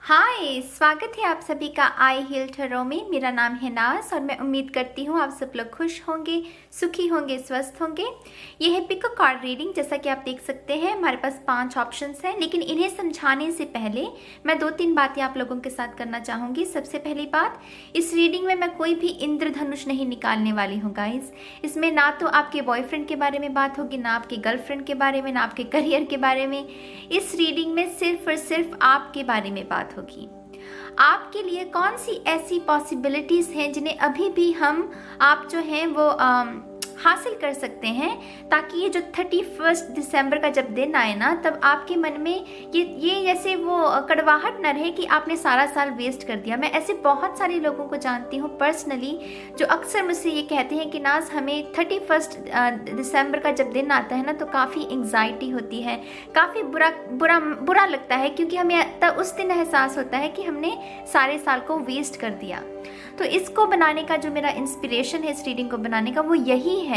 हाय, स्वागत है आप सभी का आई हील टैरो में। मेरा नाम है नाज और मैं उम्मीद करती हूँ आप सब लोग खुश होंगे, सुखी होंगे, स्वस्थ होंगे। ये है पिक अ कार्ड रीडिंग। जैसा कि आप देख सकते हैं हमारे पास 5 ऑप्शंस हैं, लेकिन इन्हें समझाने से पहले मैं 2-3 बातें आप लोगों के साथ करना चाहूँगी। सबसे पहली बात, इस रीडिंग में मैं कोई भी इंद्रधनुष नहीं निकालने वाली हूँ गाइज। इसमें ना तो आपके बॉयफ्रेंड के बारे में बात होगी, ना आपके गर्लफ्रेंड के बारे में, ना आपके करियर के बारे में। इस रीडिंग में सिर्फ और सिर्फ आपके बारे में बात होगी। आपके लिए कौन सी ऐसी पॉसिबिलिटीज हैं जिन्हें अभी भी आप जो हैं वो हासिल कर सकते हैं, ताकि ये जो 31 दिसंबर का जब दिन आए ना, तब आपके मन में ये जैसे वो कड़वाहट न रहे कि आपने सारा साल वेस्ट कर दिया। मैं ऐसे बहुत सारे लोगों को जानती हूँ पर्सनली जो अक्सर मुझसे ये कहते हैं कि नाज, हमें 31 दिसंबर का जब दिन आता है ना, तो काफ़ी एंग्जाइटी होती है, काफ़ी बुरा लगता है, क्योंकि हमें तब उस दिन एहसास होता है कि हमने सारे साल को वेस्ट कर दिया। तो इसको बनाने का जो मेरा इंस्पिरेशन है, इस रीडिंग को बनाने का, वो यही है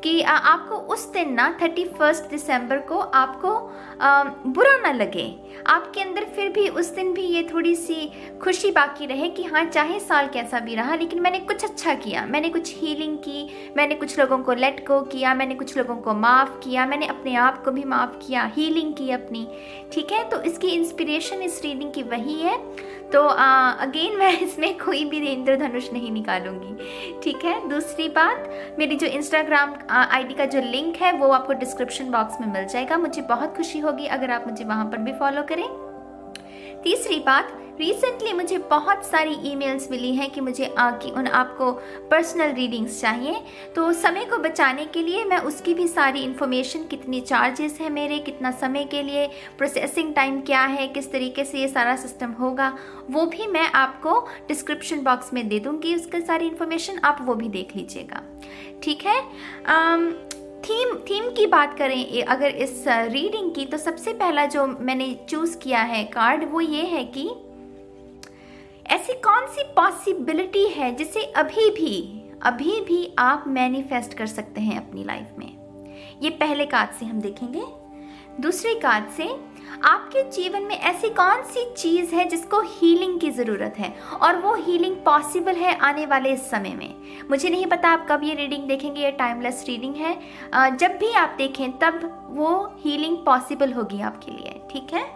कि आपको उस दिन ना 31 दिसंबर को आपको बुरा ना लगे। आपके अंदर फिर भी उस दिन भी ये थोड़ी सी खुशी बाकी रहे कि हाँ, चाहे साल कैसा भी रहा, लेकिन मैंने कुछ अच्छा किया, मैंने कुछ हीलिंग की, मैंने कुछ लोगों को लेट गो किया, मैंने कुछ लोगों को माफ़ किया, मैंने अपने आप को भी माफ़ किया, हीलिंग की अपनी। ठीक है, तो इसकी इंस्पिरेशन इस रीडिंग की वही है। तो अगेन मैं इसमें कोई भी इंद्रधनुष नहीं निकालूंगी। ठीक है। दूसरी बात, मेरी जो इंस्टाग्राम आईडी का जो लिंक है वो आपको डिस्क्रिप्शन बॉक्स में मिल जाएगा। मुझे बहुत खुशी होगी अगर आप मुझे वहां पर भी फॉलो करें। तीसरी बात, रिसेंटली मुझे बहुत सारी ईमेल्स मिली हैं कि मुझे आपको पर्सनल रीडिंग्स चाहिए, तो समय को बचाने के लिए मैं उसकी भी सारी इन्फॉर्मेशन, कितनी चार्जेस है मेरे, कितना समय के लिए, प्रोसेसिंग टाइम क्या है, किस तरीके से ये सारा सिस्टम होगा, वो भी मैं आपको डिस्क्रिप्शन बॉक्स में दे दूँगी। उसकी सारी इन्फॉर्मेशन आप वो भी देख लीजिएगा। ठीक है। थीम की बात करें अगर इस रीडिंग की, तो सबसे पहला जो मैंने चूज़ किया है कार्ड, वो ये है कि ऐसी कौन सी पॉसिबिलिटी है जिसे अभी भी आप मैनिफेस्ट कर सकते हैं अपनी लाइफ में। ये पहले कार्ड से हम देखेंगे। दूसरे कार्ड से, आपके जीवन में ऐसी कौन सी चीज़ है जिसको हीलिंग की ज़रूरत है, और वो हीलिंग पॉसिबल है आने वाले इस समय में। मुझे नहीं पता आप कब ये रीडिंग देखेंगे, ये टाइमलेस रीडिंग है। जब भी आप देखें तब वो हीलिंग पॉसिबल होगी आपके लिए। ठीक है।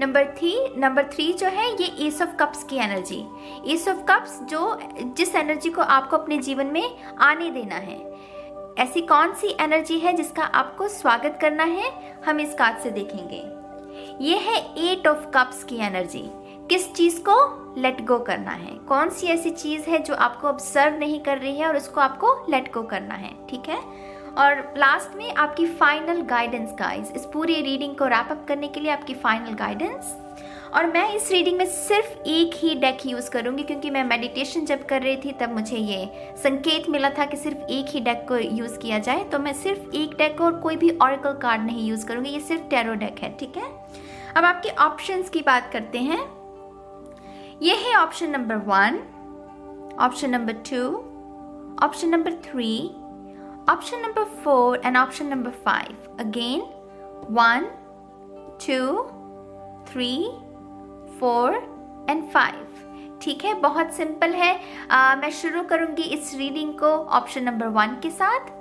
नंबर 3 जो है, ये एस ऑफ कप्स की एनर्जी। एस ऑफ कप्स जिस एनर्जी को आपको अपने जीवन में आने देना है, ऐसी कौन सी एनर्जी है जिसका आपको स्वागत करना है, हम इस कार्ड से देखेंगे। ये है 8 ऑफ कप्स की एनर्जी। किस चीज़ को लेट गो करना है, कौन सी ऐसी चीज़ है जो आपको ऑब्जर्व नहीं कर रही है और उसको आपको लेट गो करना है। ठीक है। और लास्ट में आपकी फाइनल गाइडेंस गाइस, इस पूरी रीडिंग को रैप अप करने के लिए आपकी फाइनल गाइडेंस। और मैं इस रीडिंग में सिर्फ एक ही डेक यूज़ करूँगी, क्योंकि मैं मेडिटेशन जब कर रही थी तब मुझे ये संकेत मिला था कि सिर्फ एक ही डेक को यूज़ किया जाए, तो मैं सिर्फ एक डेक और कोई भी ऑरेकल कार्ड नहीं यूज़ करूँगी। ये सिर्फ टैरो डेक है। ठीक है। अब आपके ऑप्शंस की बात करते हैं। ये है option number 1, option number 2, option number 3, option number 4 and option number 5। Again 1, 2, 3, 4 and 5। ठीक है, बहुत सिंपल है। मैं शुरू करूंगी इस रीडिंग को ऑप्शन नंबर 1 के साथ।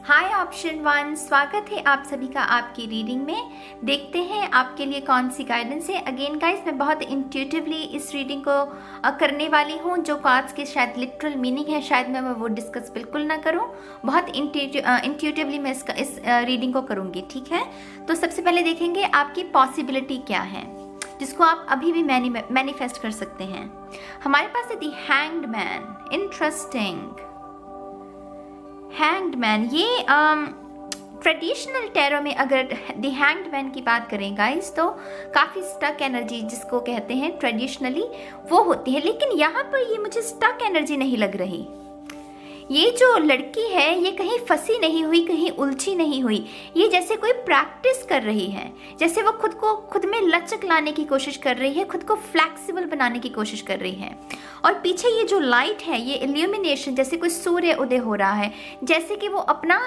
हाय ऑप्शन 1, स्वागत है आप सभी का आपकी रीडिंग में। देखते हैं आपके लिए कौन सी गाइडेंस है। अगेन गाइस, मैं बहुत इंट्यूटिवली इस रीडिंग को करने वाली हूँ। जो कार्ड्स के शायद लिटरल मीनिंग है, शायद मैं वो डिस्कस बिल्कुल ना करूँ। बहुत इंट्यूटिवली मैं इस रीडिंग को करूँगी। ठीक है। तो सबसे पहले देखेंगे आपकी पॉसिबिलिटी क्या है जिसको आप अभी भी मैनिफेस्ट कर सकते हैं। हमारे पास है the hanged man. Interesting. Hanged man, ये ट्रेडिशनल टैरो में अगर द हैंग्ड मैन की बात करें गाइस, तो काफ़ी स्टक एनर्जी जिसको कहते हैं ट्रेडिशनली, वो होती है। लेकिन यहाँ पर ये मुझे स्टक एनर्जी नहीं लग रही। ये जो लड़की है, ये कहीं फंसी नहीं हुई, कहीं उलझी नहीं हुई। ये जैसे कोई प्रैक्टिस कर रही है, जैसे वो खुद में लचक लाने की कोशिश कर रही है, खुद को फ्लैक्सिबल बनाने की कोशिश कर रही है। और पीछे ये जो लाइट है, ये इल्यूमिनेशन, जैसे कोई सूर्य उदय हो रहा है, जैसे कि वो अपना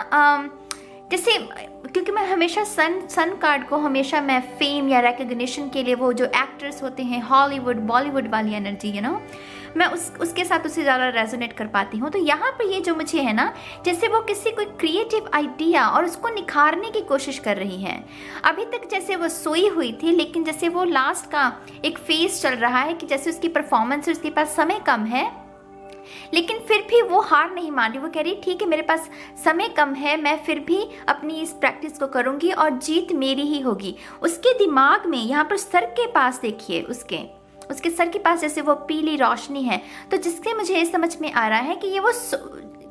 जैसे क्योंकि मैं हमेशा सन कार्ड को हमेशा मैं फेम या रिकग्निशन के लिए, वो जो एक्टर्स होते हैं हॉलीवुड बॉलीवुड वाली एनर्जी मैं उसके साथ उससे ज़्यादा रेजोनेट कर पाती हूँ। तो यहाँ पर ये जो मुझे है ना, जैसे वो किसी कोई क्रिएटिव आइडिया और उसको निखारने की कोशिश कर रही है। अभी तक जैसे वो सोई हुई थी, लेकिन जैसे वो लास्ट का एक फेज चल रहा है कि जैसे उसकी परफॉर्मेंस, उसके पास समय कम है, लेकिन फिर भी वो हार नहीं मान रही। वो कह रही ठीक है, मेरे पास समय कम है, मैं फिर भी अपनी इस प्रैक्टिस को करूँगी और जीत मेरी ही होगी। उसके दिमाग में यहाँ पर सर के पास देखिए, उसके सर के पास जैसे वो पीली रोशनी है। तो जिससे मुझे ये समझ में आ रहा है कि ये वो,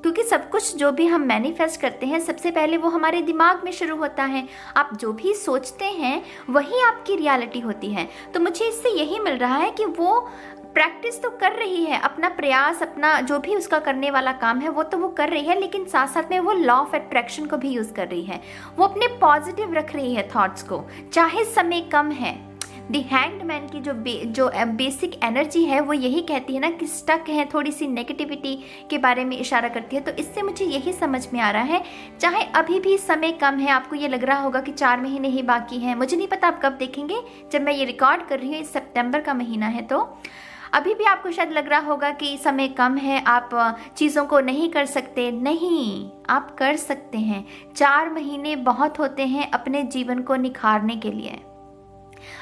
क्योंकि सब कुछ जो भी हम मैनिफेस्ट करते हैं सबसे पहले वो हमारे दिमाग में शुरू होता है। आप जो भी सोचते हैं वही आपकी रियलिटी होती है। तो मुझे इससे यही मिल रहा है कि वो प्रैक्टिस तो कर रही है, अपना प्रयास, अपना जो भी उसका करने वाला काम है वो तो वो कर रही है, लेकिन साथ साथ में वो लॉ ऑफ अट्रैक्शन को भी यूज़ कर रही है। वो अपने पॉजिटिव रख रही है थॉट्स को, चाहे समय कम है। द हैंग्ड मैन की जो बेसिक एनर्जी है वो यही कहती है ना कि स्टक है, थोड़ी सी नेगेटिविटी के बारे में इशारा करती है। तो इससे मुझे यही समझ में आ रहा है, चाहे अभी भी समय कम है, आपको ये लग रहा होगा कि 4 महीने ही बाकी हैं, मुझे नहीं पता आप कब देखेंगे, जब मैं ये रिकॉर्ड कर रही हूँ इस सितंबर का महीना है, तो अभी भी आपको शायद लग रहा होगा कि समय कम है, आप चीज़ों को नहीं कर सकते। नहीं, आप कर सकते हैं। 4 महीने बहुत होते हैं अपने जीवन को निखारने के लिए,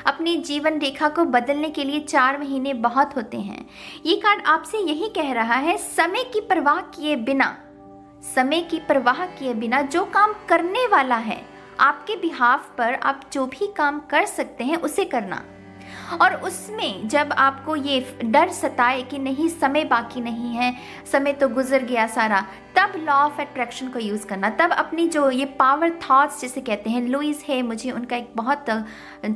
अपनी जीवन रेखा को बदलने के लिए 4 महीने बहुत होते हैं। ये कार्ड आपसे यही कह रहा है, समय की परवाह किए बिना जो काम करने वाला है आपके बिहाफ पर, आप जो भी काम कर सकते हैं उसे करना। और उसमें जब आपको ये डर सताए कि नहीं समय बाकी नहीं है, समय तो गुजर गया सारा, तब लॉ ऑफ अट्रैक्शन को यूज़ करना। तब अपनी जो ये पावर थॉट्स जिसे कहते हैं, लुइस है, मुझे उनका एक बहुत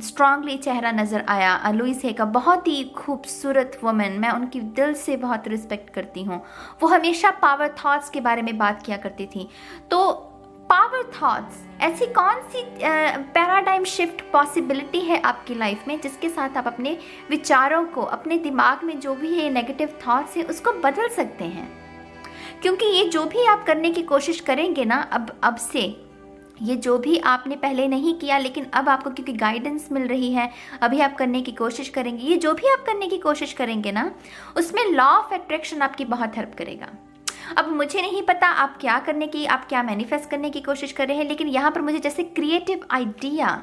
स्ट्रांगली चेहरा नज़र आया। लुइस है का बहुत ही खूबसूरत वुमन, मैं उनकी दिल से बहुत रिस्पेक्ट करती हूँ। वो हमेशा पावर थॉट्स के बारे में बात किया करती थी। तो पावर थॉट्स, ऐसी कौन सी पैराडाइम शिफ्ट पॉसिबिलिटी है आपकी लाइफ में जिसके साथ आप अपने विचारों को, अपने दिमाग में जो भी ये नेगेटिव थॉट्स है उसको बदल सकते हैं। क्योंकि ये जो भी आप करने की कोशिश करेंगे ना, अब से ये जो भी आपने पहले नहीं किया, लेकिन अब आपको क्योंकि गाइडेंस मिल रही है, अभी आप करने की कोशिश करेंगे, ये जो भी आप करने की कोशिश करेंगे ना, उसमें लॉ ऑफ अट्रैक्शन आपकी बहुत हेल्प करेगा। अब मुझे नहीं पता आप क्या मैनिफेस्ट करने की कोशिश कर रहे हैं, लेकिन यहाँ पर मुझे जैसे क्रिएटिव आइडिया,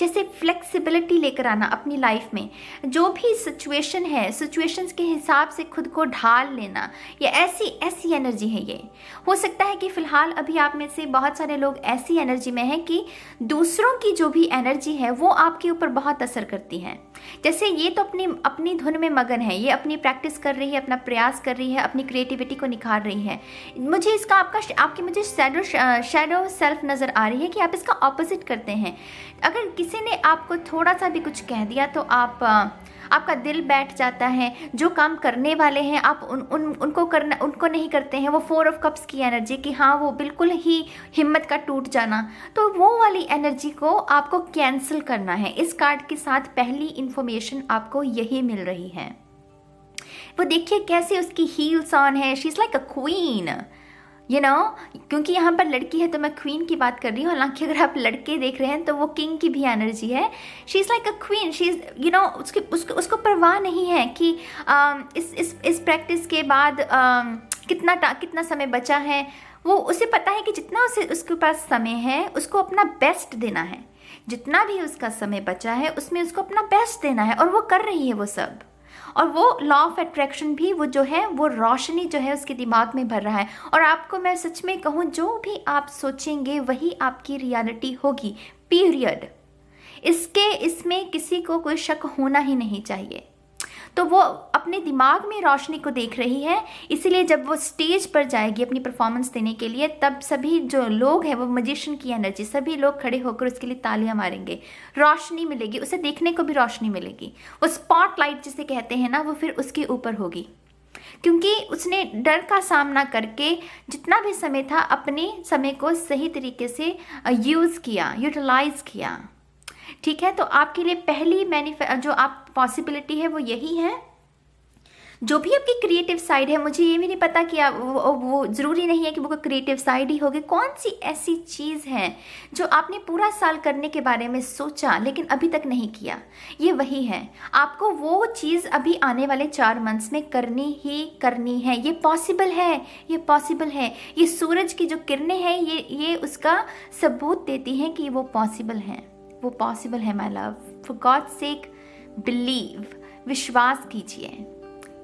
जैसे फ्लेक्सिबिलिटी लेकर आना अपनी लाइफ में, जो भी सिचुएशन है, सिचुएशंस के हिसाब से खुद को ढाल लेना, ये ऐसी एनर्जी है। ये हो सकता है कि फ़िलहाल अभी आप में से बहुत सारे लोग ऐसी एनर्जी में हैं कि दूसरों की जो भी एनर्जी है वो आपके ऊपर बहुत असर करती है। जैसे ये तो अपनी धुन में मगन है, ये अपनी प्रैक्टिस कर रही है, अपना प्रयास कर रही है, अपनी क्रिएटिविटी को निखार रही है। मुझे इसका आपकी मुझे शैडो सेल्फ नज़र आ रही है कि आप इसका ऑपोजिट करते हैं। अगर किसी ने आपको थोड़ा सा भी कुछ कह दिया तो आपका दिल बैठ जाता है। जो काम करने वाले हैं आप उनको नहीं करते हैं। वो 4 ऑफ कप्स की एनर्जी कि हाँ, वो बिल्कुल ही हिम्मत का टूट जाना, तो वो वाली एनर्जी को आपको कैंसिल करना है। इस कार्ड के साथ पहली इंफॉर्मेशन आपको यही मिल रही है। वो देखिए कैसे उसकी हील्स ऑन है, she is like a queen, क्योंकि यहाँ पर लड़की है तो मैं क्वीन की बात कर रही हूँ। हालांकि अगर आप लड़के देख रहे हैं तो वो किंग की भी एनर्जी है। She is like a queen, she is उसको परवाह नहीं है कि इस प्रैक्टिस के बाद कितना समय बचा है। वो उसे पता है कि जितना उसके पास समय है उसको अपना बेस्ट देना है। जितना भी उसका समय बचा है उसमें उसको अपना बेस्ट देना है, और वो कर रही है वो सब। और वो लॉ ऑफ अट्रैक्शन भी वो जो है, वो रोशनी जो है उसके दिमाग में भर रहा है। और आपको मैं सच में कहूँ, जो भी आप सोचेंगे वही आपकी रियलिटी होगी, पीरियड। इसमें किसी को कोई शक होना ही नहीं चाहिए। तो वो अपने दिमाग में रोशनी को देख रही है, इसीलिए जब वो स्टेज पर जाएगी अपनी परफॉर्मेंस देने के लिए, तब सभी जो लोग हैं, वो मैजिशियन की एनर्जी, सभी लोग खड़े होकर उसके लिए तालियां मारेंगे। रोशनी मिलेगी, उसे देखने को भी रोशनी मिलेगी। वो स्पॉटलाइट जिसे कहते हैं ना, वो फिर उसके ऊपर होगी, क्योंकि उसने डर का सामना करके जितना भी समय था अपने समय को सही तरीके से यूटिलाइज किया। ठीक है, तो आपके लिए पहली जो आप पॉसिबिलिटी है वो यही है। जो भी आपकी क्रिएटिव साइड है, मुझे ये भी नहीं पता कि आप वो ज़रूरी नहीं है कि वो क्रिएटिव साइड ही होगी। कौन सी ऐसी चीज़ है जो आपने पूरा साल करने के बारे में सोचा लेकिन अभी तक नहीं किया, ये वही है। आपको वो चीज़ अभी आने वाले 4 मंथ्स में करनी ही करनी है। ये पॉसिबल है, ये पॉसिबल है। ये सूरज की जो किरणें हैं ये उसका सबूत देती हैं कि वो पॉसिबल है, वो पॉसिबल है my love. For God sake believe, विश्वास कीजिए,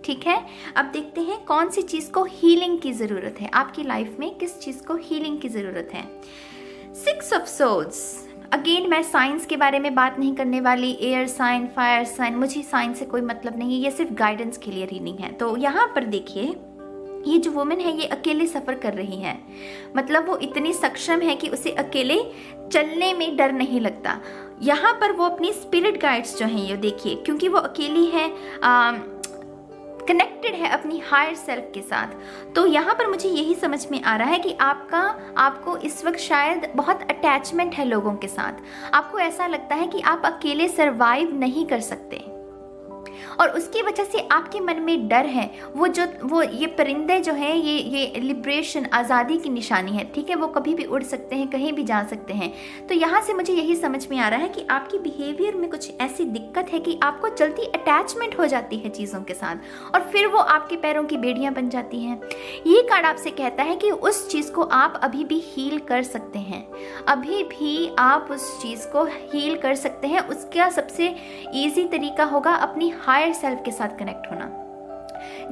ठीक है। अब देखते हैं कौन सी चीज़ को हीलिंग की ज़रूरत है आपकी लाइफ में, किस चीज़ को हीलिंग की ज़रूरत है। 6 ऑफ सोर्ड्स, अगेन मैं साइंस के बारे में बात नहीं करने वाली, एयर साइन, फायर साइन, मुझे साइंस से कोई मतलब नहीं है, ये सिर्फ गाइडेंस के लिए रीडिंग है। तो यहाँ पर देखिए, ये जो वुमेन है ये अकेले सफ़र कर रही है, मतलब वो इतनी सक्षम है कि उसे अकेले चलने में डर नहीं लगता। यहाँ पर वो अपनी स्पिरिट गाइड्स जो हैं, ये देखिए, क्योंकि वो अकेली है, कनेक्टेड है अपनी हायर सेल्फ के साथ। तो यहाँ पर मुझे यही समझ में आ रहा है कि आपको इस वक्त शायद बहुत अटैचमेंट है लोगों के साथ। आपको ऐसा लगता है कि आप अकेले सरवाइव नहीं कर सकते और उसकी वजह से आपके मन में डर है। वो ये परिंदे जो हैं, ये लिबरेशन, आज़ादी की निशानी है, ठीक है। वो कभी भी उड़ सकते हैं, कहीं भी जा सकते हैं। तो यहाँ से मुझे यही समझ में आ रहा है कि आपकी बिहेवियर में कुछ ऐसी दिक्कत है कि आपको जल्दी अटैचमेंट हो जाती है चीज़ों के साथ और फिर वो आपके पैरों की बेड़ियाँ बन जाती हैं। ये कार्ड आपसे कहता है कि उस चीज़ को आप अभी भी हील कर सकते हैं, अभी भी आप उस चीज़ को हील कर सकते हैं। उसका सबसे ईजी तरीका होगा अपनी हायर सेल्फ के साथ कनेक्ट होना।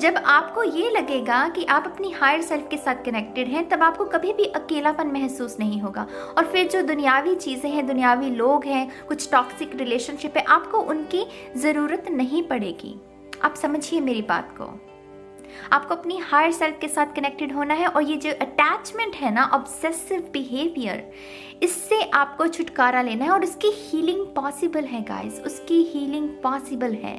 जब आपको ये लगेगा कि आप अपनी हायर सेल्फ के साथ कनेक्टेड हैं, तब आपको कभी भी अकेलापन महसूस नहीं होगा। और फिर जो दुनियावी चीज़ें हैं, दुनियावी लोग हैं, कुछ टॉक्सिक रिलेशनशिप है, आपको उनकी ज़रूरत नहीं पड़ेगी। आप समझिए मेरी बात को। आपको अपनी हायर सेल्फ के साथ कनेक्टेड होना है और ये जो अटैचमेंट है ना, ऑब्सेसिव बिहेवियर, इससे आपको छुटकारा लेना है और उसकी हीलिंग पॉसिबल है गाइस, उसकी हीलिंग पॉसिबल है।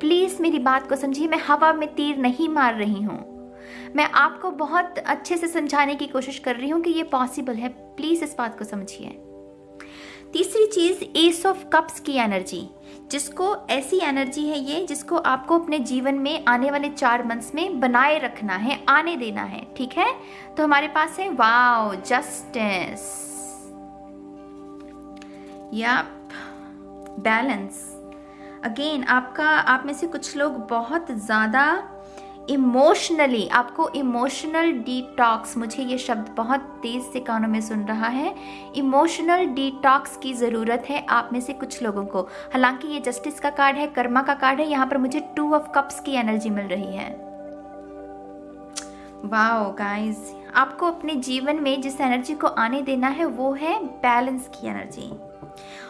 प्लीज़ मेरी बात को समझिए, मैं हवा में तीर नहीं मार रही हूँ, मैं आपको बहुत अच्छे से समझाने की कोशिश कर रही हूँ कि ये पॉसिबल है। प्लीज़ इस बात को समझिए। तीसरी चीज़, एस ऑफ कप्स की एनर्जी, जिसको ऐसी एनर्जी है ये जिसको आपको अपने जीवन में आने वाले 4 मंथ्स में बनाए रखना है, आने देना है, ठीक है। तो हमारे पास है wow, justice, yep, balance. Again आप में से कुछ लोग बहुत ज़्यादा इमोशनली, आपको इमोशनल डिटॉक्स, मुझे ये शब्द बहुत तेज़ से कानों में सुन रहा है, इमोशनल डिटॉक्स की ज़रूरत है आप में से कुछ लोगों को। हालांकि ये जस्टिस का कार्ड है, कर्मा का कार्ड है, यहाँ पर मुझे 2 ऑफ कप्स की एनर्जी मिल रही है। वाओ गाइस, आपको अपने जीवन में जिस एनर्जी को आने देना है वो है बैलेंस की एनर्जी।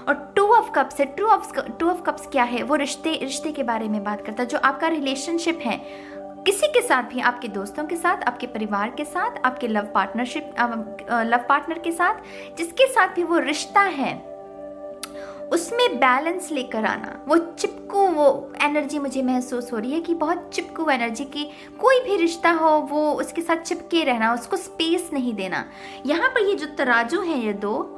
और 2 ऑफ कप्स है। 2 ऑफ कप्स क्या है? वो रिश्ते के बारे में बात करता है। जो आपका रिलेशनशिप है किसी के साथ भी, आपके दोस्तों के साथ, आपके परिवार के साथ, आपके लव पार्टनर के साथ, जिसके साथ भी वो रिश्ता है, उसमें बैलेंस लेकर आना। वो चिपकू, वो एनर्जी मुझे महसूस हो रही है कि बहुत चिपकू एनर्जी की, कोई भी रिश्ता हो वो उसके साथ चिपके रहना, उसको स्पेस नहीं देना। यहाँ पर ये जो तराजू हैं ये दो,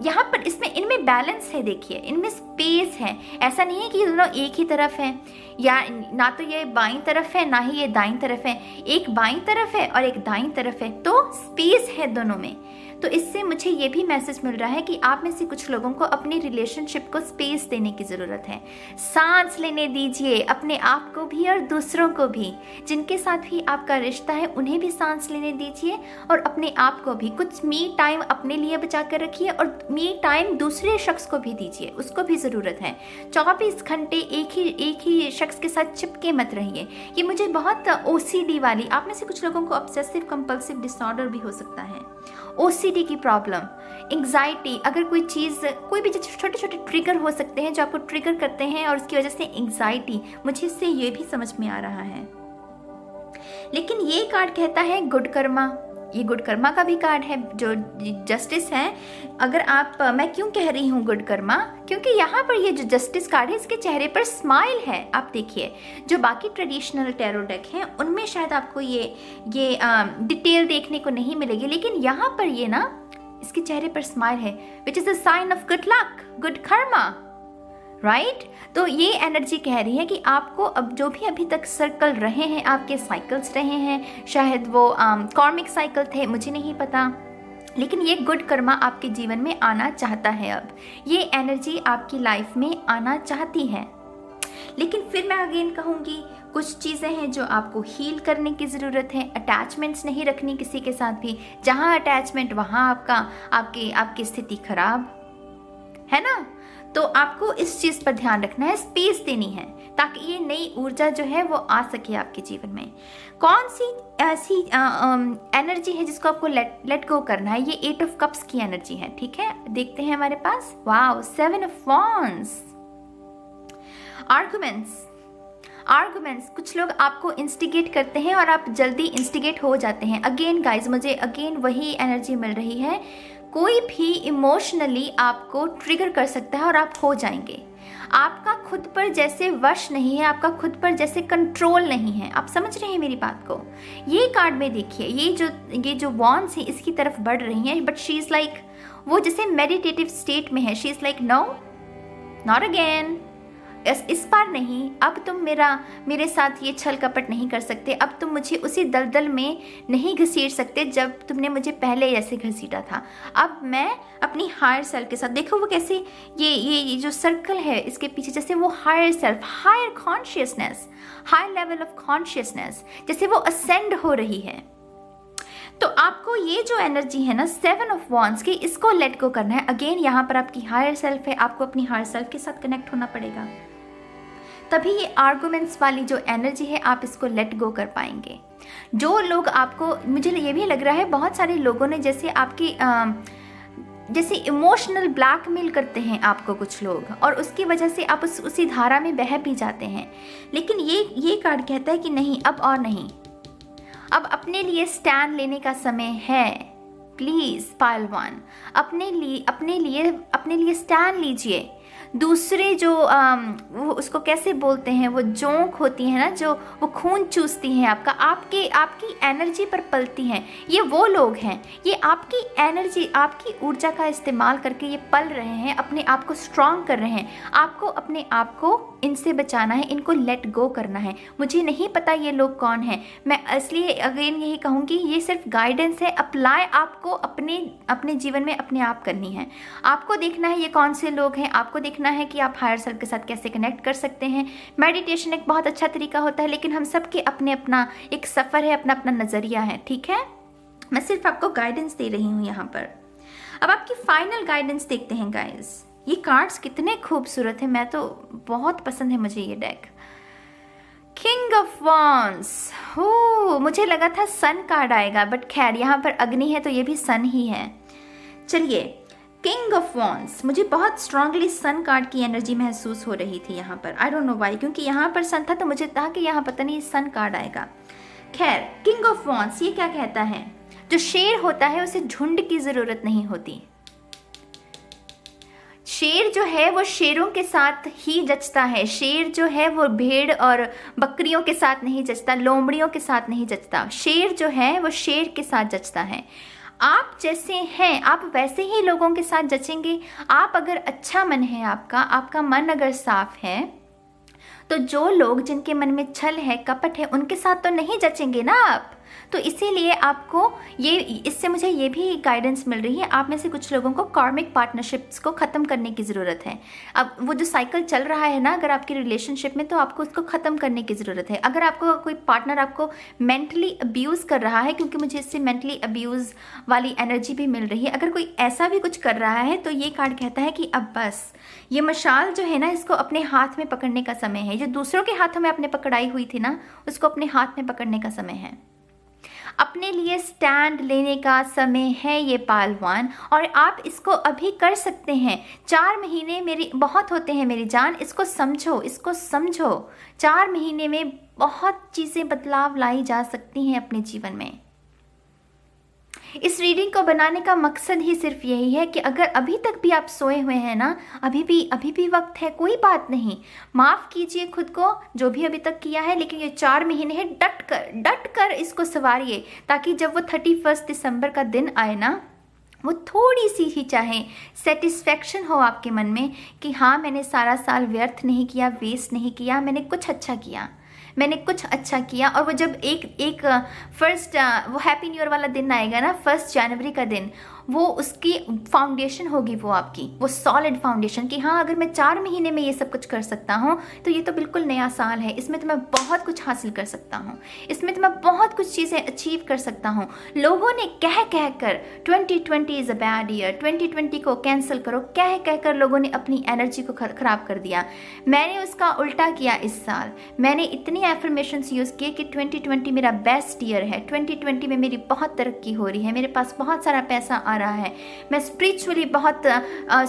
यहाँ पर इनमें बैलेंस है। देखिए, इनमें स्पेस है। ऐसा नहीं है कि ये दोनों एक ही तरफ हैं, या ना तो ये बाईं तरफ है ना ही ये दाईं तरफ है। एक बाईं तरफ है और एक दाईं तरफ है, तो स्पेस है दोनों में। तो इससे मुझे ये भी मैसेज मिल रहा है कि आप में से कुछ लोगों को अपनी रिलेशनशिप को स्पेस देने की ज़रूरत है। सांस लेने दीजिए, अपने आप को भी और दूसरों को भी। जिनके साथ भी आपका रिश्ता है उन्हें भी सांस लेने दीजिए और अपने आप को भी। कुछ मी टाइम अपने लिए बचा कर रखिए और मी टाइम दूसरे शख्स को भी दीजिए, उसको भी ज़रूरत है। 24 घंटे एक ही शख्स के साथ चिपके मत रहिए। ये मुझे बहुत OCD वाली, आप में से कुछ लोगों को ऑब्सेसिव कंपल्सिव डिसऑर्डर भी हो सकता है, OCD की प्रॉब्लम, एंग्जाइटी। अगर कोई भी छोटे छोटे ट्रिगर हो सकते हैं जो आपको ट्रिगर करते हैं और उसकी वजह से एंग्जाइटी, मुझे इससे ये भी समझ में आ रहा है। लेकिन ये कार्ड कहता है गुड कर्मा। ये गुड कर्मा का भी कार्ड है जो जस्टिस है। अगर मैं क्यों कह रही हूँ गुड कर्मा, क्योंकि यहाँ पर ये जो जस्टिस कार्ड है इसके चेहरे पर स्माइल है। आप देखिए, जो बाकी ट्रेडिशनल टैरो डेक हैं उनमें शायद आपको ये डिटेल देखने को नहीं मिलेगी, लेकिन यहाँ पर ये ना, इसके चेहरे पर स्माइल है, which is a sign of good luck, good karma, right तो ये एनर्जी कह रही है कि आपको अब जो भी अभी तक सर्कल रहे हैं, आपके साइकिल्स रहे हैं, शायद वो कॉर्मिक साइकिल थे, मुझे नहीं पता, लेकिन ये गुड कर्मा आपके जीवन में आना चाहता है। अब ये एनर्जी आपकी लाइफ में आना चाहती है। लेकिन फिर मैं अगेन कहूँगी, कुछ चीज़ें हैं जो आपको हील करने की ज़रूरत है। अटैचमेंट्स नहीं रखनी किसी के साथ भी। जहाँ अटैचमेंट वहाँ आपकी स्थिति खराब है ना। तो आपको इस चीज़ पर ध्यान रखना है, स्पेस देनी है, ताकि ये नई ऊर्जा जो है वो आ सके आपके जीवन में। कौन सी ऐसी एनर्जी है जिसको आपको लेट गो करना है? ये 8 ऑफ कप्स की एनर्जी है। ठीक है, देखते हैं हमारे पास। Wow, 7 of wands. आर्गुमेंट्स, कुछ लोग आपको इंस्टिगेट करते हैं और आप जल्दी इंस्टिगेट हो जाते हैं। अगेन गाइज, मुझे अगेन वही एनर्जी मिल रही है। कोई भी इमोशनली आपको ट्रिगर कर सकता है और आप हो जाएंगे। आपका खुद पर जैसे वश नहीं है, आपका खुद पर जैसे कंट्रोल नहीं है। आप समझ रहे हैं मेरी बात को? ये कार्ड में देखिए, ये जो वॉन्ड्स है इसकी तरफ बढ़ रही हैं, बट शी इज लाइक, वो जैसे मेडिटेटिव स्टेट में है। She is like, no, not again, इस बार नहीं। अब तुम मेरे साथ ये छल कपट नहीं कर सकते। अब तुम मुझे उसी दलदल में नहीं घसीट सकते जब तुमने मुझे पहले ऐसे घसीटा था। अब मैं अपनी हायर सेल्फ के साथ, देखो वो कैसे ये जो सर्कल है इसके पीछे, जैसे वो higher self, higher consciousness, high level of consciousness, जैसे वो असेंड हो रही है। तो आपको ये जो एनर्जी है ना 7 ऑफ वॉन्ड्स की, इसको लेट गो करना है। अगेन यहाँ पर आपकी हायर सेल्फ है, आपको अपनी हायर सेल्फ के साथ कनेक्ट होना पड़ेगा, तभी ये आर्गुमेंट्स वाली जो एनर्जी है आप इसको लेट गो कर पाएंगे। जो लोग आपको, मुझे ये भी लग रहा है बहुत सारे लोगों ने जैसे आपकी जैसे इमोशनल ब्लैकमेल करते हैं आपको कुछ लोग, और उसकी वजह से आप उसी धारा में बह भी जाते हैं। लेकिन ये कार्ड कहता है कि नहीं, अब और नहीं, अब अपने लिए स्टैंड लेने का समय है। प्लीज पाइल वन, अपने लिए स्टैंड लीजिए। दूसरे जो वो उसको कैसे बोलते हैं, वो जोंक होती है ना, जो वो खून चूसती हैं आपकी एनर्जी पर पलती हैं, ये वो लोग हैं। ये आपकी एनर्जी, आपकी ऊर्जा का इस्तेमाल करके ये पल रहे हैं, अपने आप को स्ट्रांग कर रहे हैं। आपको अपने आप को इनसे बचाना है, इनको लेट गो करना है। मुझे नहीं पता ये लोग कौन हैं, मैं इसलिए अगेन यही कहूँगी, ये सिर्फ गाइडेंस है। अप्लाई आपको अपने जीवन में अपने आप करनी है। आपको देखना है ये कौन से लोग हैं, आपको देखना है कि आप हायर सेल्फ के साथ कैसे कनेक्ट कर सकते हैं। मेडिटेशन एक बहुत अच्छा तरीका होता है, लेकिन हम सबके अपना एक सफ़र है, अपना नज़रिया है। ठीक है, मैं सिर्फ आपको गाइडेंस दे रही हूँ यहाँ पर। अब आपकी फाइनल गाइडेंस देखते हैं गाइज। ये कार्ड्स कितने खूबसूरत हैं, मैं तो बहुत पसंद है मुझे ये डेक। किंग ऑफ वॉन्ड्स, हो मुझे लगा था सन कार्ड आएगा, बट खैर यहाँ पर अग्नि है तो ये भी सन ही है। चलिए, किंग ऑफ वॉन्ड्स, मुझे बहुत स्ट्रांगली सन कार्ड की एनर्जी महसूस हो रही थी यहाँ पर। आई डोंट नो व्हाई, क्योंकि यहाँ पर सन था तो मुझे था कि यहाँ पता नहीं सन कार्ड आएगा। खैर, किंग ऑफ वॉन्ड्स ये क्या कहता है? जो शेर होता है उसे झुंड की जरूरत नहीं होती। शेर जो है वो शेरों के साथ ही जचता है। शेर जो है वो भेड़ और बकरियों के साथ नहीं जचता, लोमड़ियों के साथ नहीं जचता। शेर जो है वो शेर के साथ जचता है। आप जैसे हैं आप वैसे ही लोगों के साथ जचेंगे। आप अगर अच्छा मन है, आपका मन अगर साफ है, तो जो लोग जिनके मन में छल है, कपट है, उनके साथ तो नहीं जचेंगे ना आप। तो इसीलिए आपको इससे मुझे ये भी गाइडेंस मिल रही है, आप में से कुछ लोगों को कार्मिक पार्टनरशिप्स को ख़त्म करने की ज़रूरत है। अब वो जो साइकिल चल रहा है ना, अगर आपकी रिलेशनशिप में, तो आपको उसको ख़त्म करने की ज़रूरत है। अगर आपको कोई पार्टनर आपको मेंटली अब्यूज़ कर रहा है, क्योंकि मुझे इससे मेंटली अब्यूज़ वाली एनर्जी भी मिल रही है, अगर कोई ऐसा भी कुछ कर रहा है, तो ये कार्ड कहता है कि अब बस ये मशाल जो है ना, इसको अपने हाथ में पकड़ने का समय है। जो दूसरों के हाथों में आपने पकड़ाई हुई थी ना, उसको अपने हाथ में पकड़ने का समय है। अपने लिए स्टैंड लेने का समय है ये पहलवान, और आप इसको अभी कर सकते हैं। 4 महीने मेरी बहुत होते हैं मेरी जान, इसको समझो। 4 महीने में बहुत चीज़ें बदलाव लाई जा सकती हैं अपने जीवन में। इस रीडिंग को बनाने का मकसद ही सिर्फ यही है कि अगर अभी तक भी आप सोए हुए हैं ना, अभी भी वक्त है, कोई बात नहीं। माफ़ कीजिए खुद को जो भी अभी तक किया है, लेकिन ये 4 महीने हैं, डट कर इसको संवारिए, ताकि जब वो 31 दिसंबर का दिन आए ना, वो थोड़ी सी ही चाहे सेटिस्फेक्शन हो आपके मन में कि हाँ, मैंने सारा साल व्यर्थ नहीं किया, वेस्ट नहीं किया, मैंने कुछ अच्छा किया, मैंने कुछ अच्छा किया। और वो जब एक फर्स्ट वो हैप्पी न्यू ईयर वाला दिन आएगा ना, 1 जनवरी का दिन, वो उसकी फाउंडेशन होगी, वो आपकी वो सॉलिड फाउंडेशन कि हाँ, अगर मैं 4 महीने में ये सब कुछ कर सकता हूँ तो ये तो बिल्कुल नया साल है, इसमें तो मैं बहुत कुछ हासिल कर सकता हूँ, इसमें तो मैं बहुत कुछ चीज़ें अचीव कर सकता हूँ। लोगों ने कह कर 2020 इज़ अ बैड ईयर, 2020 को कैंसिल करो, कह कर लोगों ने अपनी एनर्जी को ख़राब कर दिया। मैंने उसका उल्टा किया। इस साल मैंने इतनी एफर्मेशंस यूज़ किए कि 2020 मेरा बेस्ट ईयर है, 2020 में मेरी बहुत तरक्की हो रही है, मेरे पास बहुत सारा पैसा आ रहा है, मैं स्पिरिचुअली बहुत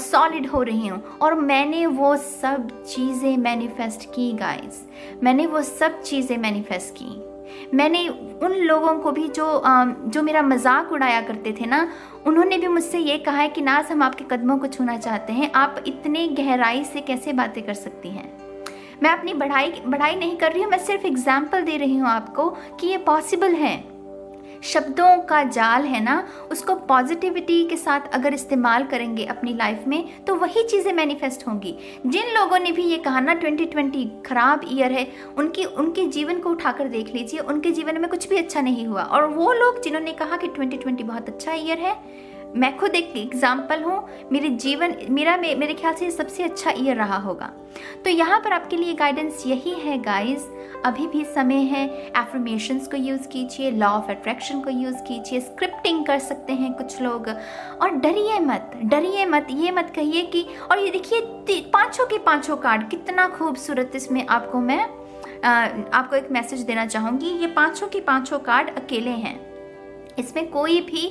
सॉलिड हो रही हूँ। और मैंने वो सब चीज़ें मैनिफेस्ट की गाइस, मैंने वो सब चीज़ें मैनिफेस्ट की। मैंने उन लोगों को भी जो मेरा मजाक उड़ाया करते थे ना, उन्होंने भी मुझसे ये कहा है कि नाज, हम आपके कदमों को छूना चाहते हैं, आप इतने गहराई से कैसे बातें कर सकती हैं। मैं अपनी बढ़ाई नहीं कर रही हूँ, मैं सिर्फ एग्जाम्पल दे रही हूँ आपको कि ये पॉसिबल है। शब्दों का जाल है ना, उसको पॉजिटिविटी के साथ अगर इस्तेमाल करेंगे अपनी लाइफ में तो वही चीज़ें मैनिफेस्ट होंगी। जिन लोगों ने भी ये कहा ना 2020 खराब ईयर है, उनके जीवन को उठाकर देख लीजिए, उनके जीवन में कुछ भी अच्छा नहीं हुआ। और वो लोग जिन्होंने कहा कि 2020 बहुत अच्छा ईयर है, मैं खुद एक एग्जाम्पल हूँ। मेरे ख्याल से सबसे अच्छा ईयर रहा होगा। तो यहाँ पर आपके लिए गाइडेंस यही है गाइस, अभी भी समय है, एफर्मेशंस को यूज़ कीजिए, लॉ ऑफ अट्रैक्शन को यूज़ कीजिए, स्क्रिप्टिंग कर सकते हैं कुछ लोग। और डरिए मत, ये मत कहिए कि, और ये देखिए 5 के 5 कार्ड कितना खूबसूरत, इसमें आपको मैं आपको एक मैसेज देना चाहूँगी। ये 5 के 5 कार्ड अकेले हैं, इसमें कोई भी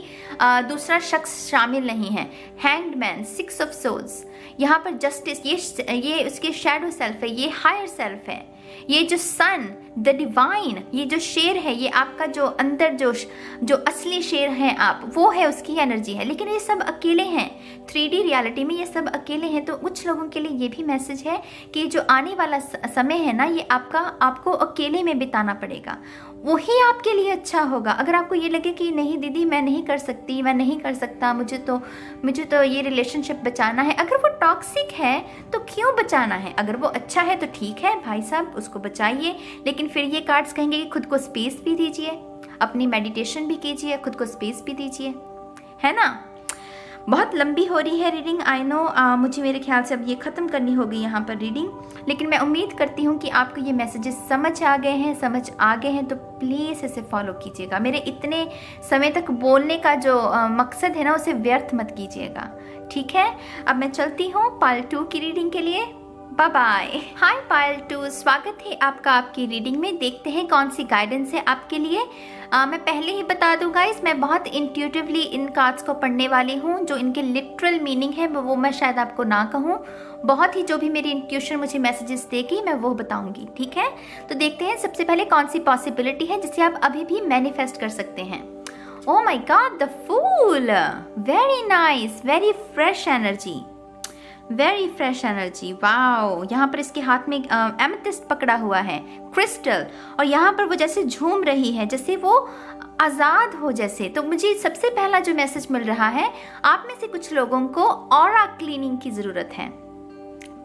दूसरा शख्स शामिल नहीं है। हैंग्ड मैन, 6 ऑफ सोल्स, यहाँ पर जस्टिस, ये उसके शैडो सेल्फ है, ये हायर सेल्फ है, ये जो सन द डिवाइन, ये जो शेर है, ये आपका जो अंदर जो असली शेर है आप, वो है, उसकी एनर्जी है। लेकिन ये सब अकेले हैं, 3D रियलिटी में ये सब अकेले हैं। तो कुछ लोगों के लिए ये भी मैसेज है कि जो आने वाला समय है ना, ये आपको अकेले में बिताना पड़ेगा, वही आपके लिए अच्छा होगा। अगर आपको ये लगे कि नहीं दीदी मैं नहीं कर सकती, मैं नहीं कर सकता, मुझे तो ये रिलेशनशिप बचाना है, अगर वो टॉक्सिक है तो क्यों बचाना है? अगर वो अच्छा है तो ठीक है भाई साहब, उसको बचाइए। लेकिन फिर ये कार्ड्स कहेंगे कि खुद को स्पेस भी दीजिए, अपनी मेडिटेशन भी कीजिए, खुद को स्पेस भी दीजिए, है ना। बहुत लंबी हो रही है रीडिंग, आई नो। मुझे मेरे ख्याल से अब ये ख़त्म करनी होगी यहाँ पर रीडिंग, लेकिन मैं उम्मीद करती हूँ कि आपको ये मैसेजेस समझ आ गए हैं तो प्लीज़ इसे फॉलो कीजिएगा। मेरे इतने समय तक बोलने का जो मकसद है ना, उसे व्यर्थ मत कीजिएगा, ठीक है। अब मैं चलती हूँ पार्ट 2 की रीडिंग के लिए। Bye bye. हाय पार्ट 2, स्वागत है आपका आपकी रीडिंग में। देखते हैं कौन सी गाइडेंस है आपके लिए। मैं पहले ही बता दूं गाइस, मैं बहुत इंट्यूटिवली इन कार्ड्स को पढ़ने वाली हूँ। जो इनके लिटरल मीनिंग है वो मैं शायद आपको ना कहूँ, बहुत ही जो भी मेरी इंट्यूशन मुझे मैसेजेस देगी मैं वो बताऊंगी, ठीक है। तो देखते हैं सबसे पहले कौन सी पॉसिबिलिटी है जिसे आप अभी भी मैनिफेस्ट कर सकते हैं। Oh my God, the fool, very nice, very fresh energy, very fresh energy, wow. यहाँ पर इसके हाथ में एमेथिस्ट पकड़ा हुआ है, क्रिस्टल, और यहाँ पर वो जैसे झूम रही है, जैसे वो आज़ाद हो जैसे। तो मुझे सबसे पहला जो मैसेज मिल रहा है, आप में से कुछ लोगों को ऑरा क्लीनिंग की ज़रूरत है।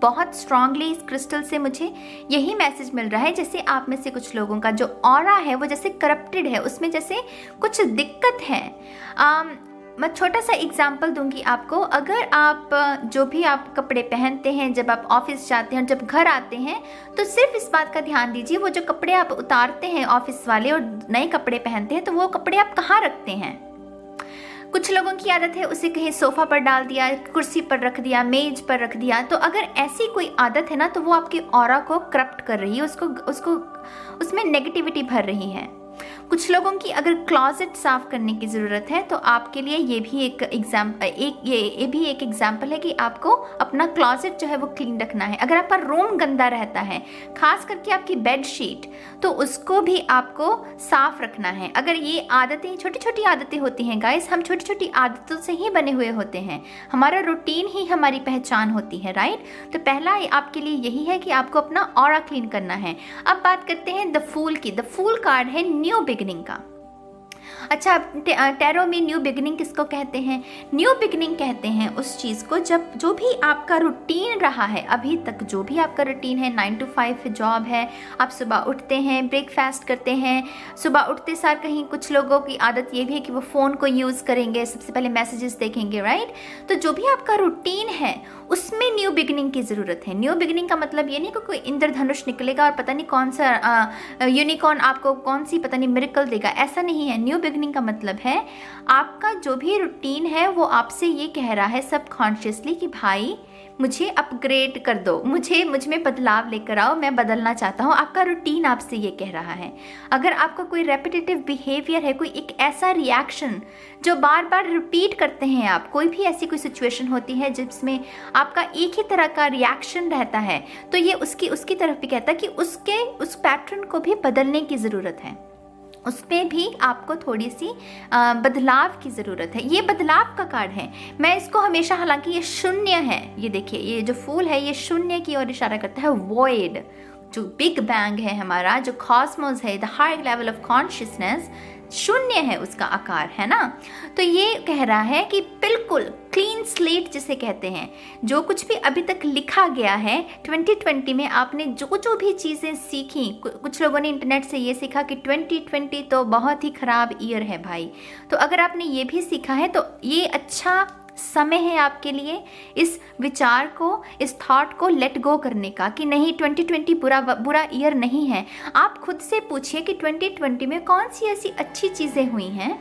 बहुत स्ट्रांगली इस क्रिस्टल से मुझे यही मैसेज मिल रहा है, जैसे आप में से कुछ लोगों का जो ऑरा है वो जैसे करप्टेड है, उसमें जैसे कुछ दिक्कत है। मैं छोटा सा एग्जाम्पल दूंगी आपको। अगर आप जो भी आप कपड़े पहनते हैं, जब आप ऑफिस जाते हैं और जब घर आते हैं, तो सिर्फ इस बात का ध्यान दीजिए, वो जो कपड़े आप उतारते हैं ऑफिस वाले और नए कपड़े पहनते हैं, तो वो कपड़े आप कहाँ रखते हैं। कुछ लोगों की आदत है उसे कहीं सोफा पर डाल दिया, कुर्सी पर रख दिया, मेज पर रख दिया। तो अगर ऐसी कोई आदत है ना, तो वो आपके ऑरा को करप्ट कर रही है, उसको उसमें नेगेटिविटी भर रही है। कुछ लोगों की अगर क्लॉजेट साफ करने की ज़रूरत है, तो आपके लिए ये भी एक एग्जाम्पल है कि आपको अपना क्लॉजेट जो है वो क्लीन रखना है। अगर आपका रूम गंदा रहता है, खास करके आपकी बेड शीट, तो उसको भी आपको साफ रखना है। अगर ये आदतें, छोटी छोटी आदतें होती हैं गाइस, हम छोटी छोटी आदतों से ही बने हुए होते हैं, हमारा रूटीन ही हमारी पहचान होती है, राइट। तो पहला आपके लिए यही है कि आपको अपना ऑरा क्लीन करना है। अब बात करते हैं द फूल की। द फूल कार्ड है न्यू बिगिनिंग का। अच्छा, टैरो में न्यू बिगिनिंग किसको कहते हैं? न्यू बिगिनिंग कहते हैं उस चीज़ को जब जो भी आपका रूटीन रहा है अभी तक, जो भी आपका रूटीन है, 9 to 5 जॉब है, आप सुबह उठते हैं, ब्रेकफास्ट करते हैं, सुबह उठते सार कहीं कुछ लोगों की आदत ये भी है कि वो फ़ोन को यूज़ करेंगे, सबसे पहले मैसेजेस देखेंगे, राइट? तो जो भी आपका रूटीन है उसमें न्यू बिगिनिंग की ज़रूरत है। न्यू बिगिनिंग का मतलब ये नहीं कि कोई इंद्रधनुष निकलेगा और पता नहीं कौन सा यूनिकॉर्न आपको कौन सी पता नहीं मिरेकल देगा, ऐसा नहीं है। न्यू बिगिनिंग का मतलब है आपका जो भी रूटीन है वो आपसे ये कह रहा है सबकॉन्शियसली कि भाई मुझे अपग्रेड कर दो, मुझ में बदलाव लेकर आओ, मैं बदलना चाहता हूँ। आपका रूटीन आपसे ये कह रहा है। अगर आपका कोई रेपिटेटिव बिहेवियर है, कोई एक ऐसा रिएक्शन जो बार बार रिपीट करते हैं आप, कोई भी ऐसी कोई सिचुएशन होती है जिसमें आपका एक ही तरह का रिएक्शन रहता है, तो ये उसकी तरफ भी कहता है कि उस पैटर्न को भी बदलने की ज़रूरत है, उसमें भी आपको थोड़ी सी बदलाव की ज़रूरत है। ये बदलाव का कार्ड है। मैं इसको हमेशा, हालांकि ये शून्य है, ये देखिए ये जो फूल है ये शून्य की ओर इशारा करता है। वॉइड जो बिग बैंग है हमारा, जो कॉस्मोस है, the higher level of consciousness, शून्य है उसका आकार, है ना। तो ये कह रहा है कि बिल्कुल क्लीन स्लेट जिसे कहते हैं, जो कुछ भी अभी तक लिखा गया है 2020 में आपने जो भी चीज़ें सीखी, कुछ लोगों ने इंटरनेट से ये सीखा कि 2020 तो बहुत ही ख़राब ईयर है भाई। तो अगर आपने ये भी सीखा है तो ये अच्छा समय है आपके लिए इस विचार को, इस थॉट को लेट गो करने का कि नहीं 2020 बुरा ईयर नहीं है। आप खुद से पूछिए कि 2020 में कौन सी ऐसी अच्छी चीज़ें हुई हैं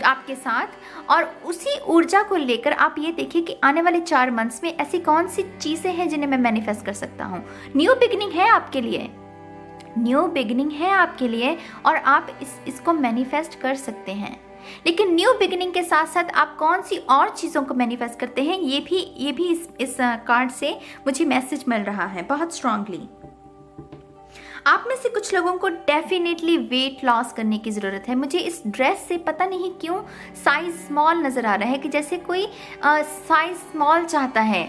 आपके साथ, और उसी ऊर्जा को लेकर आप ये देखिए कि आने वाले 4 मंथ्स में ऐसी कौन सी चीज़ें हैं जिन्हें मैं मैनिफेस्ट कर सकता हूँ। न्यू बिगिनिंग है आपके लिए, न्यू बिगिनिंग है आपके लिए, और आप इसको मैनिफेस्ट कर सकते हैं। लेकिन न्यू बिगिनिंग के साथ साथ आप कौन सी और चीज़ों को मैनिफेस्ट करते हैं, ये भी इस कार्ड से मुझे मैसेज मिल रहा है बहुत स्ट्रांगली। आप में से कुछ लोगों को डेफिनेटली वेट लॉस करने की ज़रूरत है। मुझे इस ड्रेस से पता नहीं क्यों साइज स्मॉल नज़र आ रहा है, कि जैसे कोई साइज स्मॉल चाहता है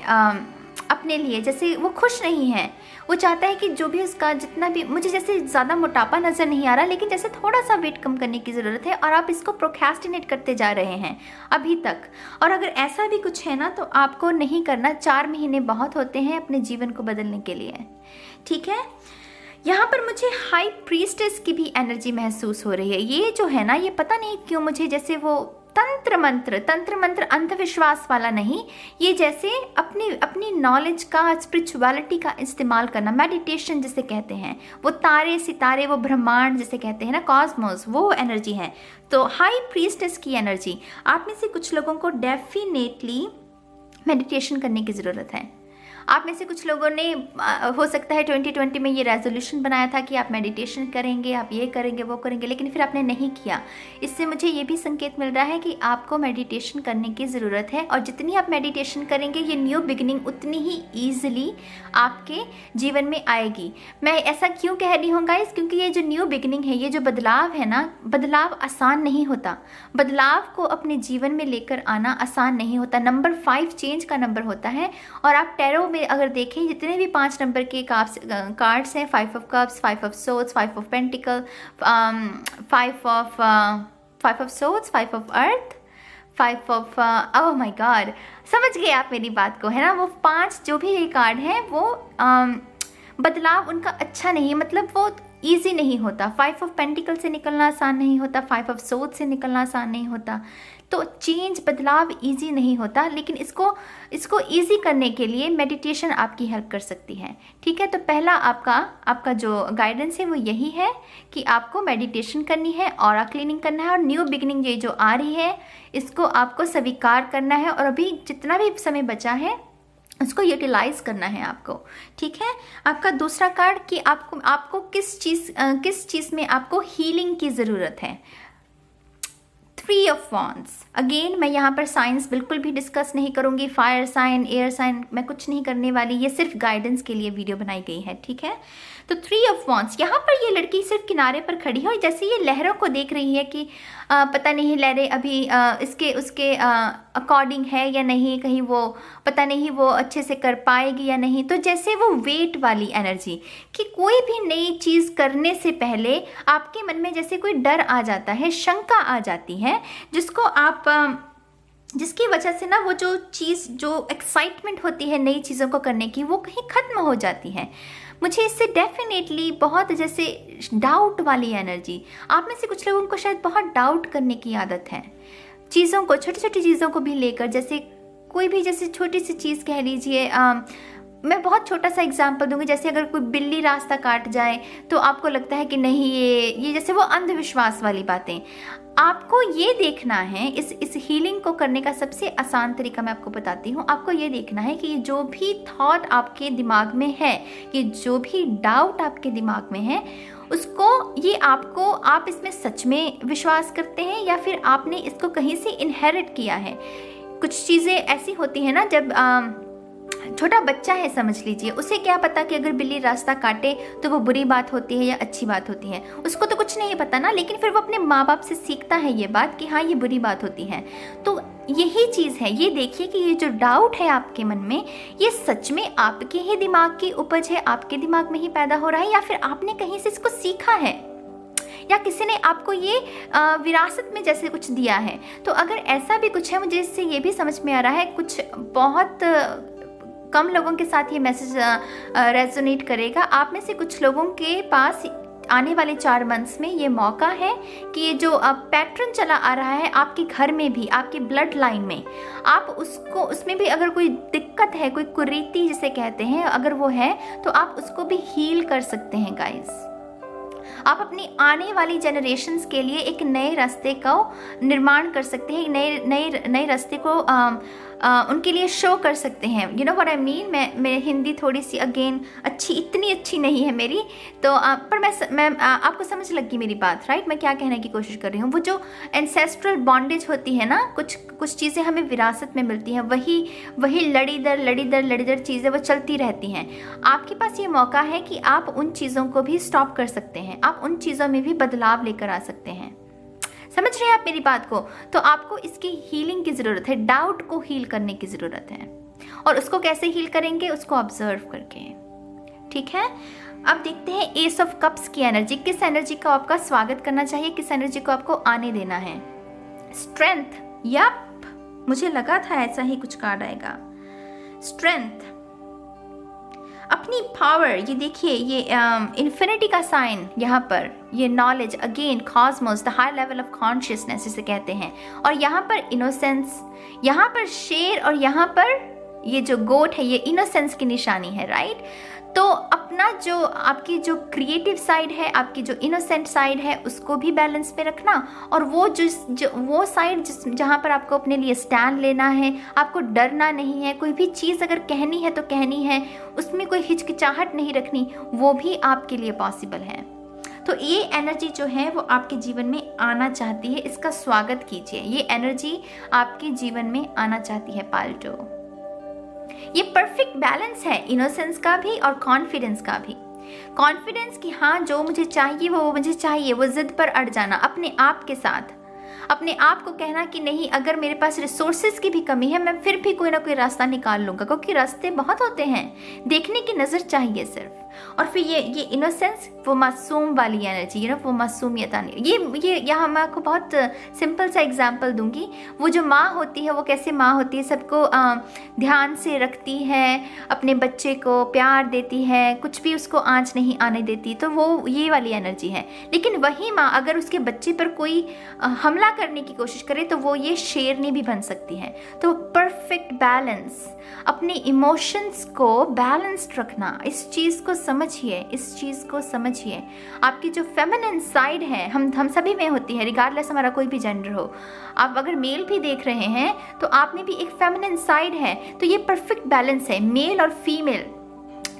अपने लिए, जैसे वो खुश नहीं है, वो चाहता है कि जो भी उसका जितना भी, मुझे जैसे ज़्यादा मोटापा नज़र नहीं आ रहा, लेकिन जैसे थोड़ा सा वेट कम करने की ज़रूरत है, और आप इसको प्रोक्रेस्टिनेट करते जा रहे हैं अभी तक। और अगर ऐसा भी कुछ है ना तो आपको नहीं करना, 4 महीने बहुत होते हैं अपने जीवन को बदलने के लिए, ठीक है। यहाँ पर मुझे हाई प्रीस्टेस की भी एनर्जी महसूस हो रही है। ये जो है ना, ये पता नहीं क्यों मुझे जैसे वो तंत्र मंत्र अंधविश्वास वाला नहीं, ये जैसे अपनी नॉलेज का, स्पिरिचुअलिटी का इस्तेमाल करना, मेडिटेशन जिसे कहते हैं, वो तारे सितारे, वो ब्रह्मांड जिसे कहते हैं ना, कॉस्मोस, वो एनर्जी है। तो हाई प्रीस्टेस की एनर्जी, आप में से कुछ लोगों को डेफिनेटली मेडिटेशन करने की ज़रूरत है। आप में से कुछ लोगों ने हो सकता है 2020 में ये रेजोल्यूशन बनाया था कि आप मेडिटेशन करेंगे, आप ये करेंगे, वो करेंगे, लेकिन फिर आपने नहीं किया। इससे मुझे ये भी संकेत मिल रहा है कि आपको मेडिटेशन करने की ज़रूरत है, और जितनी आप मेडिटेशन करेंगे ये न्यू बिगिनिंग उतनी ही ईजिली आपके जीवन में आएगी। मैं ऐसा क्यों कह रही हूँ गाइस, क्योंकि ये जो न्यू बिगिनिंग है, ये जो बदलाव है ना, बदलाव आसान नहीं होता। बदलाव को अपने जीवन में लेकर आना आसान नहीं होता। नंबर 5 चेंज का नंबर होता है, और आप टैरो में अगर देखें जितने भी 5 नंबर के कार्ड्स हैं, 5 of cups, 5 of swords, 5 of pentacle, 5 of swords, 5 of earth, 5 of oh my God, समझ गए आप मेरी बात को, है ना। वो 5 जो भी ये कार्ड हैं वो बदलाव उनका अच्छा नहीं, मतलब वो ईजी नहीं होता। 5 ऑफ पेंटिकल से निकलना आसान नहीं होता, 5 ऑफ सोर्ड से निकलना आसान नहीं होता। तो चेंज, बदलाव ईजी नहीं होता, लेकिन इसको ईजी करने के लिए मेडिटेशन आपकी हेल्प कर सकती है, ठीक है। तो पहला आपका जो गाइडेंस है वो यही है कि आपको मेडिटेशन करनी है, ऑरा क्लीनिंग करना है, और न्यू बिगिनिंग ये जो आ रही है इसको आपको स्वीकार करना है, और अभी जितना भी समय बचा है उसको यूटिलाइज करना है आपको, ठीक है। आपका दूसरा कार्ड कि आपको किस चीज़ में आपको हीलिंग की ज़रूरत है। 3 ऑफ वॉन्ड्स, अगेन मैं यहाँ पर साइंस बिल्कुल भी डिस्कस नहीं करूँगी, फायर साइन, एयर साइन मैं कुछ नहीं करने वाली, ये सिर्फ गाइडेंस के लिए वीडियो बनाई गई है, ठीक है। तो 3 ऑफ वॉन्ड्स, यहाँ पर ये लड़की सिर्फ किनारे पर खड़ी है और जैसे ये लहरों को देख रही है कि पता नहीं लहरें अभी इसके उसके अकॉर्डिंग है या नहीं, कहीं वो पता नहीं वो अच्छे से कर पाएगी या नहीं। तो जैसे वो वेट वाली एनर्जी कि कोई भी नई चीज़ करने से पहले आपके मन में जैसे कोई डर आ जाता है, शंका आ जाती है, जिसको आप जिसकी वजह से ना वो जो चीज़, जो एक्साइटमेंट होती है नई चीज़ों को करने की, वो कहीं ख़त्म हो जाती है। मुझे इससे डेफिनेटली बहुत जैसे डाउट वाली एनर्जी, आप में से कुछ लोगों को शायद बहुत डाउट करने की आदत है चीज़ों को, छोटी छोटी चीज़ों को भी लेकर। जैसे कोई भी जैसे छोटी सी चीज़ कह लीजिए, मैं बहुत छोटा सा एग्जांपल दूंगी। जैसे अगर कोई बिल्ली रास्ता काट जाए तो आपको लगता है कि नहीं ये जैसे वो अंधविश्वास वाली बातें। आपको ये देखना है, इस हीलिंग को करने का सबसे आसान तरीका मैं आपको बताती हूँ। आपको ये देखना है कि जो भी थॉट आपके दिमाग में है, कि जो भी डाउट आपके दिमाग में है, उसको ये आप इसमें सच में विश्वास करते हैं या फिर आपने इसको कहीं से इनहेरिट किया है। कुछ चीज़ें ऐसी होती हैं ना, जब छोटा बच्चा है समझ लीजिए, उसे क्या पता कि अगर बिल्ली रास्ता काटे तो वो बुरी बात होती है या अच्छी बात होती है, उसको तो कुछ नहीं पता ना। लेकिन फिर वो अपने माँ बाप से सीखता है ये बात कि हाँ ये बुरी बात होती है। तो यही चीज़ है, ये देखिए कि ये जो डाउट है आपके मन में, ये सच में आपके ही दिमाग की उपज है, आपके दिमाग में ही पैदा हो रहा है, या फिर आपने कहीं से इसको सीखा है, या किसी ने आपको ये विरासत में जैसे कुछ दिया है। तो अगर ऐसा भी कुछ है, मुझे इससे ये भी समझ में आ रहा है, कुछ बहुत कम लोगों के साथ ये मैसेज रेजोनेट करेगा। आप में से कुछ लोगों के पास आने वाले 4 मंथ्स में ये मौका है कि ये जो पैटर्न चला आ रहा है आपके घर में भी, आपके ब्लड लाइन में, आप उसमें भी अगर कोई दिक्कत है, कोई कुरीति जिसे कहते हैं, अगर वो है तो आप उसको भी हील कर सकते हैं गाइस। आप अपनी आने वाली जनरेशन्स के लिए एक नए रास्ते का निर्माण कर सकते हैं, नए रास्ते को उनके लिए शो कर सकते हैं। You know what I mean. मैं हिंदी थोड़ी सी अगेन इतनी अच्छी नहीं है मेरी, तो पर मैं आपको समझ लगी मेरी बात, राइट। मैं क्या कहने की कोशिश कर रही हूँ, वो जो एंसेस्ट्रल बॉन्डेज होती है ना, कुछ चीज़ें हमें विरासत में मिलती हैं, वही लड़ी दर चीज़ें वो चलती रहती हैं। आपके पास ये मौका है कि आप उन चीज़ों को भी स्टॉप कर सकते हैं, आप उन चीज़ों में भी बदलाव लेकर आ सकते हैं। समझ रहे हैं आप मेरी बात को। तो आपको इसकी हीलिंग की ज़रूरत है, डाउट को हील करने की ज़रूरत है। और उसको कैसे हील करेंगे, उसको ऑब्जर्व करके, ठीक है। अब देखते हैं एस ऑफ कप्स की एनर्जी। किस एनर्जी का आपका स्वागत करना चाहिए, किस एनर्जी को आपको आने देना है। स्ट्रेंथ, यप, मुझे लगा था ऐसा ही कुछ कार्ड आएगा। स्ट्रेंथ, अपनी पावर, ये देखिए, ये इन्फिनिटी का साइन यहाँ पर, ये knowledge, again Cosmos, the high level of consciousness जिसे कहते हैं। और यहाँ पर इनोसेंस, यहाँ पर शेर, और यहाँ पर ये जो गोट है, ये इनोसेंस की निशानी है, राइट। तो अपना जो आपकी जो क्रिएटिव साइड है, आपकी जो इनोसेंट साइड है, उसको भी बैलेंस में रखना। और वो साइड जहाँ पर आपको अपने लिए स्टैंड लेना है, आपको डरना नहीं है, कोई भी चीज़ अगर कहनी है तो कहनी है, उसमें कोई हिचकिचाहट नहीं रखनी, वो भी आपके लिए पॉसिबल है। तो ये एनर्जी जो है वो आपके जीवन में आना चाहती है, इसका स्वागत कीजिए। ये एनर्जी आपके जीवन में आना चाहती है पाल्टो। ये परफेक्ट बैलेंस है इनोसेंस का भी और कॉन्फिडेंस का भी। कॉन्फिडेंस कि हाँ जो मुझे चाहिए वो मुझे चाहिए, वो जिद पर अड़ जाना अपने आप के साथ, अपने आप को कहना कि नहीं, अगर मेरे पास रिसोर्सेज की भी कमी है, मैं फिर भी कोई ना कोई रास्ता निकाल लूंगा, क्योंकि रास्ते बहुत होते हैं, देखने की नज़र चाहिए सिर्फ। और फिर ये इनोसेंस, वो मासूम वाली एनर्जी, यू नो, वो मासूमियत आनी। ये यहाँ मैं आपको बहुत सिंपल सा एग्जांपल दूंगी। वो जो माँ होती है, वो कैसे माँ होती है, सबको ध्यान से रखती है, अपने बच्चे को प्यार देती है, कुछ भी उसको आँच नहीं आने देती, तो वो ये वाली एनर्जी है। लेकिन वही माँ अगर उसके बच्चे पर कोई हमला करने की कोशिश करे तो वो ये शेरनी भी बन सकती है। तो परफेक्ट बैलेंस, अपने इमोशंस को बैलेंस्ड रखना, इस चीज़ को समझिए, इस चीज़ को समझिए। आपकी जो फेमिनिन साइड है, हम सभी में होती है, रिगार्डलेस हमारा कोई भी जेंडर हो। आप अगर मेल भी देख रहे हैं तो आप में भी एक फेमिनिन साइड है। तो ये परफेक्ट बैलेंस है, मेल और फीमेल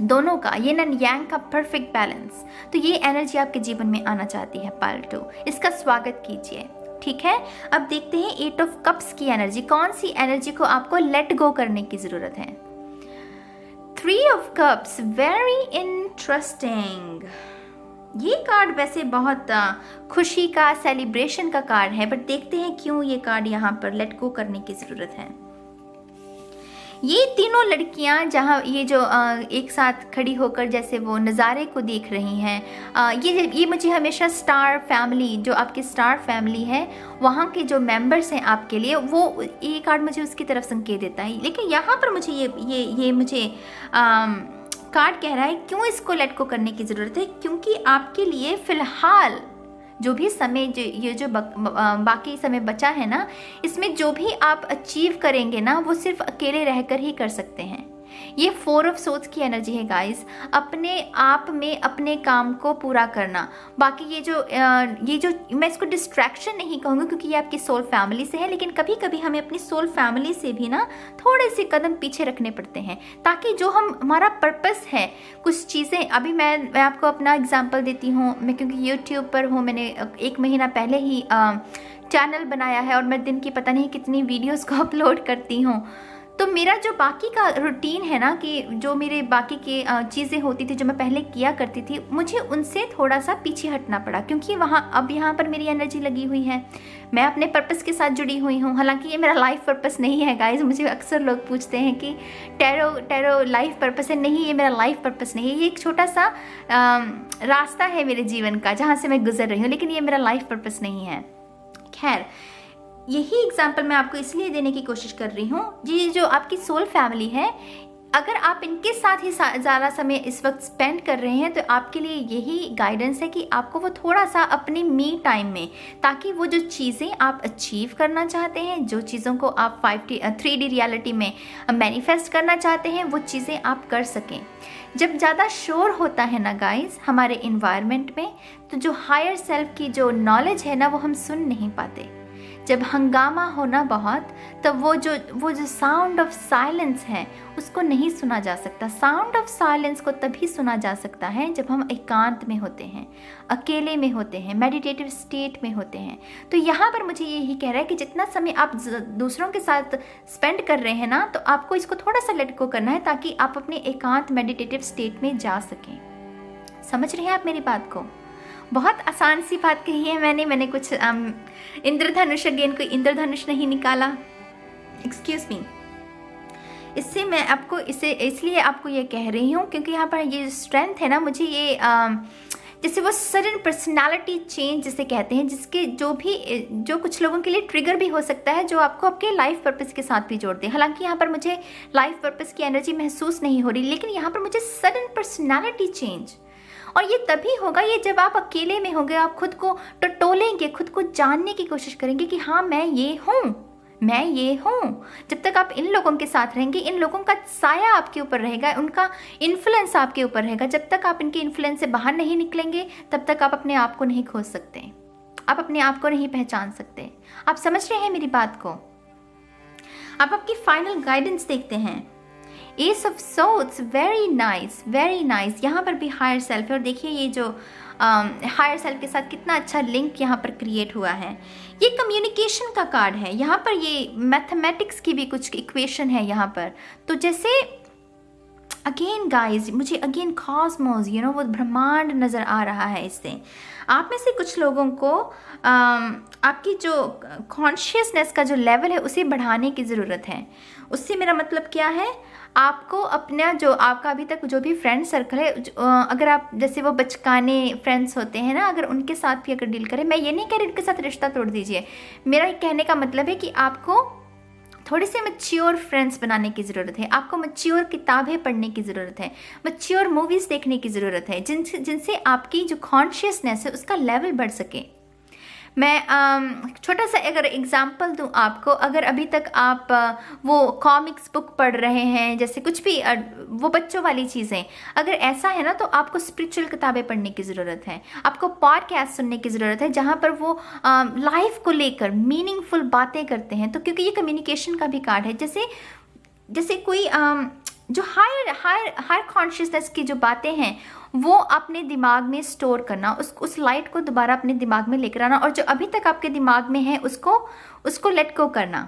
दोनों का, ये नन यांग का परफेक्ट बैलेंस। तो ये एनर्जी आपके जीवन में आना चाहती है पाल्टो, इसका स्वागत कीजिए, ठीक है। अब देखते हैं 8 ऑफ कप्स की एनर्जी। कौन सी एनर्जी को आपको लेट गो करने की जरूरत है। 3 ऑफ कप्स, वेरी इंटरेस्टिंग। ये कार्ड वैसे बहुत खुशी का, सेलिब्रेशन का कार्ड है, बट देखते हैं क्यों ये कार्ड यहाँ पर लेट गो करने की ज़रूरत है। ये तीनों लड़कियां जहाँ ये जो एक साथ खड़ी होकर जैसे वो नज़ारे को देख रही हैं, ये मुझे हमेशा स्टार फैमिली, जो आपकी स्टार फैमिली है वहाँ के जो मेंबर्स हैं आपके लिए, वो ये कार्ड मुझे उसकी तरफ संकेत देता है। लेकिन यहाँ पर मुझे ये मुझे कार्ड कह रहा है क्यों इसको लेट गो करने की ज़रूरत है, क्योंकि आपके लिए फ़िलहाल जो भी समय जो बाकी समय बचा है ना, इसमें जो भी आप अचीव करेंगे ना वो सिर्फ अकेले रहकर ही कर सकते हैं। ये 4 ऑफ सोर्ड्स की एनर्जी है गाइस, अपने आप में अपने काम को पूरा करना। बाकी ये जो मैं इसको डिस्ट्रैक्शन नहीं कहूँगी क्योंकि ये आपकी सोल फैमिली से है, लेकिन कभी कभी हमें अपनी सोल फैमिली से भी ना थोड़े से कदम पीछे रखने पड़ते हैं, ताकि जो हमारा पर्पस है, कुछ चीज़ें, अभी मैं आपको अपना एग्जाम्पल देती हूँ। मैं क्योंकि यूट्यूब पर हूँ, मैंने 1 महीना पहले ही चैनल बनाया है और मैं दिन की पता नहीं कितनी वीडियोज़ को अपलोड करती हूँ। तो मेरा जो बाकी का रूटीन है ना, कि जो मेरे बाकी की चीज़ें होती थी जो मैं पहले किया करती थी, मुझे उनसे थोड़ा सा पीछे हटना पड़ा, क्योंकि अब यहाँ पर मेरी एनर्जी लगी हुई है, मैं अपने पर्पस के साथ जुड़ी हुई हूँ। हालांकि ये मेरा लाइफ पर्पस नहीं है गाइज, मुझे अक्सर लोग पूछते हैं कि टैरो लाइफ पर्पस है। नहीं, ये मेरा लाइफ पर्पस नहीं है, ये एक छोटा सा रास्ता है मेरे जीवन का जहाँ से मैं गुजर रही हूँ, लेकिन ये मेरा लाइफ पर्पस नहीं है। खैर, यही एग्जाम्पल मैं आपको इसलिए देने की कोशिश कर रही हूँ, ये जो आपकी सोल फैमिली है, अगर आप इनके साथ ही ज़्यादा समय इस वक्त स्पेंड कर रहे हैं तो आपके लिए यही गाइडेंस है कि आपको वो थोड़ा सा अपने मी टाइम में, ताकि वो जो चीज़ें आप अचीव करना चाहते हैं, जो चीज़ों को आप 3D रियलिटी में मैनिफेस्ट करना चाहते हैं, वो चीज़ें आप कर सकें। जब ज़्यादा शोर होता है ना गाइस हमारे इन्वायरमेंट में, तो जो हायर सेल्फ की जो नॉलेज है ना, वो हम सुन नहीं पाते। जब हंगामा होना बहुत, तब वो जो साउंड ऑफ साइलेंस है उसको नहीं सुना जा सकता। साउंड ऑफ साइलेंस को तभी सुना जा सकता है जब हम एकांत में होते हैं, अकेले में होते हैं, मेडिटेटिव स्टेट में होते हैं। तो यहाँ पर मुझे यही कह रहा है कि जितना समय आप दूसरों के साथ स्पेंड कर रहे हैं ना, तो आपको इसको थोड़ा सा लेट गो करना है, ताकि आप अपने एकांत मेडिटेटिव स्टेट में जा सकें। समझ रहे हैं आप मेरी बात को? बहुत आसान सी बात कही है मैंने कुछ इंद्रधनुष, अगेन कोई इंद्रधनुष नहीं निकाला, एक्सक्यूज मी। इससे मैं आपको इसलिए आपको ये कह रही हूँ क्योंकि यहाँ पर ये स्ट्रेंथ है ना, मुझे ये जैसे वो सडन पर्सनालिटी चेंज जिसे कहते हैं, जिसके जो कुछ लोगों के लिए ट्रिगर भी हो सकता है, जो आपको आपके लाइफ पर्पस के साथ भी जोड़ दे। हालांकि यहाँ पर मुझे लाइफ पर्पस की एनर्जी महसूस नहीं हो रही, लेकिन यहाँ पर मुझे सडन पर्सनालिटी चेंज, और ये तभी होगा ये जब आप अकेले में होंगे, आप खुद को टटोलेंगे, खुद को जानने की कोशिश करेंगे कि हाँ मैं ये हूँ। जब तक आप इन लोगों के साथ रहेंगे, इन लोगों का साया आपके ऊपर रहेगा, उनका इन्फ्लुएंस आपके ऊपर रहेगा। जब तक आप इनके इन्फ्लुएंस से बाहर नहीं निकलेंगे, तब तक आप अपने आप को नहीं खोज सकते, आप अपने आप को नहीं पहचान सकते। आप समझ रहे हैं मेरी बात को? आप आपकी फाइनल गाइडेंस देखते हैं, S of swords, very nice. यहाँ पर भी हायर सेल्फ है, और देखिए ये जो हायर सेल्फ के साथ कितना अच्छा लिंक यहाँ पर क्रिएट हुआ है। ये कम्युनिकेशन का कार्ड है, यहाँ पर ये मैथमेटिक्स की भी कुछ इक्वेशन है यहाँ पर। तो जैसे अगेन गाइज, मुझे अगेन कॉस्मोस, वो ब्रह्मांड नज़र आ रहा है। इससे आप में से कुछ लोगों को आपकी जो कॉन्शियसनेस का जो लेवल है उसे बढ़ाने की ज़रूरत है। उससे मेरा मतलब क्या है, आपको अपना जो आपका अभी तक जो भी फ्रेंड सर्कल है, अगर आप जैसे वो बचकाने फ्रेंड्स होते हैं ना, अगर उनके साथ भी अगर डील करें, मैं ये नहीं कह रही उनके साथ रिश्ता तोड़ दीजिए, मेरा कहने का मतलब है कि आपको थोड़े से मैच्योर फ्रेंड्स बनाने की ज़रूरत है, आपको मैच्योर किताबें पढ़ने की ज़रूरत है, मैच्योर मूवीज़ देखने की ज़रूरत है, जिनसे आपकी जो कॉन्शियसनेस है उसका लेवल बढ़ सके। मैं छोटा सा अगर एग्जांपल दूं आपको, अगर अभी तक आप वो कॉमिक्स बुक पढ़ रहे हैं, जैसे कुछ भी वो बच्चों वाली चीज़ें, अगर ऐसा है ना, तो आपको स्पिरिचुअल किताबें पढ़ने की ज़रूरत है, आपको पॉडकास्ट सुनने की ज़रूरत है जहाँ पर वो लाइफ को लेकर मीनिंगफुल बातें करते हैं। तो क्योंकि ये कम्युनिकेशन का भी कार्ड है, जैसे कोई जो हायर कॉन्शियसनेस की जो बातें हैं वो अपने दिमाग में स्टोर करना, उस लाइट को दोबारा अपने दिमाग में लेकर आना, और जो अभी तक आपके दिमाग में है उसको लेट गो करना,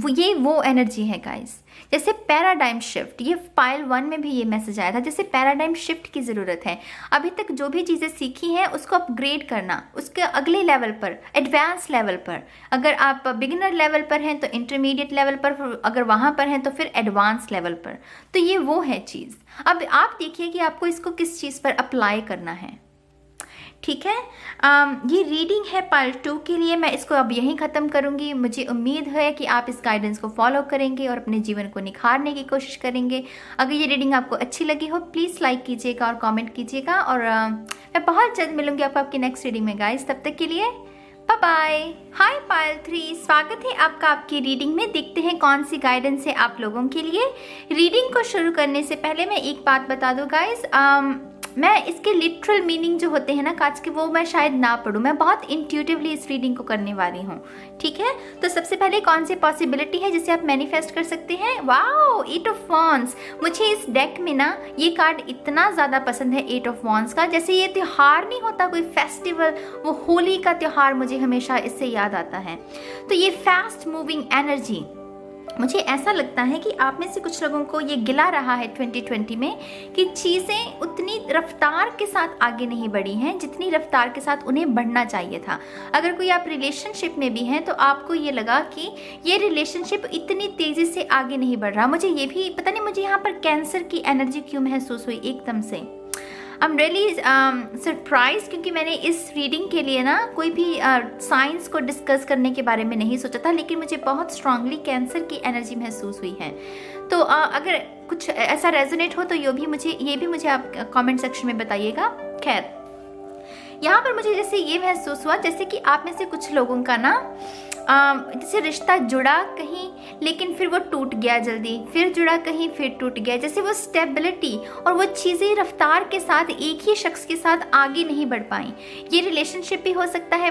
ये वो एनर्जी है गाइस। जैसे पैराडाइम शिफ्ट, ये पाइल 1 में भी ये मैसेज आया था, जैसे पैराडाइम शिफ्ट की ज़रूरत है। अभी तक जो भी चीज़ें सीखी हैं उसको अपग्रेड करना, उसके अगले लेवल पर, एडवांस लेवल पर। अगर आप बिगिनर लेवल पर हैं तो इंटरमीडिएट लेवल पर, अगर वहाँ पर हैं तो फिर एडवांस लेवल पर। तो ये वो है चीज़। अब आप देखिए कि आपको इसको किस चीज़ पर अप्लाई करना है, ठीक है। ये रीडिंग है पार्ट 2 के लिए। मैं इसको अब यहीं ख़त्म करूँगी। मुझे उम्मीद है कि आप इस गाइडेंस को फॉलो करेंगे और अपने जीवन को निखारने की कोशिश करेंगे। अगर ये रीडिंग आपको अच्छी लगी हो प्लीज़ लाइक कीजिएगा और कमेंट कीजिएगा, और मैं बहुत जल्द मिलूंगी आपको आपकी नेक्स्ट रीडिंग में गाइस। तब तक के लिए बाय बाय। हाय पायल 3, स्वागत है आपका आपकी रीडिंग में। देखते हैं कौन सी गाइडेंस है आप लोगों के लिए। रीडिंग को शुरू करने से पहले मैं एक बात बता दूं गाइस, मैं इसके लिटरल मीनिंग जो होते हैं ना काज के, वो मैं शायद ना पढ़ूं। मैं बहुत इंट्यूटिवली इस रीडिंग को करने वाली हूँ, ठीक है। तो सबसे पहले कौन सी पॉसिबिलिटी है जिसे आप मैनिफेस्ट कर सकते हैं। Wow, 8 of wands. मुझे इस डेक में ना ये कार्ड इतना ज़्यादा पसंद है 8 ऑफ वॉन्ड्स का। जैसे ये त्यौहार नहीं होता कोई फेस्टिवल, वो होली का त्यौहार मुझे हमेशा इससे याद आता है। तो ये फास्ट मूविंग एनर्जी, मुझे ऐसा लगता है कि आप में से कुछ लोगों को ये गिला रहा है 2020 में कि चीज़ें उतनी रफ्तार के साथ आगे नहीं बढ़ी हैं जितनी रफ्तार के साथ उन्हें बढ़ना चाहिए था। अगर कोई आप रिलेशनशिप में भी हैं तो आपको ये लगा कि ये रिलेशनशिप इतनी तेज़ी से आगे नहीं बढ़ रहा। मुझे ये भी पता नहीं, मुझे यहाँ पर कैंसर की एनर्जी क्यों महसूस हुई एकदम से। आई एम रियली सरप्राइज, क्योंकि मैंने इस रीडिंग के लिए ना कोई भी साइंस को डिस्कस करने के बारे में नहीं सोचा था, लेकिन मुझे बहुत स्ट्रांगली कैंसर की एनर्जी महसूस हुई है। तो अगर कुछ ऐसा रेजोनेट हो तो ये भी मुझे आप कमेंट सेक्शन में बताइएगा। खैर, यहाँ पर मुझे जैसे ये महसूस हुआ जैसे कि आप में से कुछ लोगों का ना जैसे रिश्ता जुड़ा कहीं, लेकिन फिर वो टूट गया जल्दी, फिर जुड़ा कहीं, फिर टूट गया। जैसे वो स्टेबिलिटी और वो चीज़ें रफ्तार के साथ एक ही शख्स के साथ आगे नहीं बढ़ पाई। ये रिलेशनशिप भी हो सकता है,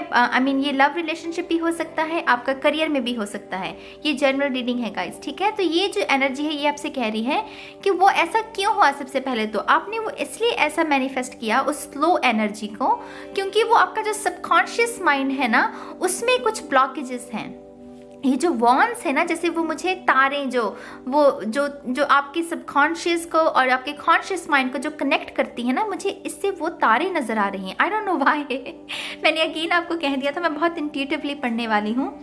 ये लव रिलेशनशिप भी हो सकता है, आपका करियर में भी हो सकता है। ये जनरल रीडिंग है गाइस, ठीक है। तो ये जो एनर्जी है ये आपसे कह रही है कि वो ऐसा क्यों हुआ। सबसे पहले तो आपने वो इसलिए ऐसा मैनिफेस्ट किया उस स्लो एनर्जी को, क्योंकि वो आपका जो सबकॉन्शियस माइंड है ना उसमें कुछ ब्लॉकेजेस हैं। ये जो वॉन्स है ना, जैसे वो मुझे तारें जो आपके सबकॉन्शियस को और आपके कॉन्शियस माइंड को जो कनेक्ट करती है ना, मुझे इससे वो तारें नजर आ रही हैं। I don't know why. मैंने अगेन आपको कह दिया था मैं बहुत इंट्यूटिवली पढ़ने वाली हूँ।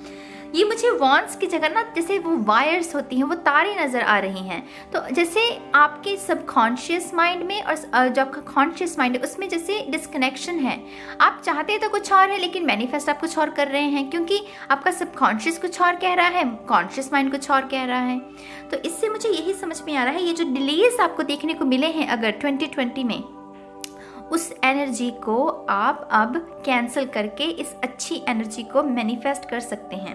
ये मुझे वॉन्स की जगह ना जैसे वो वायर्स होती हैं, वो तारें नज़र आ रही हैं। तो जैसे आपके सबकॉन्शियस माइंड में और जो आपका कॉन्शियस माइंड है उसमें जैसे डिस्कनेक्शन है। आप चाहते तो कुछ और है लेकिन मैनिफेस्ट आप कुछ और कर रहे हैं, क्योंकि आपका सबकॉन्शियस कुछ और कह रहा है, कॉन्शियस माइंड कुछ और कह रहा है। तो इससे मुझे यही समझ में आ रहा है ये जो डिलेज आपको देखने को मिले हैं अगर 2020 में, उस एनर्जी को आप अब कैंसिल करके इस अच्छी एनर्जी को मैनिफेस्ट कर सकते हैं।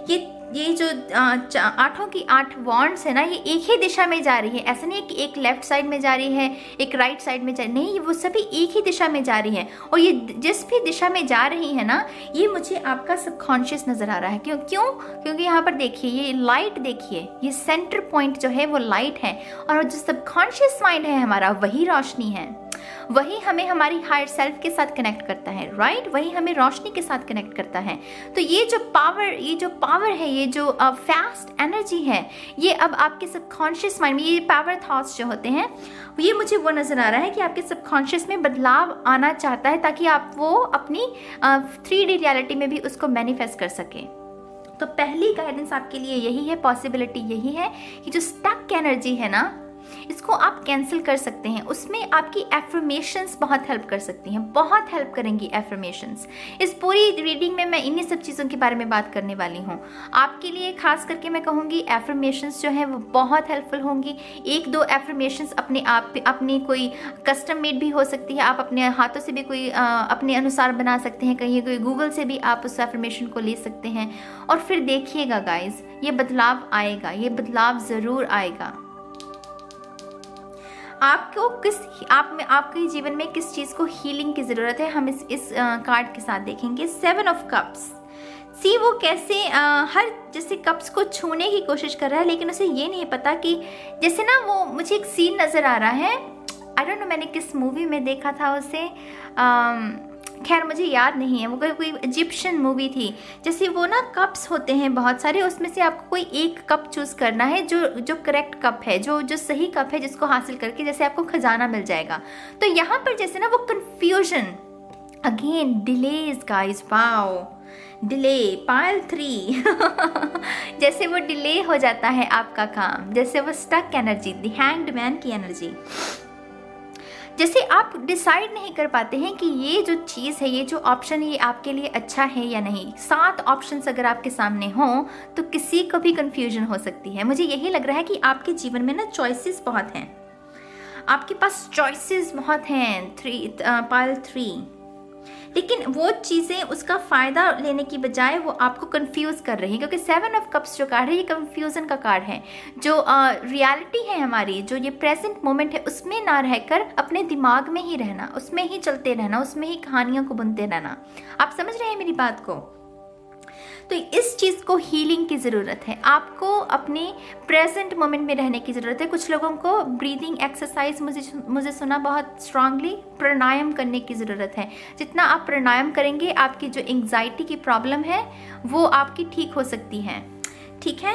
ये जो 8 की 8 वॉन्ड्स है ना, ये एक ही दिशा में जा रही है। ऐसा नहीं है कि एक लेफ्ट साइड में जा रही है, एक राइट साइड में जा रही है, नहीं, वो सभी एक ही दिशा में जा रही है। और ये जिस भी दिशा में जा रही है ना, ये मुझे आपका सबकॉन्शियस नजर आ रहा है। क्योंकि यहाँ पर देखिए ये लाइट, देखिए ये सेंटर पॉइंट जो है वो लाइट है, और जो सबकॉन्शियस माइंड है हमारा वही रोशनी है, वही हमें हमारी हायर सेल्फ के साथ कनेक्ट करता है, राइट, वही हमें रोशनी के साथ कनेक्ट करता है। तो ये जो पावर है, ये जो फास्ट एनर्जी है, ये अब आपके सबकॉन्शियस माइंड में, ये पावर थॉट्स जो होते हैं, ये मुझे वो नजर आ रहा है कि आपके सबकॉन्शियस में बदलाव आना चाहता है ताकि आप वो अपनी 3D रियलिटी में भी उसको मैनिफेस्ट कर सके। तो पहली गाइडेंस आपके लिए यही है, पॉसिबिलिटी यही है कि जो स्टक एनर्जी है ना, इसको आप कैंसिल कर सकते हैं। उसमें आपकी एफर्मेशंस बहुत हेल्प कर सकती हैं, बहुत हेल्प करेंगी एफर्मेशंस। इस पूरी रीडिंग में मैं इन्हीं सब चीज़ों के बारे में बात करने वाली हूँ। आपके लिए खास करके मैं कहूँगी एफर्मेशंस जो है वो बहुत हेल्पफुल होंगी। 1-2 एफर्मेशंस अपनी कोई कस्टम मेड भी हो सकती है, आप अपने हाथों से भी कोई अपने अनुसार बना सकते हैं, कहीं कोई गूगल से भी आप उस एफर्मेशन को ले सकते हैं। और फिर देखिएगा गाइज, ये बदलाव आएगा, ये बदलाव ज़रूर आएगा। आपको आपके जीवन में किस चीज़ को हीलिंग की ज़रूरत है, हम इस कार्ड के साथ देखेंगे। 7 ऑफ कप्स। सी वो कैसे हर जैसे कप्स को छूने की कोशिश कर रहा है, लेकिन उसे ये नहीं पता कि जैसे ना वो मुझे एक सीन नज़र आ रहा है, आई डोंट नो मैंने किस मूवी में देखा था उसे, खैर मुझे याद नहीं है, वो कोई इजिप्शियन मूवी थी। जैसे वो ना कप्स होते हैं बहुत सारे, उसमें से आपको कोई एक कप चूज करना है जो करेक्ट कप है, जो सही कप है, जिसको हासिल करके जैसे आपको खजाना मिल जाएगा। तो यहाँ पर जैसे ना वो confusion, again delays guys, wow delay, Payal 3 जैसे वो डिले हो जाता है आपका काम, जैसे वो stuck energy, the hanged man की एनर्जी। जैसे आप डिसाइड नहीं कर पाते हैं कि ये जो चीज़ है, ये जो ऑप्शन है, ये आपके लिए अच्छा है या नहीं। 7 ऑप्शंस अगर आपके सामने हों तो किसी को भी कंफ्यूजन हो सकती है। मुझे यही लग रहा है कि आपके जीवन में ना चॉइसेस बहुत हैं, आपके पास चॉइसेस बहुत हैं, पायल 3। लेकिन वो चीज़ें उसका फ़ायदा लेने की बजाय वो आपको कंफ्यूज कर रही है, क्योंकि 7 ऑफ कप्स जो कार्ड है ये कंफ्यूजन का कार्ड है। जो रियलिटी है हमारी, जो ये प्रेजेंट मोमेंट है, उसमें ना रहकर अपने दिमाग में ही रहना, उसमें ही चलते रहना, उसमें ही कहानियों को बुनते रहना। आप समझ रहे हैं मेरी बात को? तो इस चीज़ को हीलिंग की ज़रूरत है, आपको अपने प्रेजेंट मोमेंट में रहने की ज़रूरत है। कुछ लोगों को ब्रीदिंग एक्सरसाइज मुझे सुना बहुत स्ट्रांगली, प्राणायाम करने की ज़रूरत है। जितना आप प्राणायाम करेंगे, आपकी जो एंग्जाइटी की प्रॉब्लम है वो आपकी ठीक हो सकती है। ठीक है,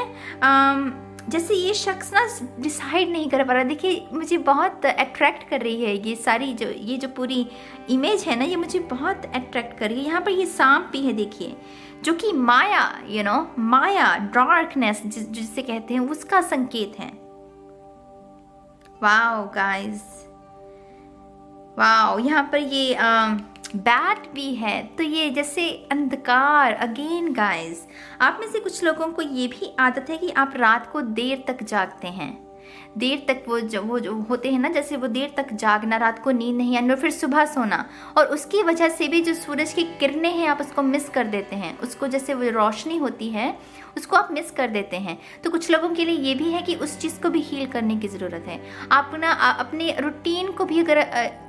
जैसे ये शख्स ना डिसाइड नहीं कर पा रहा, देखिए मुझे बहुत अट्रैक्ट कर रही है ये सारी ये जो पूरी इमेज है ना, ये मुझे बहुत अट्रैक्ट कर रही है। यहाँ पर ये सांप भी है देखिए, जो कि माया, माया, डार्कनेस जिसे कहते हैं, उसका संकेत है। Wow guys, wow. यहाँ पर ये बैट भी है, तो ये जैसे अंधकार। अगेन गाइस, आप में से कुछ लोगों को ये भी आदत है कि आप रात को देर तक जागते हैं, देर तक वो जो होते हैं ना, जैसे वो देर तक जागना, रात को नींद नहीं आना, फिर सुबह सोना, और उसकी वजह से भी जो सूरज की किरणें हैं आप उसको मिस कर देते हैं, उसको जैसे वो रोशनी होती है उसको आप मिस कर देते हैं। तो कुछ लोगों के लिए ये भी है कि उस चीज़ को भी हील करने की ज़रूरत है। आप ना अपने रूटीन को भी, अगर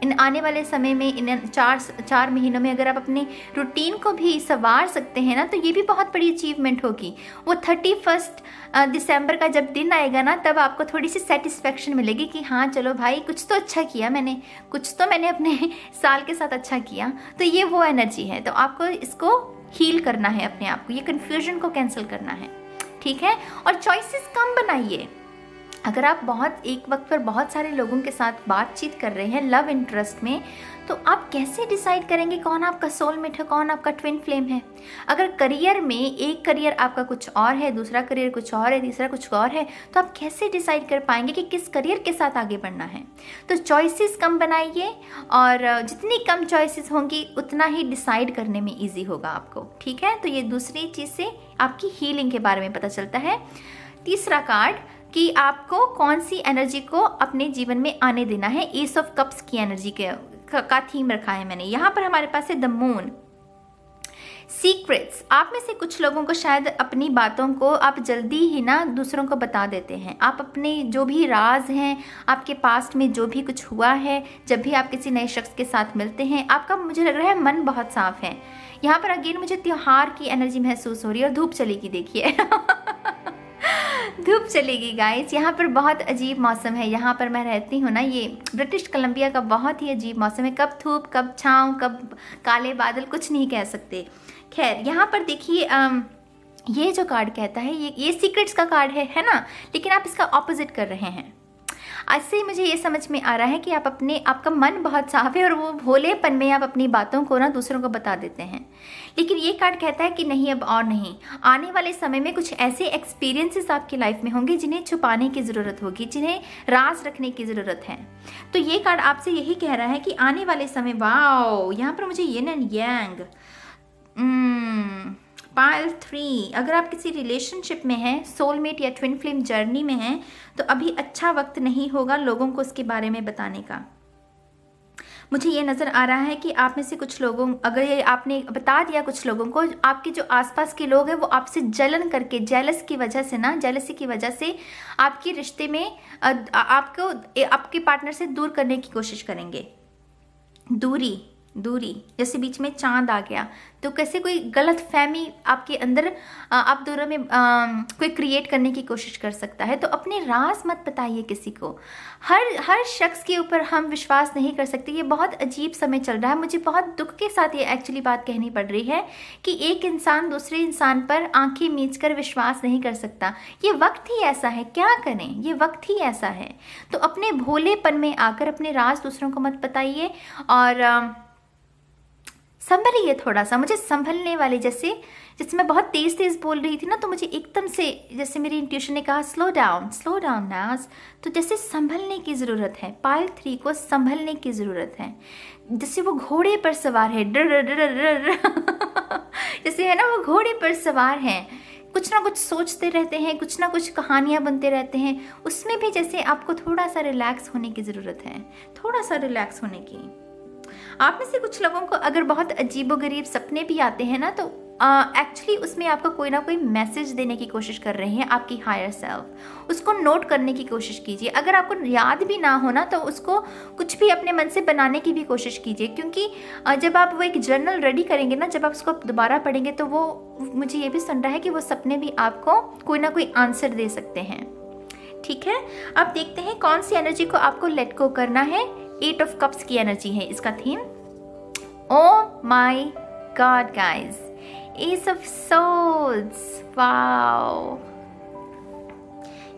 इन आने वाले समय में, इन 4 महीनों में अगर आप अपने रूटीन को भी संवार सकते हैं ना, तो ये भी बहुत बड़ी अचीवमेंट होगी। वो 31 दिसंबर का जब दिन आएगा ना, तब आपको थोड़ी सी सेटिस्फेक्शन मिलेगी कि हाँ चलो भाई, कुछ तो अच्छा किया मैंने, कुछ तो मैंने अपने साल के साथ अच्छा किया। तो ये वो एनर्जी है, तो आपको इसको हील करना है अपने आप को, ये कन्फ्यूजन को कैंसिल करना है। ठीक है, और चॉइसेस कम बनाइए। अगर आप एक वक्त पर बहुत सारे लोगों के साथ बातचीत कर रहे हैं लव इंटरेस्ट में, तो आप कैसे डिसाइड करेंगे कौन आपका सोलमेट है, कौन आपका ट्विन फ्लेम है? अगर करियर में एक करियर आपका कुछ और है, दूसरा करियर कुछ और है, तीसरा कुछ और है, तो आप कैसे डिसाइड कर पाएंगे कि किस करियर के साथ आगे बढ़ना है? तो चॉइसेस कम बनाइए, और जितनी कम चॉइसेस होंगी उतना ही डिसाइड करने में ईजी होगा आपको। ठीक है, तो ये दूसरी चीज़ से आपकी हीलिंग के बारे में पता चलता है। तीसरा कार्ड कि आपको कौन सी एनर्जी को अपने जीवन में आने देना है। एस ऑफ कप्स की एनर्जी का थीम रखा है मैंने। यहाँ पर हमारे पास है द मून, सीक्रेट्स। आप में से कुछ लोगों को शायद अपनी बातों को आप जल्दी ही ना दूसरों को बता देते हैं। आप अपने जो भी राज हैं, आपके पास्ट में जो भी कुछ हुआ है, जब भी आप किसी नए शख्स के साथ मिलते हैं, आपका मुझे लग रहा है मन बहुत साफ है। यहाँ पर अगेन मुझे त्योहार की एनर्जी महसूस हो रही है, और धूप चलेगी देखिए धूप चलेगी गाइस। यहाँ पर बहुत अजीब मौसम है, यहाँ पर मैं रहती हूँ ना, ये ब्रिटिश कोलंबिया का बहुत ही अजीब मौसम है। कब धूप, कब छाँव, कब काले बादल, कुछ नहीं कह सकते। खैर, यहाँ पर देखिए ये जो कार्ड कहता है, ये सीक्रेट्स का कार्ड है ना, लेकिन आप इसका ऑपोजिट कर रहे हैं। ऐसे ही मुझे ये समझ में आ रहा है कि आपका मन बहुत साफ है, और वो भोलेपन में आप अपनी बातों को ना दूसरों को बता देते हैं। लेकिन ये कार्ड कहता है कि नहीं, अब और नहीं। आने वाले समय में कुछ ऐसे एक्सपीरियंसेस आपकी लाइफ में होंगे जिन्हें छुपाने की ज़रूरत होगी, जिन्हें राज रखने की ज़रूरत है। तो ये कार्ड आपसे यही कह रहा है कि आने वाले समय, वाओ, यहाँ पर मुझे यिन एंड यांग, पायल 3। अगर आप किसी रिलेशनशिप में हैं, सोलमेट या ट्विन फ्लेम जर्नी में हैं, तो अभी अच्छा वक्त नहीं होगा लोगों को उसके बारे में बताने का। मुझे ये नज़र आ रहा है कि आप में से कुछ लोगों, अगर ये आपने बता दिया कुछ लोगों को, आपके जो आसपास के लोग हैं वो आपसे जलन करके, जेलसी की वजह से आपके रिश्ते में आपको आपके पार्टनर से दूर करने की कोशिश करेंगे। दूरी, दूरी, जैसे बीच में चांद आ गया, तो कैसे कोई गलत फहमी आपके अंदर आप दोनों में कोई क्रिएट करने की कोशिश कर सकता है। तो अपने राज मत बताइए किसी को। हर शख्स के ऊपर हम विश्वास नहीं कर सकते। ये बहुत अजीब समय चल रहा है। मुझे बहुत दुख के साथ ये एक्चुअली बात कहनी पड़ रही है कि एक इंसान दूसरे इंसान पर आंखें मीच कर विश्वास नहीं कर सकता। ये वक्त ही ऐसा है, क्या करें, ये वक्त ही ऐसा है। तो अपने भोलेपन में आकर अपने राज दूसरों को मत बताइए और संभलिए थोड़ा सा। मुझे संभलने वाले जैसे मैं बहुत तेज तेज बोल रही थी ना, तो मुझे एकदम से जैसे मेरी इंट्यूशन ने कहा स्लो डाउन नाज। तो जैसे संभलने की ज़रूरत है, पायल 3 को संभलने की ज़रूरत है। जैसे वो घोड़े पर सवार है, जैसे है ना, वो घोड़े पर सवार हैं, कुछ ना कुछ सोचते रहते हैं, कुछ ना कुछ कहानियाँ बनते रहते हैं। उसमें भी जैसे आपको थोड़ा सा रिलैक्स होने की ज़रूरत है, थोड़ा सा रिलैक्स होने की। आप में से कुछ लोगों को अगर बहुत अजीबोगरीब सपने भी आते हैं ना, तो एक्चुअली उसमें आपको कोई ना कोई मैसेज देने की कोशिश कर रहे हैं आपकी हायर सेल्फ। उसको नोट करने की कोशिश कीजिए। अगर आपको याद भी ना हो ना, तो उसको कुछ भी अपने मन से बनाने की भी कोशिश कीजिए, क्योंकि जब आप वो एक जर्नल रेडी करेंगे ना, जब आप उसको दोबारा पढ़ेंगे, तो वो मुझे ये भी सुन रहा है कि वो सपने भी आपको कोई ना कोई आंसर दे सकते हैं। ठीक है, अब देखते हैं कौन सी एनर्जी को आपको लेट गो करना है। 8 ऑफ कप्स की एनर्जी है इसका theme. Oh my God guys, ace of swords, wow,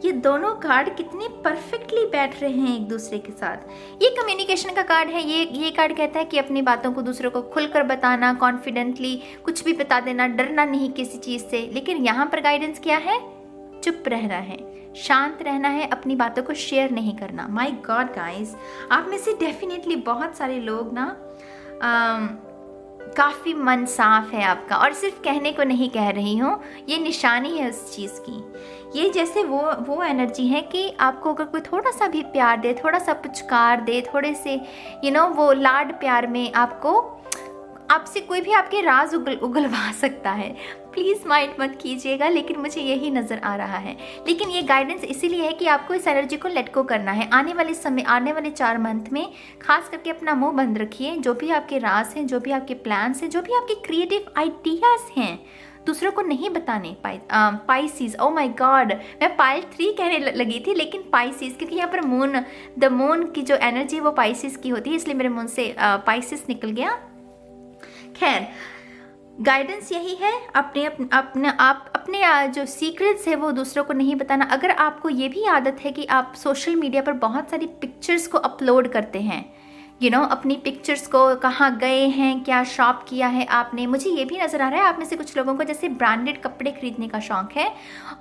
ये दोनों कार्ड कितने परफेक्टली बैठ रहे हैं एक दूसरे के साथ। ये कम्युनिकेशन का कार्ड है। ये कार्ड कहता है कि अपनी बातों को दूसरों को खुलकर बताना, कॉन्फिडेंटली कुछ भी बता देना, डरना नहीं किसी चीज़ से। लेकिन यहाँ पर गाइडेंस क्या है? चुप रहना है, शांत रहना है, अपनी बातों को शेयर नहीं करना। माय गॉड गाइस, आप में से डेफिनेटली बहुत सारे लोग ना काफ़ी मन साफ है आपका, और सिर्फ कहने को नहीं कह रही हूँ, ये निशानी है उस चीज़ की। ये जैसे वो एनर्जी है कि आपको अगर कोई थोड़ा सा भी प्यार दे, थोड़ा सा पुचकार दे, थोड़े से वो लाड प्यार में आपसे कोई भी आपके राज उगलवा सकता है। प्लीज़ माइंड मत कीजिएगा, लेकिन मुझे यही नज़र आ रहा है। लेकिन ये गाइडेंस इसीलिए है कि आपको इस एनर्जी को लेट गो करना है। आने वाले समय, आने वाले 4 मंथ में खास करके अपना मुंह बंद रखिए। जो भी आपके राज हैं, जो भी आपके प्लान्स हैं, जो भी आपके क्रिएटिव आइडियाज़ हैं, दूसरों को नहीं बताने। पाइसिस, ओ माय गॉड, मैं पायल 3 कहने लगी थी, लेकिन पाइसिस, क्योंकि यहाँ पर द मून की जो एनर्जी है वो पाइसिस की होती है, इसलिए मेरे मुंह से पाइसिस निकल गया। खैर, गाइडेंस यही है, अपने जो सीक्रेट्स है वो दूसरों को नहीं बताना। अगर आपको ये भी आदत है कि आप सोशल मीडिया पर बहुत सारी पिक्चर्स को अपलोड करते हैं, अपनी पिक्चर्स को, कहाँ गए हैं, क्या शॉप किया है आपने। मुझे ये भी नज़र आ रहा है आप में से कुछ लोगों को जैसे ब्रांडेड कपड़े खरीदने का शौक है,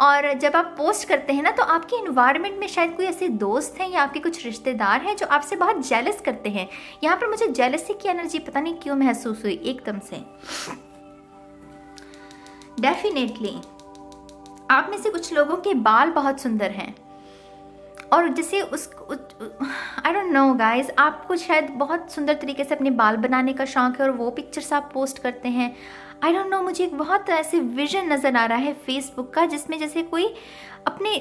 और जब आप पोस्ट करते हैं ना, तो आपके इन्वायरमेंट में शायद कोई ऐसे दोस्त हैं या आपके कुछ रिश्तेदार हैं जो आपसे बहुत जेलस करते हैं। यहाँ पर मुझे जेलसी की एनर्जी पता नहीं क्यों महसूस हुई एकदम से। डेफिनेटली आप में से कुछ लोगों के बाल बहुत सुंदर हैं, और जैसे आई डोंट नो गाइज, आपको शायद बहुत सुंदर तरीके से अपने बाल बनाने का शौक है और वो पिक्चर्स आप पोस्ट करते हैं। आई डोंट नो, मुझे एक बहुत ऐसे विजन नज़र आ रहा है फेसबुक का, जिसमें जैसे कोई अपने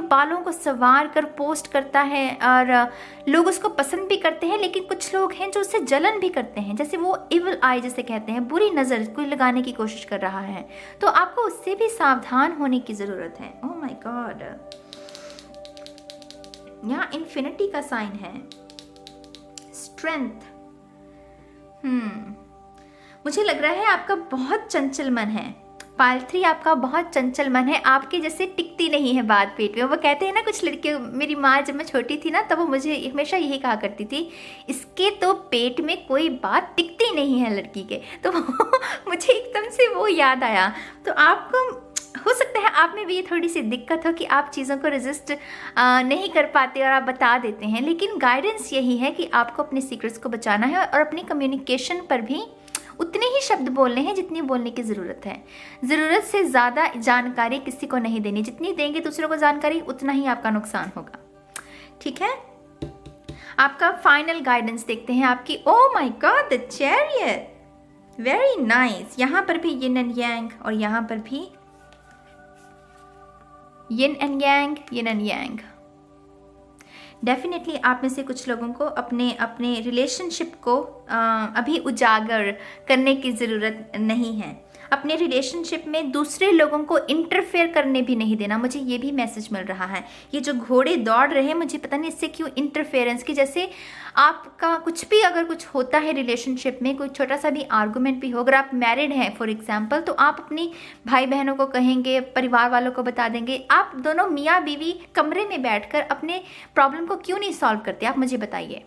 बालों को संवार कर पोस्ट करता है, और लोग उसको पसंद भी करते हैं, लेकिन कुछ लोग हैं जो उससे जलन भी करते हैं। जैसे वो इविल आई जिसे कहते हैं, बुरी नज़र कोई लगाने की कोशिश कर रहा है, तो आपको उससे भी सावधान होने की ज़रूरत है। ओह माय गॉड, यहाँ इन्फिनिटी का साइन है, स्ट्रेंथ। मुझे लग रहा है आपका बहुत चंचल मन है। पायल 3 आपका बहुत चंचल मन है, आपके जैसे टिकती नहीं है बात पेट में। वो कहते हैं ना कुछ लड़कियों, मेरी माँ जब मैं छोटी थी ना, तब वो मुझे हमेशा यही कहा करती थी, इसके तो पेट में कोई बात टिकती नहीं है लड़की के। तो मुझे एकदम से वो याद आया। तो आपको हो सकता है आप में भी ये थोड़ी सी दिक्कत हो कि आप चीज़ों को रेजिस्ट नहीं कर पाते और आप बता देते हैं, लेकिन गाइडेंस यही है कि आपको अपने सीक्रेट्स को बचाना है, और अपनी कम्युनिकेशन पर भी उतने ही शब्द बोलने हैं जितनी बोलने की ज़रूरत है। ज़रूरत से ज़्यादा जानकारी किसी को नहीं देनी। जितनी देंगे दूसरों को जानकारी, उतना ही आपका नुकसान होगा। ठीक है, आपका फाइनल गाइडेंस देखते हैं आपकी। ओह my God, the chariot, very nice. यहाँ पर भी यिन एंड यांग, और यहाँ पर भी yin and yang, yin and yang. Definitely आप में से कुछ लोगों को अपने अपने रिलेशनशिप को अभी उजागर करने की ज़रूरत नहीं है। अपने रिलेशनशिप में दूसरे लोगों को इंटरफेयर करने भी नहीं देना। मुझे ये भी मैसेज मिल रहा है। ये जो घोड़े दौड़ रहे हैं, मुझे पता नहीं इससे क्यों इंटरफेरेंस की, जैसे आपका कुछ भी अगर कुछ होता है रिलेशनशिप में, कोई छोटा सा भी आर्गूमेंट भी हो, अगर आप मैरिड हैं फॉर एग्जांपल, तो आप अपनी भाई बहनों को कहेंगे, परिवार वालों को बता देंगे। आप दोनों मियाँ बीवी कमरे में बैठकर अपने प्रॉब्लम को क्यों नहीं सॉल्व करते? आप मुझे बताइए।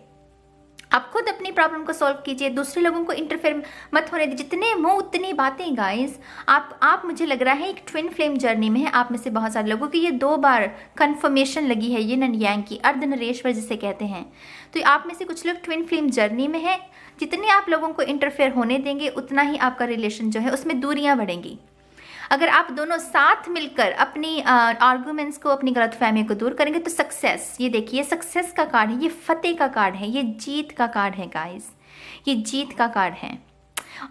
आप खुद अपनी प्रॉब्लम को सॉल्व कीजिए, दूसरे लोगों को इंटरफेयर मत होने दीजिए। जितने मुंह उतनी बातें गाइस। आप मुझे लग रहा है एक ट्विन फ्लेम जर्नी में है। आप में से बहुत सारे लोगों की ये 2 बार कन्फर्मेशन लगी है, यिन एंड यांग की, अर्धनरेश्वर जिसे कहते हैं। तो आप में से कुछ लोग ट्विन फ्लेम जर्नी में है। जितने आप लोगों को इंटरफेयर होने देंगे, उतना ही आपका रिलेशन जो है उसमें दूरियां बढ़ेंगी। अगर आप दोनों साथ मिलकर अपनी आर्गुमेंट्स को, अपनी गलतफहमी को दूर करेंगे तो सक्सेस, ये देखिए सक्सेस का कार्ड है, ये फतेह का कार्ड है, ये जीत का कार्ड है गाइस, ये जीत का कार्ड है।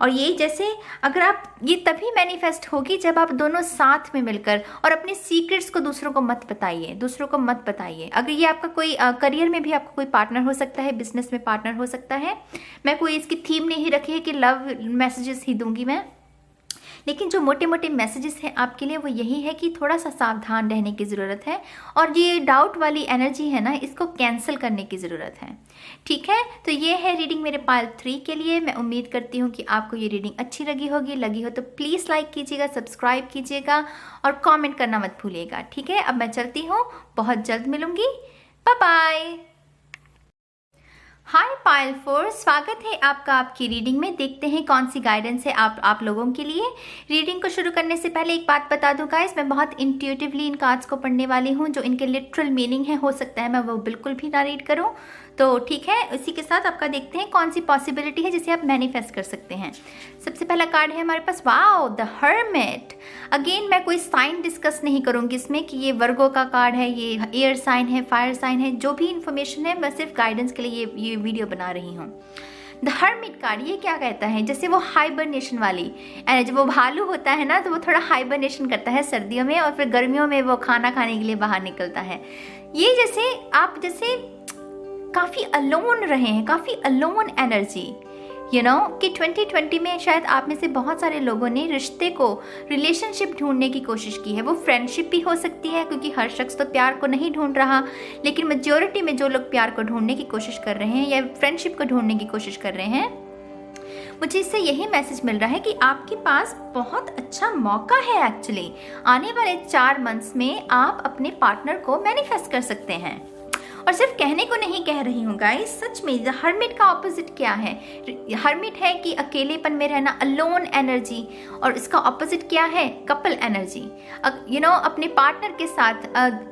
और ये जैसे अगर आप, ये तभी मैनिफेस्ट होगी जब आप दोनों साथ में मिलकर, और अपने सीक्रेट्स को दूसरों को मत बताइए, दूसरों को मत बताइए। अगर ये आपका कोई करियर में भी आपका कोई पार्टनर हो सकता है, बिजनेस में पार्टनर हो सकता है। मैं कोई इसकी थीम नहीं रखी है कि लव मैसेजेस ही दूंगी मैं, लेकिन जो मोटे मोटे मैसेजेस हैं आपके लिए वो यही है कि थोड़ा सा सावधान रहने की ज़रूरत है। और ये डाउट वाली एनर्जी है ना, इसको कैंसिल करने की ज़रूरत है। ठीक है, तो ये है रीडिंग मेरे पाइल 3 के लिए। मैं उम्मीद करती हूँ कि आपको ये रीडिंग अच्छी लगी होगी। लगी हो तो प्लीज़ लाइक कीजिएगा, सब्सक्राइब कीजिएगा और कॉमेंट करना मत भूलिएगा। ठीक है, अब मैं चलती हूँ, बहुत जल्द मिलूंगी। Bye bye. हाय पाइल 4, स्वागत है आपका आपकी रीडिंग में। देखते हैं कौन सी गाइडेंस है आप लोगों के लिए। रीडिंग को शुरू करने से पहले एक बात बता दूं गाइस, मैं बहुत इंट्यूटिवली इन कार्ड्स को पढ़ने वाली हूं। जो इनके लिटरल मीनिंग है, हो सकता है मैं वो बिल्कुल भी ना रीड करूं। तो ठीक है, इसी के साथ आपका देखते हैं कौन सी पॉसिबिलिटी है जिसे आप मैनिफेस्ट कर सकते हैं। सबसे पहला कार्ड है हमारे पास, वाओ, द हर्मिट। अगेन मैं कोई साइन डिस्कस नहीं करूंगी इसमें कि ये वर्गो का कार्ड है, ये एयर साइन है, फायर साइन है। जो भी इंफॉर्मेशन है मैं सिर्फ गाइडेंस के लिए ये वीडियो बना रही हूँ। द हर्मिट कार्ड ये क्या कहता है, जैसे वो हाइबरनेशन वाली, जब वो भालू होता है ना, तो वो थोड़ा हाइबरनेशन करता है सर्दियों में, और फिर गर्मियों में वो खाना खाने के लिए बाहर निकलता है। ये जैसे आप जैसे काफ़ी अलोन रहे हैं, काफ़ी अलोन एनर्जी, यू नो, कि 2020 में शायद आप में से बहुत सारे लोगों ने रिश्ते को, रिलेशनशिप ढूंढने की कोशिश की है। वो फ्रेंडशिप भी हो सकती है, क्योंकि हर शख्स तो प्यार को नहीं ढूंढ रहा, लेकिन मेजॉरिटी में जो लोग प्यार को ढूंढने की कोशिश कर रहे हैं या फ्रेंडशिप को ढूंढने की कोशिश कर रहे हैं, मुझे इससे यही मैसेज मिल रहा है कि आपके पास बहुत अच्छा मौका है। एक्चुअली आने वाले 4 मंथ्स में आप अपने पार्टनर को मैनिफेस्ट कर सकते हैं। और सिर्फ कहने को नहीं कह रही हूँ गाइस, सच में। हर्मिट का ऑपोजिट क्या है? हर्मिट है कि अकेलेपन में रहना, अलोन एनर्जी, और इसका ऑपोजिट क्या है? कपल एनर्जी, यू नो, अपने पार्टनर के साथ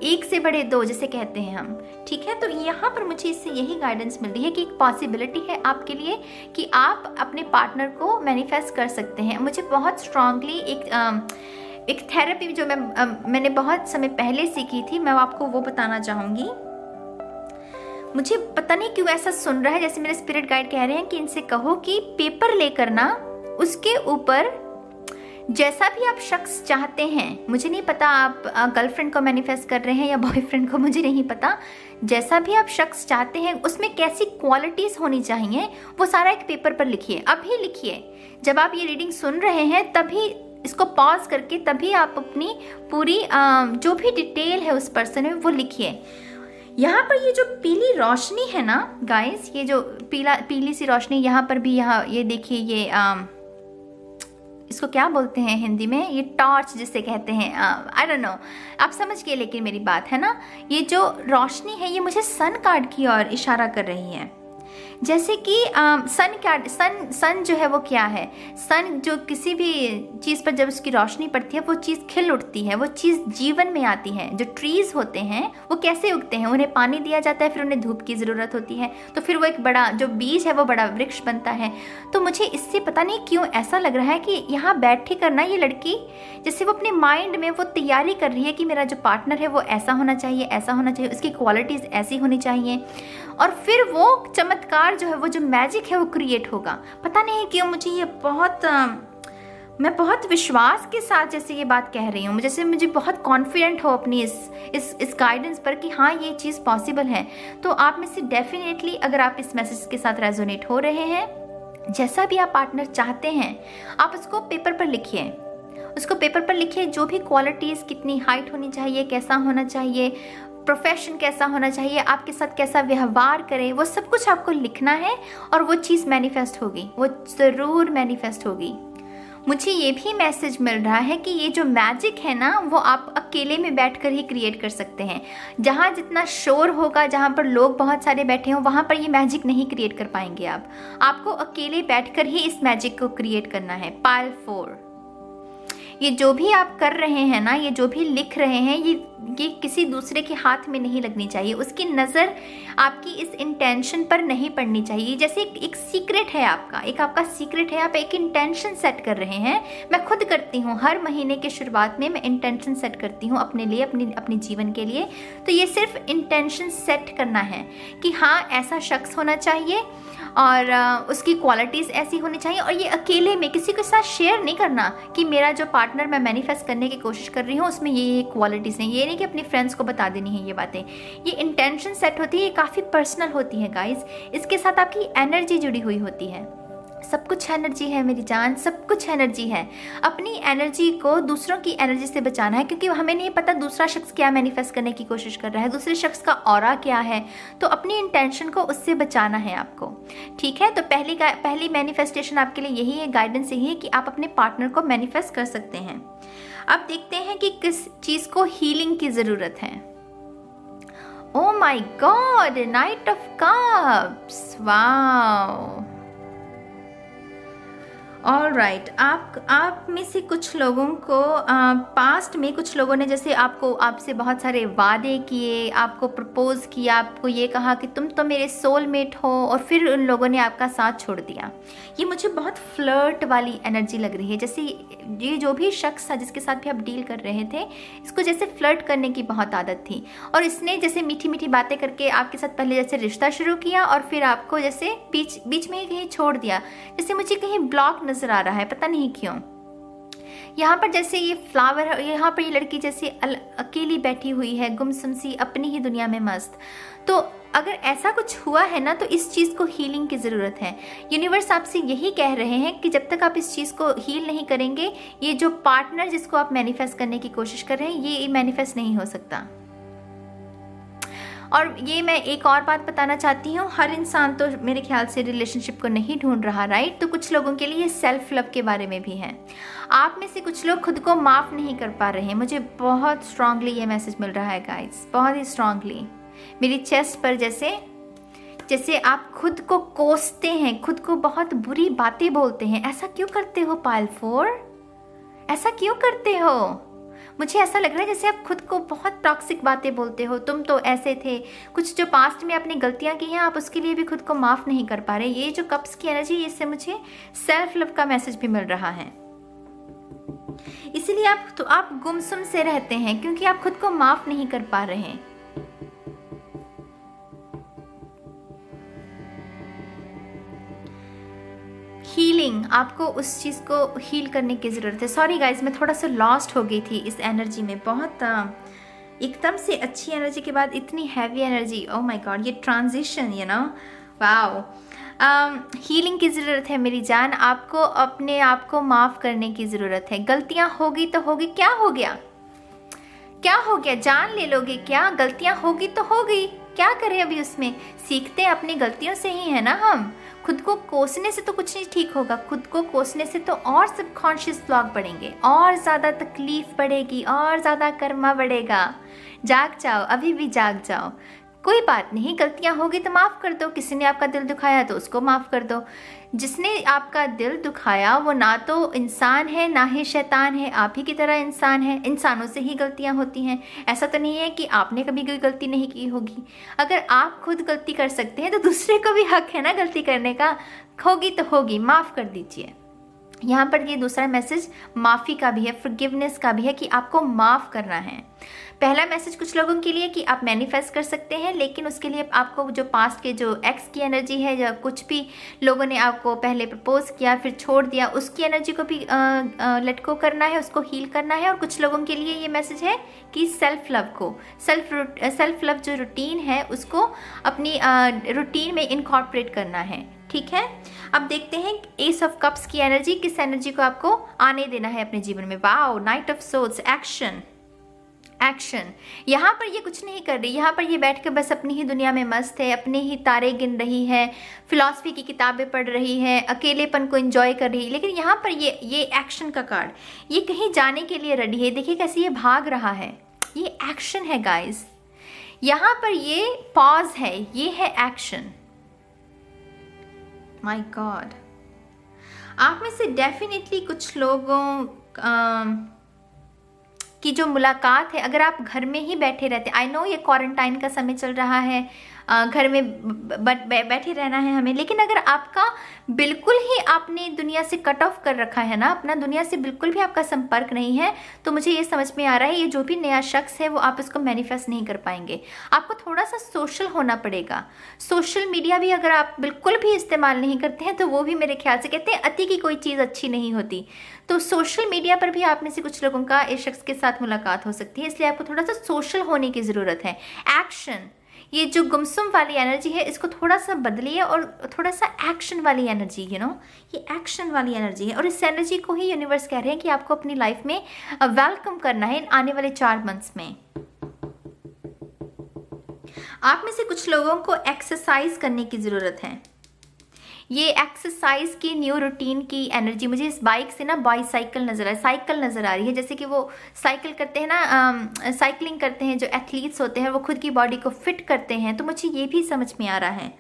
1 से बढ़े 2 जिसे कहते हैं हम। ठीक है, तो यहाँ पर मुझे इससे यही गाइडेंस मिल रही है कि एक पॉसिबिलिटी है आपके लिए कि आप अपने पार्टनर को मैनिफेस्ट कर सकते हैं। मुझे बहुत स्ट्रांगली एक थेरेपी जो मैंने बहुत समय पहले सीखी थी, मैं आपको वो बताना चाहूँगी। मुझे पता नहीं क्यों ऐसा सुन रहा है, जैसे मेरे स्पिरिट गाइड कह रहे हैं कि इनसे कहो कि पेपर लेकर ना, उसके ऊपर जैसा भी आप शख्स चाहते हैं, मुझे नहीं पता आप गर्लफ्रेंड को मैनिफेस्ट कर रहे हैं या बॉयफ्रेंड को, मुझे नहीं पता, जैसा भी आप शख्स चाहते हैं उसमें कैसी क्वालिटीज़ होनी चाहिए, वो सारा एक पेपर पर लिखिए। अभी लिखिए, जब आप ये रीडिंग सुन रहे हैं तभी इसको पॉज करके, तभी आप अपनी पूरी जो भी डिटेल है उस पर्सन में वो लिखिए। यहाँ पर ये जो पीली रोशनी है ना गाइस, ये जो पीली सी रोशनी यहाँ पर भी, यहाँ ये देखिए, ये इसको क्या बोलते हैं हिंदी में, ये टॉर्च जिसे कहते हैं, आई डोंट नो, आप समझ गए लेकिन मेरी बात, है ना। ये जो रोशनी है ये मुझे सन कार्ड की ओर इशारा कर रही है। जैसे कि सन जो है वो क्या है? सन जो किसी भी चीज़ पर जब उसकी रोशनी पड़ती है वो चीज़ खिल उठती है, वो चीज़ जीवन में आती है। जो ट्रीज होते हैं वो कैसे उगते हैं? उन्हें पानी दिया जाता है, फिर उन्हें धूप की ज़रूरत होती है, तो फिर वो एक बड़ा जो बीज है वो बड़ा वृक्ष बनता है। तो मुझे इससे पता नहीं क्यों ऐसा लग रहा है कि यहाँ बैठे करना, ये लड़की जैसे वो अपने माइंड में वो तैयारी कर रही है कि मेरा जो पार्टनर है वो ऐसा होना चाहिए, ऐसा होना चाहिए, उसकी क्वालिटीज़ ऐसी होनी चाहिए, और फिर वो चमत्कार जो है, वो जो मैजिक है वो क्रिएट होगा। पता नहीं क्यों मुझे ये बहुत मैं बहुत विश्वास के साथ जैसे ये बात कह रही हूँ, जैसे मुझे बहुत कॉन्फिडेंट हो अपनी इस गाइडेंस पर कि हाँ ये चीज़ पॉसिबल है। तो आप में से डेफिनेटली अगर आप इस मैसेज के साथ रेजोनेट हो रहे हैं, जैसा भी आप पार्टनर चाहते हैं, आप उसको पेपर पर लिखिए। उसको पेपर पर लिखिए, जो भी क्वालिटीज़, कितनी हाइट होनी चाहिए, कैसा होना चाहिए, प्रोफेशन कैसा होना चाहिए, आपके साथ कैसा व्यवहार करे, वो सब कुछ आपको लिखना है और वो चीज़ मैनिफेस्ट होगी, वो ज़रूर मैनिफेस्ट होगी। मुझे ये भी मैसेज मिल रहा है कि ये जो मैजिक है ना, वो आप अकेले में बैठकर ही क्रिएट कर सकते हैं। जहाँ जितना शोर होगा, जहाँ पर लोग बहुत सारे बैठे हों, वहाँ पर ये मैजिक नहीं क्रिएट कर पाएंगे आप। आपको अकेले बैठकर ही इस मैजिक को क्रिएट करना है। पाइल 4, ये जो भी आप कर रहे हैं ना, ये जो भी लिख रहे हैं, ये किसी दूसरे के हाथ में नहीं लगनी चाहिए। उसकी नज़र आपकी इस इंटेंशन पर नहीं पड़नी चाहिए। जैसे एक सीक्रेट है आपका सीक्रेट है। आप एक इंटेंशन सेट कर रहे हैं। मैं खुद करती हूँ, हर महीने के शुरुआत में मैं इंटेंशन सेट करती हूँ अपने लिए, अपने जीवन के लिए। तो ये सिर्फ इंटेंशन सेट करना है कि हाँ ऐसा शख्स होना चाहिए और उसकी क्वालिटीज़ ऐसी होनी चाहिए, और ये अकेले में किसी के साथ शेयर नहीं करना कि मेरा जो पार्टनर मैं मैनिफेस्ट करने की कोशिश कर रही हूँ उसमें ये क्वालिटीज़ हैं। ये नहीं कि अपने फ्रेंड्स को बता देनी है ये बातें। ये इंटेंशन सेट होती है, ये काफ़ी पर्सनल होती है गाइस। इसके साथ आपकी एनर्जी जुड़ी हुई होती है। सब कुछ एनर्जी है मेरी जान, सब कुछ एनर्जी है। अपनी एनर्जी को दूसरों की एनर्जी से बचाना है, क्योंकि हमें नहीं पता दूसरा शख्स क्या मैनिफेस्ट करने की कोशिश कर रहा है, दूसरे शख्स का ऑरा क्या है। तो अपनी इंटेंशन को उससे बचाना है आपको, ठीक है। तो पहली मैनिफेस्टेशन आपके लिए यही है, गाइडेंस यही है कि आप अपने पार्टनर को मैनिफेस्ट कर सकते हैं। अब देखते हैं कि किस चीज़ को हीलिंग की ज़रूरत है। Oh my God, knight of cups, wow. All right, आप में से कुछ लोगों को पास्ट में कुछ लोगों ने जैसे आपसे बहुत सारे वादे किए, आपको प्रपोज किया, आपको ये कहा कि तुम तो मेरे सोलमेट हो, और फिर उन लोगों ने आपका साथ छोड़ दिया। ये मुझे बहुत फ्लर्ट वाली एनर्जी लग रही है। जैसे ये जो भी शख्स था जिसके साथ भी आप डील कर रहे थे, इसको जैसे फ्लर्ट करने की बहुत आदत थी, और इसने जैसे मीठी मीठी बातें करके आपके साथ पहले जैसे रिश्ता शुरू किया और फिर आपको जैसे बीच में ही कहीं छोड़ दिया। जैसे मुझे कहीं ब्लॉक नजर आ रहा है, पता नहीं क्यों। यहाँ पर जैसे ये फ्लावर है, यहाँ पर ये लड़की जैसे अकेली बैठी हुई है, गुमसुम सी अपनी ही दुनिया में मस्त। तो अगर ऐसा कुछ हुआ है ना, तो इस चीज़ को हीलिंग की ज़रूरत है। यूनिवर्स आपसे यही कह रहे हैं कि जब तक आप इस चीज़ को हील नहीं करेंगे, ये जो पार्टनर जिसको आप मैनिफेस्ट करने की कोशिश कर रहे हैं, ये मैनिफेस्ट नहीं हो सकता। और ये मैं एक और बात बताना चाहती हूँ, हर इंसान तो मेरे ख्याल से रिलेशनशिप को नहीं ढूंढ रहा, राइट। तो कुछ लोगों के लिए ये सेल्फ लव के बारे में भी है। आप में से कुछ लोग खुद को माफ़ नहीं कर पा रहे हैं। मुझे बहुत स्ट्रांगली ये मैसेज मिल रहा है गाइस, बहुत ही स्ट्रांगली मेरी चेस्ट पर। जैसे आप खुद को कोसते हैं, खुद को बहुत बुरी बातें बोलते हैं। ऐसा क्यों करते हो पाइल 4? ऐसा क्यों करते हो? मुझे ऐसा लग रहा है जैसे आप खुद को बहुत टॉक्सिक बातें बोलते हो, तुम तो ऐसे थे। कुछ जो पास्ट में आपने गलतियां की हैं, आप उसके लिए भी खुद को माफ़ नहीं कर पा रहे। ये जो कप्स की एनर्जी, इससे मुझे सेल्फ लव का मैसेज भी मिल रहा है। इसीलिए आप गुमसुम से रहते हैं, क्योंकि आप खुद को माफ़ नहीं कर पा रहे हैं। हीलिंग, आपको उस चीज़ को हील करने की ज़रूरत है। सॉरी गाइज, मैं थोड़ा सा लॉस्ट हो गई थी इस एनर्जी में। बहुत एकदम से अच्छी एनर्जी के बाद इतनी heavy energy, oh my God. ये transition, you know, wow. Healing की ज़रूरत है मेरी जान। आपको अपने आप को माफ़ करने की ज़रूरत है। गलतियाँ होगी तो होगी, क्या हो गया, क्या हो गया, जान ले लोगे क्या? गलतियाँ होगी तो होगी, क्या करें अभी उसमें। सीखते हैं अपनी गलतियों से ही है ना हम। खुद को कोसने से तो कुछ नहीं ठीक होगा। खुद को कोसने से तो और सबकॉन्शियस ब्लॉक बढ़ेंगे, और ज़्यादा तकलीफ बढ़ेगी, और ज़्यादा कर्मा बढ़ेगा। जाग जाओ, अभी भी जाग जाओ। कोई बात नहीं, गलतियाँ होगी तो माफ़ कर दो। किसी ने आपका दिल दुखाया तो उसको माफ़ कर दो। जिसने आपका दिल दुखाया वो ना तो इंसान है ना ही शैतान है, आप ही की तरह इंसान है। इंसानों से ही गलतियाँ होती हैं। ऐसा तो नहीं है कि आपने कभी कोई गलती नहीं की होगी। अगर आप खुद गलती कर सकते हैं तो दूसरे को भी हक है ना गलती करने का। होगी तो होगी, माफ़ कर दीजिए। यहाँ पर ये दूसरा मैसेज माफ़ी का भी है, फॉरगिवनेस का भी है, कि आपको माफ़ करना है। पहला मैसेज कुछ लोगों के लिए कि आप मैनिफेस्ट कर सकते हैं, लेकिन उसके लिए आपको जो पास्ट के जो एक्स की एनर्जी है या कुछ भी लोगों ने आपको पहले प्रपोज किया फिर छोड़ दिया, उसकी एनर्जी को भी लेट गो करना है, उसको हील करना है। और कुछ लोगों के लिए ये मैसेज है कि सेल्फ लव को, सेल्फ लव जो रूटीन है उसको अपनी रूटीन में इनकॉर्पोरेट करना है। ठीक है, अब देखते हैं एस ऑफ कप्स की एनर्जी, किस एनर्जी को आपको आने देना है अपने जीवन में। Wow, night of swords, action. Action, यहाँ पर ये कुछ नहीं कर रही, यहाँ पर ये बैठ के बस अपनी ही दुनिया में मस्त है, अपने ही तारे गिन रही है, फिलॉसफी की किताबें पढ़ रही है, अकेलेपन को एंजॉय कर रही है। लेकिन यहाँ पर ये एक्शन का कार्ड, ये कहीं जाने के लिए रेडी है। देखिए कैसे ये भाग रहा है, ये एक्शन है गाइस। यहाँ पर ये पॉज है, ये है एक्शन। माय गॉड, आप में से डेफिनेटली कुछ लोगों की जो मुलाकात है, अगर आप घर में ही बैठे रहते, आई नो ये क्वारंटाइन का समय चल रहा है, घर में बैठे रहना है हमें, लेकिन अगर आपका बिल्कुल ही आपने दुनिया से कट ऑफ कर रखा है ना, अपना दुनिया से बिल्कुल भी आपका संपर्क नहीं है, तो मुझे ये समझ में आ रहा है ये जो भी नया शख्स है वो आप इसको मैनिफेस्ट नहीं कर पाएंगे। आपको थोड़ा सा सोशल होना पड़ेगा। सोशल मीडिया भी अगर आप बिल्कुल भी इस्तेमाल नहीं करते हैं तो वो भी मेरे ख्याल से, कहते हैं अति की कोई चीज़ अच्छी नहीं होती, तो सोशल मीडिया पर भी आप में से कुछ लोगों का इस शख्स के साथ मुलाकात हो सकती है। इसलिए आपको थोड़ा सा सोशल होने की ज़रूरत है। एक्शन, ये जो गुमसुम वाली एनर्जी है इसको थोड़ा सा बदलिए और थोड़ा सा एक्शन वाली एनर्जी, ये एक्शन वाली एनर्जी है। और इस एनर्जी को ही यूनिवर्स कह रहे हैं कि आपको अपनी लाइफ में वेलकम करना है आने वाले 4 मंथ्स में। आप में से कुछ लोगों को एक्सरसाइज करने की ज़रूरत है। ये एक्सरसाइज की न्यू रूटीन की एनर्जी, मुझे इस बाइक से ना बाईसाइकिल साइकिल नज़र आ रही है, जैसे कि वो साइकिल करते हैं ना, साइकिलिंग करते हैं जो एथलीट्स होते हैं, वो खुद की बॉडी को फिट करते हैं। तो मुझे ये भी समझ में आ रहा है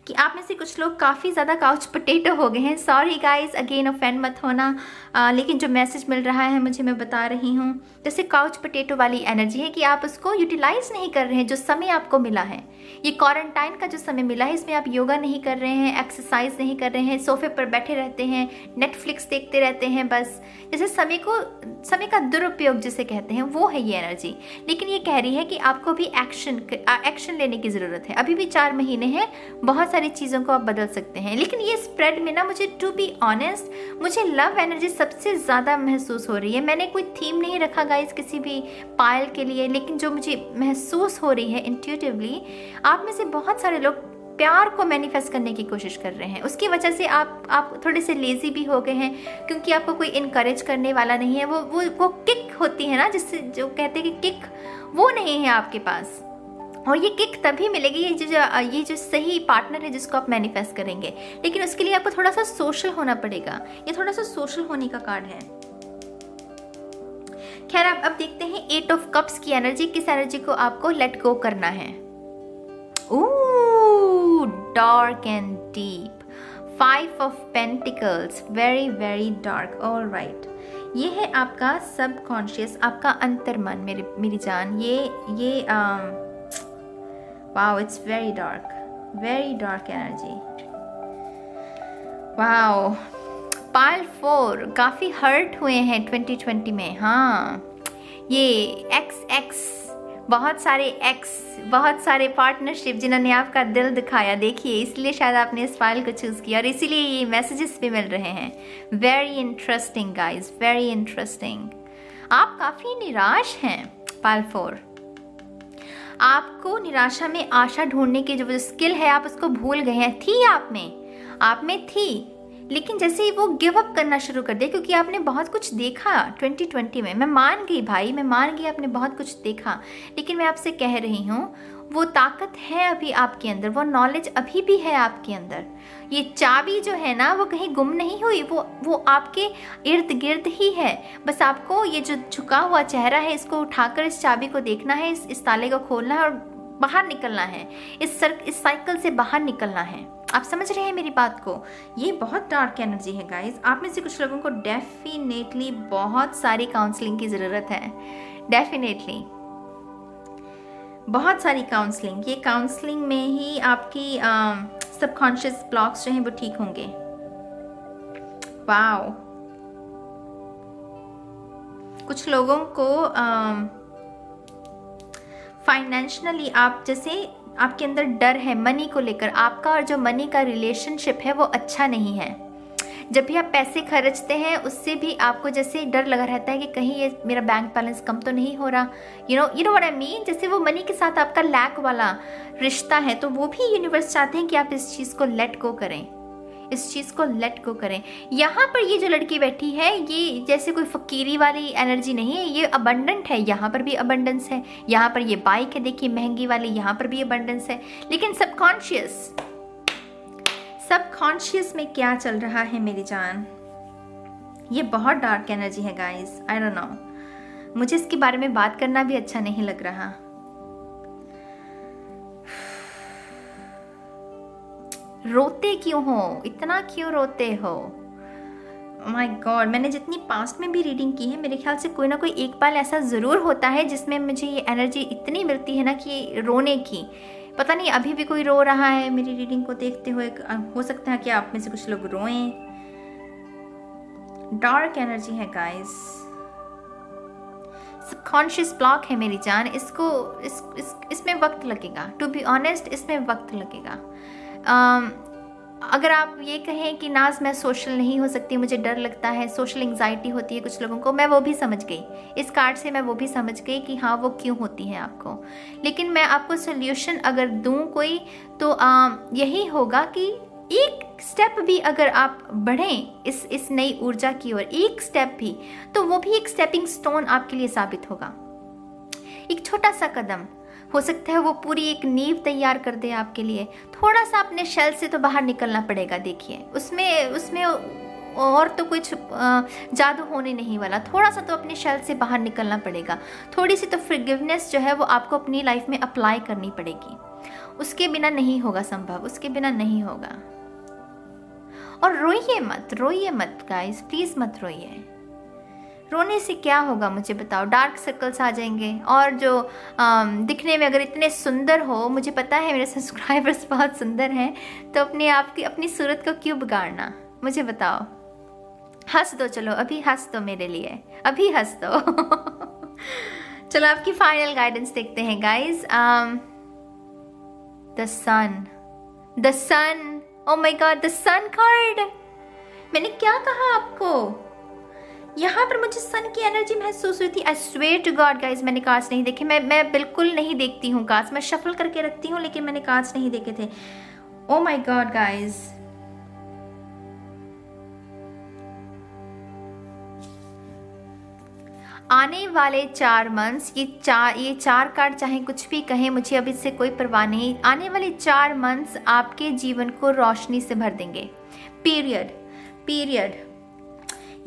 कि आप में से कुछ लोग काफ़ी ज़्यादा काउच पोटैटो हो गए हैं। सॉरी गाइस, अगेन ऑफेंड मत होना, लेकिन जो मैसेज मिल रहा है मुझे, मैं बता रही हूँ। जैसे काउच पोटैटो वाली एनर्जी है कि आप उसको यूटिलाइज नहीं कर रहे हैं, जो समय आपको मिला है, ये क्वारंटाइन का जो समय मिला है, इसमें आप योगा नहीं कर रहे हैं, एक्सरसाइज नहीं कर रहे हैं, सोफे पर बैठे रहते हैं, नेटफ्लिक्स देखते रहते हैं, बस जैसे समय का दुरुपयोग जिसे कहते हैं, वो है ये एनर्जी। लेकिन ये कह रही है कि आपको भी एक्शन लेने की ज़रूरत है। अभी भी 4 महीने हैं, बहुत सारी चीज़ों को आप बदल सकते हैं। लेकिन ये स्प्रेड में ना, मुझे टू बी ऑनेस्ट, मुझे लव एनर्जी सबसे ज़्यादा महसूस हो रही है। मैंने कोई थीम नहीं रखा गाइस किसी भी पायल के लिए, लेकिन जो मुझे महसूस हो रही है इंट्यूटिवली, आप में से बहुत सारे लोग प्यार को मैनिफेस्ट करने की कोशिश कर रहे हैं। उसकी वजह से आप थोड़े से लेजी भी हो गए हैं, क्योंकि आपको कोई इनकरेज करने वाला नहीं है। वो किक होती है ना, जिससे जो कहते हैं कि किक, वो नहीं है आपके पास। और ये किक तभी मिलेगी ये जो सही पार्टनर है जिसको आप मैनिफेस्ट करेंगे। लेकिन उसके लिए आपको थोड़ा सा सोशल होना पड़ेगा। ये थोड़ा सा सोशल होने का कार्ड है। खैर, अब देखते हैं 8 ऑफ कप्स की एनर्जी, किस एनर्जी को आपको लेट गो करना है। Dark and deep, 5 of pentacles, very very dark. All right, ये है आपका सबकॉन्शियस, आपका अंतर्मन मेरी जान। ये wow, it's very dark energy. Wow, pile 4, काफ़ी हर्ट हुए हैं 2020 में। हाँ, ये एक्स, बहुत सारे पार्टनरशिप जिन्होंने आपका दिल दिखाया, देखिए, इसलिए शायद आपने इस फाइल को चूज़ किया और इसीलिए ये मैसेजेस भी मिल रहे हैं। Very interesting guys, very interesting. आप काफ़ी निराश हैं पाइल 4। आपको निराशा में आशा ढूंढने की जो स्किल है, आप उसको भूल गए हैं। थी आप में थी, लेकिन जैसे ही वो गिव अप करना शुरू कर दिया, क्योंकि आपने बहुत कुछ देखा 2020 में। मैं मान गई भाई, मैं मान गई, आपने बहुत कुछ देखा। लेकिन मैं आपसे कह रही हूँ, वो ताकत है अभी आपके अंदर, वो नॉलेज अभी भी है आपके अंदर। ये चाबी जो है ना, वो कहीं गुम नहीं हुई, वो आपके इर्द गिर्द ही है। बस आपको ये जो झुका हुआ चेहरा है, इसको उठाकर इस चाबी को देखना है, इस ताले को खोलना है और बाहर निकलना है, इस साइकिल से बाहर निकलना है। आप समझ रहे हैं मेरी बात को? ये बहुत डार्क एनर्जी है गाइज। आप में से कुछ लोगों को डेफिनेटली बहुत सारी काउंसलिंग की ज़रूरत है। डेफिनेटली बहुत सारी काउंसलिंग। ये काउंसलिंग में ही आपकी सबकॉन्शियस ब्लॉक्स जो हैं वो ठीक होंगे। वाओ, कुछ लोगों को फाइनेंशियली आप जैसे आपके अंदर डर है मनी को लेकर, आपका और जो मनी का रिलेशनशिप है वो अच्छा नहीं है। जब भी आप पैसे खर्चते हैं उससे भी आपको जैसे डर लगा रहता है कि कहीं ये मेरा बैंक बैलेंस कम तो नहीं हो रहा, you know what I mean. जैसे वो मनी के साथ आपका लैक वाला रिश्ता है, तो वो भी यूनिवर्स चाहते हैं कि आप इस चीज़ को लेट गो करें, इस चीज़ को लेट गो करें। यहाँ पर ये जो लड़की बैठी है ये जैसे कोई फकीरी वाली एनर्जी नहीं है, ये अबंडेंट है। यहाँ पर भी अबंडेंस है, यहाँ पर ये बाइक है देखिए महंगी वाली, यहाँ पर भी अबंडेंस है। लेकिन सबकॉन्शियस में क्या चल रहा है मेरी जान, ये बहुत डार्क एनर्जी है गाइस। आई डोंट नो, मुझे इसके बारे में बात करना भी अच्छा नहीं लग रहा। रोते क्यों हो, इतना क्यों रोते हो? माय गॉड, मैंने जितनी पास्ट में भी रीडिंग की है मेरे ख्याल से कोई ना कोई एक पल ऐसा ज़रूर होता है जिसमें मुझे ये एनर्जी इतनी मिलती है ना कि रोने की। पता नहीं अभी भी कोई रो रहा है मेरी रीडिंग को देखते हुए, हो सकता है कि आप में से कुछ लोग रोएं। डार्क एनर्जी है गाइस, सबकॉन्शियस ब्लॉक है मेरी जान। इसको इसमें वक्त लगेगा, टू बी ऑनेस्ट इसमें वक्त लगेगा। अगर आप ये कहें कि नाज मैं सोशल नहीं हो सकती, मुझे डर लगता है, सोशल एंजाइटी होती है कुछ लोगों को, मैं वो भी समझ गई। इस कार्ड से मैं वो भी समझ गई कि हाँ वो क्यों होती है आपको। लेकिन मैं आपको सोल्यूशन अगर दूं कोई तो यही होगा कि एक स्टेप भी अगर आप बढ़ें इस नई ऊर्जा की ओर, एक स्टेप भी, तो वो भी एक स्टेपिंग स्टोन आपके लिए साबित होगा। एक छोटा सा कदम हो सकता है वो पूरी एक नींव तैयार कर दे आपके लिए। थोड़ा सा अपने शेल से तो बाहर निकलना पड़ेगा। देखिए उसमें और तो कुछ जादू होने नहीं वाला, थोड़ा सा तो अपने शेल से बाहर निकलना पड़ेगा। थोड़ी सी तो फॉरगिवनेस जो है वो आपको अपनी लाइफ में अप्लाई करनी पड़ेगी। उसके बिना नहीं होगा संभव, उसके बिना नहीं होगा। और रोइए मत गाइस, प्लीज मत रोइए। रोने से क्या होगा मुझे बताओ? डार्क सर्कल्स आ जाएंगे। और जो दिखने में अगर इतने सुंदर हो, मुझे पता है मेरे सब्सक्राइबर्स बहुत सुंदर हैं, तो अपने आप की अपनी सूरत को क्यों बिगाड़ना? मुझे बताओ। हंस दो, चलो अभी हंस दो मेरे लिए, अभी हंस दो। चलो आपकी फाइनल गाइडेंस देखते हैं guys. The sun, oh my God, the sun card. मैंने क्या कहा आपको? यहाँ पर मुझे सन की एनर्जी महसूस हुई थी। I swear to God guys, मैंने कार्ड्स नहीं देखे। मैं बिल्कुल नहीं देखती हूँ कार्ड्स, मैं शफल करके रखती हूँ, लेकिन मैंने कार्ड्स नहीं देखे थे। ओ माय गॉड गाइज, आने वाले 4 मंथ्स, ये चार कार्ड चाहे कुछ भी कहें, मुझे अब इससे कोई परवाह नहीं। आने वाले 4 मंथ्स आपके जीवन को रोशनी से भर देंगे। पीरियड।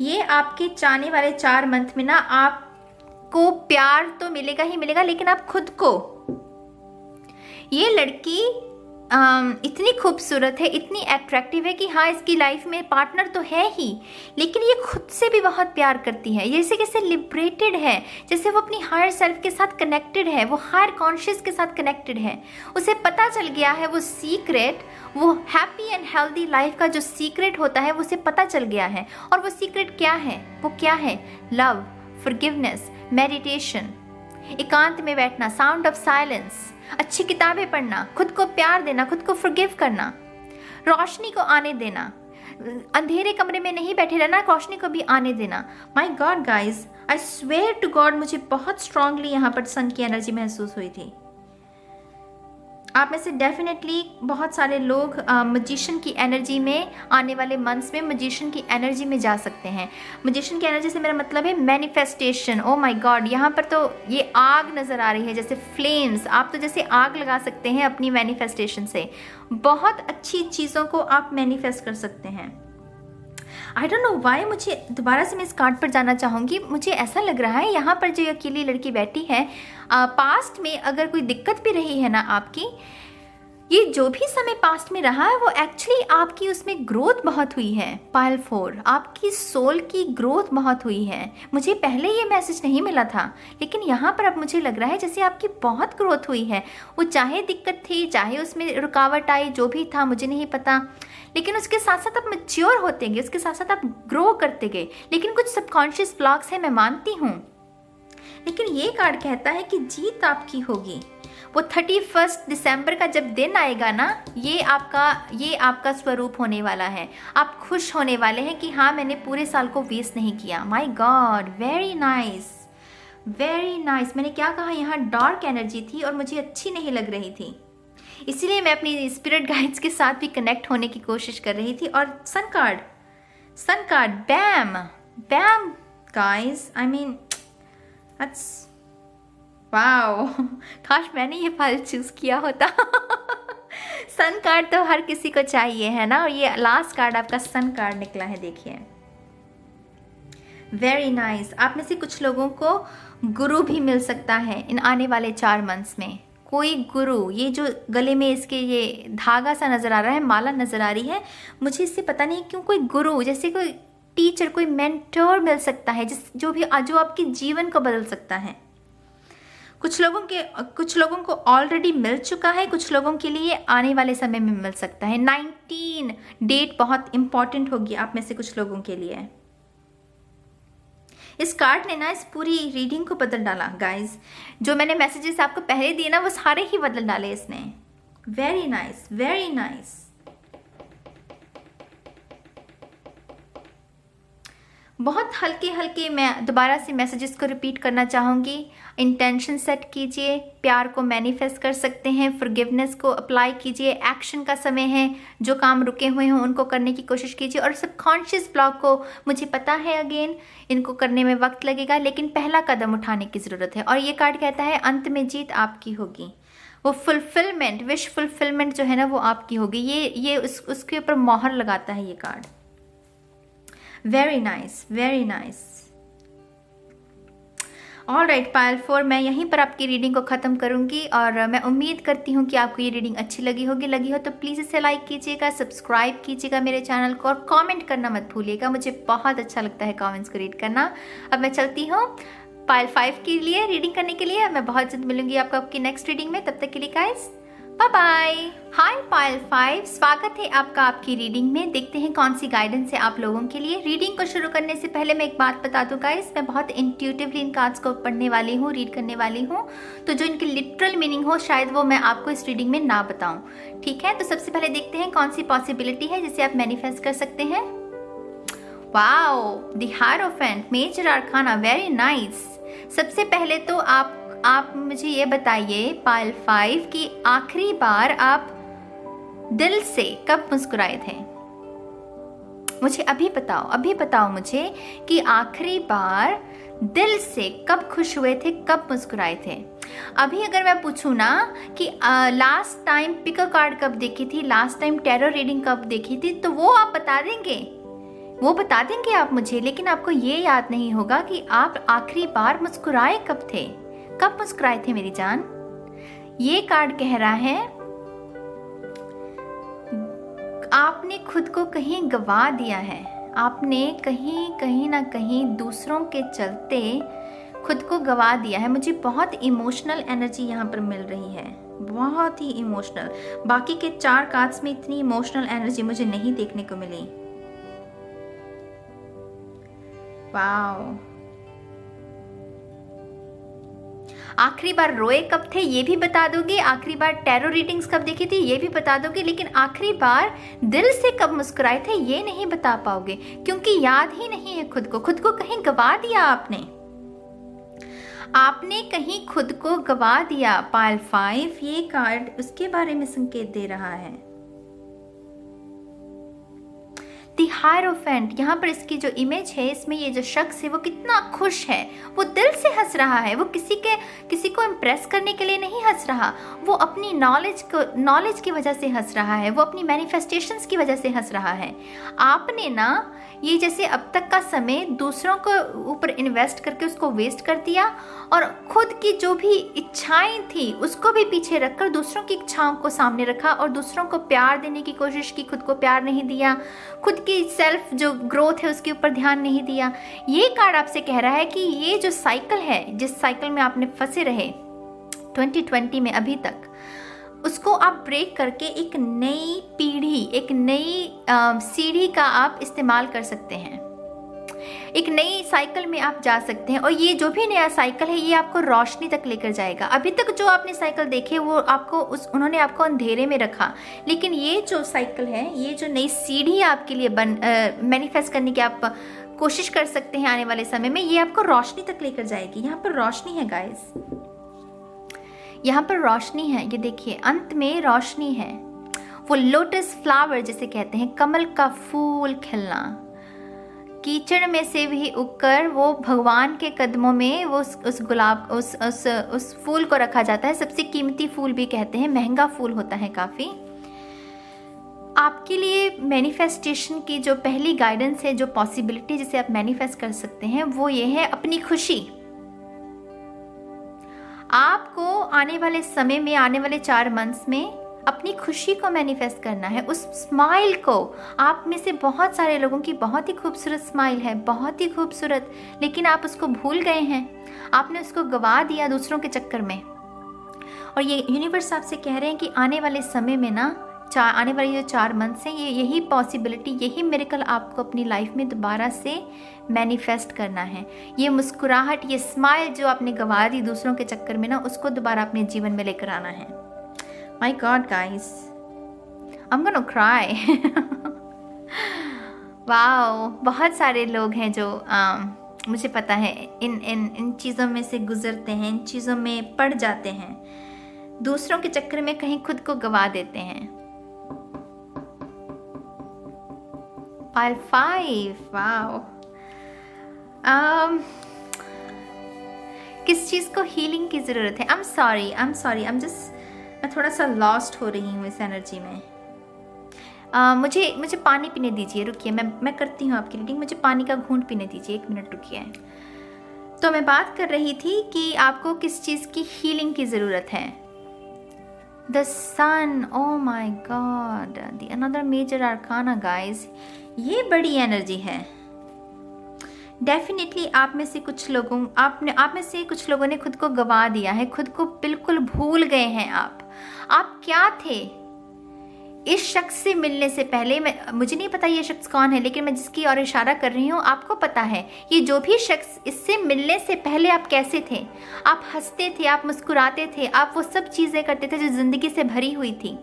ये आपके चाहने वाले 4 मंथ में ना आपको प्यार तो मिलेगा ही मिलेगा, लेकिन आप खुद को, ये लड़की इतनी खूबसूरत है, इतनी अट्रैक्टिव है कि हाँ इसकी लाइफ में पार्टनर तो है ही, लेकिन ये खुद से भी बहुत प्यार करती है। ये जैसे लिबरेटेड है, जैसे वो अपनी हायर सेल्फ के साथ कनेक्टेड है, वो हायर कॉन्शियस के साथ कनेक्टेड है। उसे पता चल गया है वो सीक्रेट, वो हैप्पी एंड हेल्दी लाइफ का जो सीक्रेट होता है वो उसे पता चल गया है। और वो सीक्रेट क्या है? वो क्या है? लव, फॉरगिवनेस, मेडिटेशन, एकांत में बैठना, साउंड ऑफ साइलेंस, अच्छी किताबें पढ़ना, खुद को प्यार देना, खुद को फॉरगिव करना, रोशनी को आने देना, अंधेरे कमरे में नहीं बैठे रहना, रोशनी को भी आने देना। My God guys, I swear to God, मुझे बहुत स्ट्रांगली यहाँ पर सन की एनर्जी महसूस हुई थी। आप में से डेफिनेटली बहुत सारे लोग मजिशियन की एनर्जी में आने वाले मंथ्स में मजिशियन की एनर्जी में जा सकते हैं। मजिशियन की एनर्जी से मेरा मतलब है मैनिफेस्टेशन। ओ माय गॉड, यहाँ पर तो ये आग नज़र आ रही है, जैसे फ्लेम्स। आप तो जैसे आग लगा सकते हैं अपनी मैनिफेस्टेशन से, बहुत अच्छी चीज़ों को आप मैनिफेस्ट कर सकते हैं। आई डोंट नो वाई, मुझे दोबारा से मैं इस कार्ड पर जाना चाहूँगी। मुझे ऐसा लग रहा है यहाँ पर जो अकेली लड़की बैठी है, पास्ट में अगर कोई दिक्कत भी रही है ना आपकी, ये जो भी समय पास्ट में रहा है वो एक्चुअली आपकी उसमें ग्रोथ बहुत हुई है। पाइल 4, आपकी सोल की ग्रोथ बहुत हुई है। मुझे पहले ये मैसेज नहीं मिला था, लेकिन यहाँ पर अब मुझे लग रहा है जैसे आपकी बहुत ग्रोथ हुई है। वो चाहे दिक्कत थी, चाहे उसमें रुकावट आई, जो भी था मुझे नहीं पता, लेकिन उसके साथ साथ आप मैच्योर होते गए, उसके साथ साथ आप ग्रो करते गए। लेकिन कुछ सबकॉन्शियस ब्लॉक्स हैं, मैं मानती हूँ, लेकिन ये कार्ड कहता है कि जीत आपकी होगी। वो 31 दिसंबर का जब दिन आएगा ना, ये आपका स्वरूप होने वाला है। आप खुश होने वाले हैं कि हाँ, मैंने पूरे साल को वेस्ट नहीं किया। My God, very nice, very nice. मैंने क्या कहा, यहाँ डार्क एनर्जी थी और मुझे अच्छी नहीं लग रही थी, इसीलिए मैं अपनी स्पिरिट गाइड्स के साथ भी कनेक्ट होने की कोशिश कर रही थी। और sun card, bam bam guys, I mean that's wow, काश मैंने ये फाइल चूज किया होता। सन कार्ड तो हर किसी को चाहिए है ना, और ये लास्ट कार्ड आपका सन कार्ड निकला है, देखिए वेरी नाइस। आप में से कुछ लोगों को गुरु भी मिल सकता है इन आने वाले 4 मंथ्स में। कोई गुरु, ये जो गले में इसके ये धागा सा नजर आ रहा है, माला नजर आ रही है, मुझे इससे पता नहीं क्यों कोई गुरु, जैसे कोई टीचर, कोई मेंटर मिल सकता है, जो आपके जीवन को बदल सकता है। कुछ लोगों को ऑलरेडी मिल चुका है, कुछ लोगों के लिए आने वाले समय में मिल सकता है। 19 डेट बहुत इंपॉर्टेंट होगी आप में से कुछ लोगों के लिए। इस कार्ड ने ना इस पूरी रीडिंग को बदल डाला गाइस। जो मैंने मैसेजेस आपको पहले दिए ना, वो सारे ही बदल डाले इसने। Very nice, very nice. बहुत हल्के हल्के मैं दोबारा से मैसेजेस को रिपीट करना चाहूँगी। इंटेंशन सेट कीजिए, प्यार को मैनिफेस्ट कर सकते हैं, फॉरगिवनेस को अप्लाई कीजिए, एक्शन का समय है, जो काम रुके हुए हों उनको करने की कोशिश कीजिए। और सबकॉन्शियस ब्लॉक को, मुझे पता है अगेन इनको करने में वक्त लगेगा, लेकिन पहला कदम उठाने की ज़रूरत है। और ये कार्ड कहता है अंत में जीत आपकी होगी। वो फुलफिलमेंट, विश फुलफिलमेंट जो है ना, वो आपकी होगी। ये उसके ऊपर मोहर लगाता है ये card. Very nice, very nice. Alright Payal 4, मैं यहीं पर आपकी रीडिंग को ख़त्म करूंगी और मैं उम्मीद करती हूँ कि आपको ये रीडिंग अच्छी लगी हो तो प्लीज़ इसे लाइक कीजिएगा, सब्सक्राइब कीजिएगा मेरे चैनल को, और कमेंट करना मत भूलिएगा। मुझे बहुत अच्छा लगता है कमेंट्स को रीड करना। अब मैं चलती हूँ पायल 5 के लिए रीडिंग करने के लिए। मैं बहुत जल्द मिलूंगी आपको आपकी नेक्स्ट रीडिंग में। तब तक के लिए गाइस बाय बाय। हाय पायल 5, स्वागत है आपका आपकी रीडिंग में। देखते हैं कौन सी गाइडेंस है आप लोगों के लिए। रीडिंग को शुरू करने से पहले मैं एक बात बता दूं गाइस, मैं बहुत इंट्यूटिवली इन कार्ड्स को पढ़ने वाली हूँ, रीड करने वाली हूँ, तो जो इनकी लिटरल मीनिंग हो शायद वो मैं आपको इस रीडिंग में ना बताऊं, ठीक है। तो सबसे पहले देखते हैं कौन सी पॉसिबिलिटी है जिसे आप मैनिफेस्ट कर सकते हैं। Wow, the hierophant, major arcana, very nice. सबसे पहले तो आप मुझे ये बताइए पायल 5 कि आखिरी बार आप दिल से कब मुस्कुराए थे। मुझे अभी बताओ मुझे कि आखिरी बार दिल से कब खुश हुए थे, कब मुस्कुराए थे। अभी अगर मैं पूछूं ना कि last time pick a card कब देखी थी, लास्ट टाइम टैरो रीडिंग कब देखी थी, तो वो आप बता देंगे आप मुझे, लेकिन आपको ये याद नहीं होगा कि आप आखिरी बार मुस्कुराए कब थे, कब मुस्कुराए थे मेरी जान। ये कार्ड कह रहा है आपने खुद को कहीं गवा दिया है, आपने कहीं ना कहीं दूसरों के चलते खुद को गवा दिया है। मुझे बहुत इमोशनल एनर्जी यहाँ पर मिल रही है, बहुत ही इमोशनल। बाकी के 4 कार्ड्स में इतनी इमोशनल एनर्जी मुझे नहीं देखने को मिली। वाओ। आखिरी बार रोए कब थे ये भी बता दोगे, आखिरी बार टैरो रीडिंग्स कब देखी थी ये भी बता दोगे, लेकिन आखिरी बार दिल से कब मुस्कुराए थे ये नहीं बता पाओगे, क्योंकि याद ही नहीं है खुद को कहीं गवा दिया आपने कहीं खुद को गवा दिया। पायल 5, ये कार्ड उसके बारे में संकेत दे रहा है। द हायरोफेंट, यहाँ पर इसकी जो इमेज है, इसमें ये जो शख्स है वो कितना खुश है, वो दिल से हंस रहा है, वो किसी को इम्प्रेस करने के लिए नहीं हंस रहा, वो अपनी नॉलेज की वजह से हंस रहा है, वो अपनी मैनिफेस्टेशंस की वजह से हंस रहा है। आपने ना ये जैसे अब तक का समय दूसरों को ऊपर इन्वेस्ट करके उसको वेस्ट कर दिया, और खुद की जो भी इच्छाएं थी उसको भी पीछे रखकर दूसरों की इच्छाओं को सामने रखा और दूसरों को प्यार देने की कोशिश की, खुद को प्यार नहीं दिया, खुद की सेल्फ जो ग्रोथ है उसके ऊपर ध्यान नहीं दिया। ये कार्ड आपसे कह रहा है कि ये जो साइकिल है, जिस साइकिल में आपने फंसे रहे 2020 में अभी तक, उसको आप ब्रेक करके एक नई पीढ़ी, एक नई सीढ़ी का आप इस्तेमाल कर सकते हैं। एक नई साइकिल में आप जा सकते हैं, और ये जो भी नया साइकिल है ये आपको रोशनी तक लेकर जाएगा। अभी तक जो आपने साइकिल देखे वो आपको उन्होंने आपको अंधेरे में रखा, लेकिन ये जो साइकिल है, ये जो नई सीढ़ी आपके लिए मैनिफेस्ट करने की आप कोशिश कर सकते हैं आने वाले समय में, ये आपको रोशनी तक लेकर जाएगी। यहाँ पर रोशनी है गाइस, यहाँ पर रोशनी है, ये देखिए अंत में रोशनी है। वो लोटस फ्लावर जिसे कहते हैं, कमल का फूल खिलना, कीचड़ में से भी उगकर वो भगवान के कदमों में वो उस गुलाब उस फूल को रखा जाता है। सबसे कीमती फूल भी कहते हैं, महंगा फूल होता है काफी। आपके लिए मैनिफेस्टेशन की जो पहली गाइडेंस है, जो पॉसिबिलिटी जिसे आप मैनिफेस्ट कर सकते हैं, वो ये है अपनी खुशी। आपको आने वाले समय में, आने वाले 4 मंथ्स में अपनी खुशी को मैनिफेस्ट करना है, उस स्माइल को। आप में से बहुत सारे लोगों की बहुत ही खूबसूरत स्माइल है, बहुत ही खूबसूरत, लेकिन आप उसको भूल गए हैं, आपने उसको गवा दिया दूसरों के चक्कर में। और ये यूनिवर्स आपसे कह रहे हैं कि आने वाले समय में ना, आने वाले जो 4 मंथ्स हैं, ये यही पॉसिबिलिटी, यही मिरेकल आपको अपनी लाइफ में दोबारा से मैनिफेस्ट करना है। ये मुस्कुराहट, ये स्माइल जो आपने गंवा दी दूसरों के चक्कर में ना, उसको दोबारा अपने जीवन में लेकर आना है। My God guys, I am gonna cry. Wow, बहुत सारे लोग हैं जो मुझे पता है इन चीज़ों में से गुजरते हैं, इन चीज़ों में पड़ जाते हैं, दूसरों के चक्कर में कहीं खुद को गंवा देते हैं। Pile 5, wow. किस चीज़ को हीलिंग की ज़रूरत है? I'm sorry, मैं थोड़ा सा लॉस्ट हो रही हूँ इस एनर्जी में। मुझे पानी पीने दीजिए, रुकिए, मैं करती हूँ आपकी रीडिंग। मुझे पानी का घूंट पीने दीजिए, 1 मिनट रुकिए। तो मैं बात कर रही थी कि आपको किस चीज़ की हीलिंग की ज़रूरत है। The sun, oh my God, the another major arcana guys, ये बड़ी एनर्जी है। डेफिनेटली आप में से कुछ लोगों ने खुद को गंवा दिया है, खुद को बिल्कुल भूल गए हैं। आप क्या थे? इस शख्स से मिलने से पहले, मुझे नहीं पता ये शख्स कौन है, लेकिन मैं जिसकी ओर इशारा कर रही हूँ आपको पता है। ये जो भी शख्स, इससे मिलने से पहले आप कैसे थे? आप हंसते थे, आप मुस्कुराते थे, आप वो सब चीजें करते थे जो जिंदगी से भरी हुई थी।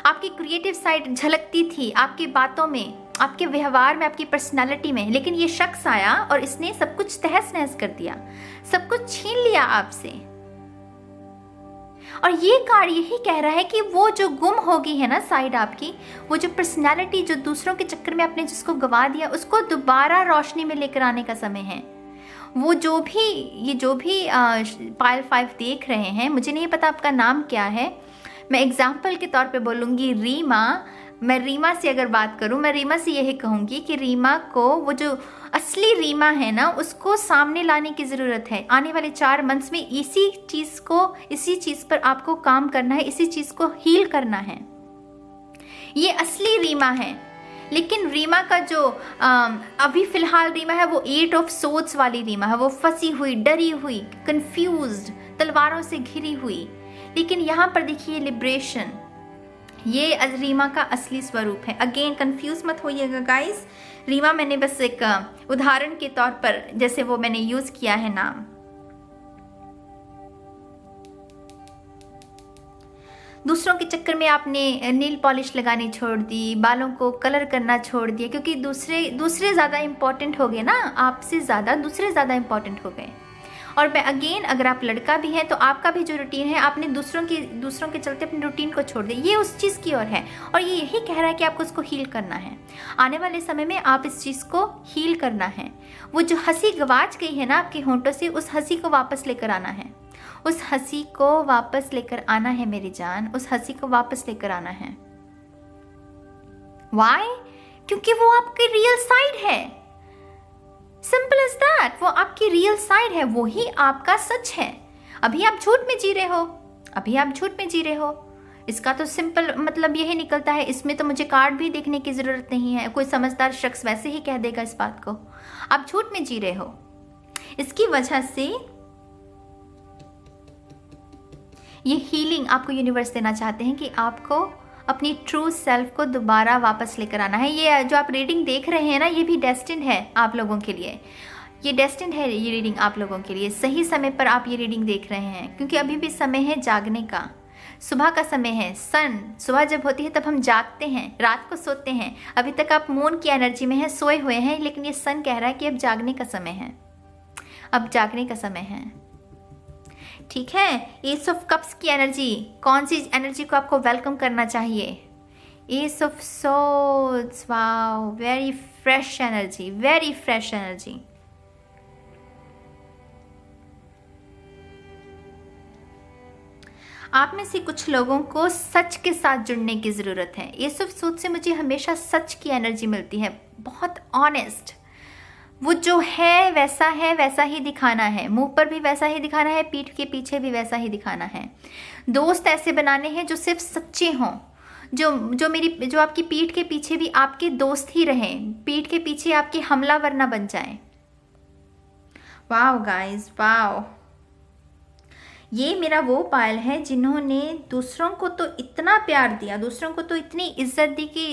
आपकी क्रिएटिव साइड झलकती थी आपकी बातों में, आपके व्यवहार में, आपकी पर्सनालिटी में। लेकिन ये शख्स आया और इसने सब कुछ तहस नहस कर दिया, सब कुछ छीन लिया आपसे। और ये कार्ड यही कह रहा है कि वो जो गुम हो गई है ना साइड आपकी, वो जो पर्सनालिटी जो दूसरों के चक्कर में आपने जिसको गंवा दिया, उसको दोबारा रोशनी में लेकर आने का समय है। वो जो भी पाइल 5 देख रहे हैं, मुझे नहीं पता आपका नाम क्या है, मैं एग्जाम्पल के तौर पे बोलूँगी रीमा। मैं रीमा से अगर बात करूँ, मैं रीमा से यही कहूँगी कि रीमा को, वो जो असली रीमा है ना, उसको सामने लाने की ज़रूरत है। आने वाले 4 मंथ्स में इसी चीज़ पर आपको काम करना है, इसी चीज़ को हील करना है। ये असली रीमा है। लेकिन रीमा का जो अभी फ़िलहाल रीमा है, वो 8 ऑफ सोर्ड्स वाली रीमा है। वो फंसी हुई, डरी हुई, कंफ्यूज्ड, तलवारों से घिरी हुई। लेकिन यहाँ पर देखिए लिबरेशन, ये रीमा का असली स्वरूप है। अगेन कंफ्यूज मत होइएगा गाइस, रीमा मैंने बस एक उदाहरण के तौर पर, जैसे वो मैंने यूज किया है नाम। दूसरों के चक्कर में आपने नील पॉलिश लगानी छोड़ दी, बालों को कलर करना छोड़ दिया, क्योंकि दूसरे ज़्यादा इंपॉर्टेंट हो गए ना, आपसे ज़्यादा दूसरे ज़्यादा इंपॉर्टेंट हो गए। और मैं अगेन, अगर आप लड़का भी हैं तो आपका भी जो रूटीन है, आपने दूसरों के चलते अपनी रूटीन को छोड़ दिया। ये उस चीज़ की ओर है, और ये यही कह रहा है कि आपको उसको हील करना है। आने वाले समय में आप इस चीज़ को हील करना है। वो जो हंसी गवाच गई है ना आपके होंठों से, उस हंसी को वापस लेकर आना है। उस हंसी को वापस लेकर आना है मेरी जान, उस हंसी को वापस लेकर आना है। वाई? क्योंकि वो आपकी रियल साइड है। सिंपल एज दैट, वो आपकी रियल साइड है, वो ही आपका सच है। अभी आप झूठ में जी रहे हो, इसका तो सिंपल मतलब यही निकलता है। इसमें तो मुझे कार्ड भी देखने की जरूरत नहीं है, कोई समझदार शख्स वैसे ही कह देगा इस बात को। आप झूठ में जी रहे हो। इसकी वजह से ये हीलिंग आपको यूनिवर्स देना चाहते हैं कि आपको अपनी ट्रू सेल्फ को दोबारा वापस लेकर आना है। ये जो आप रीडिंग देख रहे हैं ना, ये भी डेस्टिन्ड है आप लोगों के लिए। ये डेस्टिन्ड है ये रीडिंग आप लोगों के लिए। सही समय पर आप ये रीडिंग देख रहे हैं, क्योंकि अभी भी समय है जागने का। सुबह का समय है। सन सुबह जब होती है तब हम जागते हैं, रात को सोते हैं। अभी तक आप मून की एनर्जी में हैं, सोए हुए हैं, लेकिन ये सन कह रहा है कि अब जागने का समय है, अब जागने का समय है। ठीक है। एस ऑफ कप्स की एनर्जी, कौन सी एनर्जी को आपको वेलकम करना चाहिए? S of swords. Wow, very fresh energy, very fresh energy. आप में से कुछ लोगों को सच के साथ जुड़ने की ज़रूरत है। ये सब सोच से मुझे हमेशा सच की एनर्जी मिलती है, बहुत ऑनेस्ट। वो जो है वैसा ही दिखाना है, मुंह पर भी वैसा ही दिखाना है, पीठ के पीछे भी वैसा ही दिखाना है। दोस्त ऐसे बनाने हैं जो सिर्फ सच्चे हों, जो आपकी पीठ के पीछे भी आपके दोस्त ही रहें, पीठ के पीछे आपके हमलावर ना बन जाएं। Wow guys, wow. ये मेरा वो पायल है जिन्होंने दूसरों को तो इतना प्यार दिया, दूसरों को तो इतनी इज्जत दी कि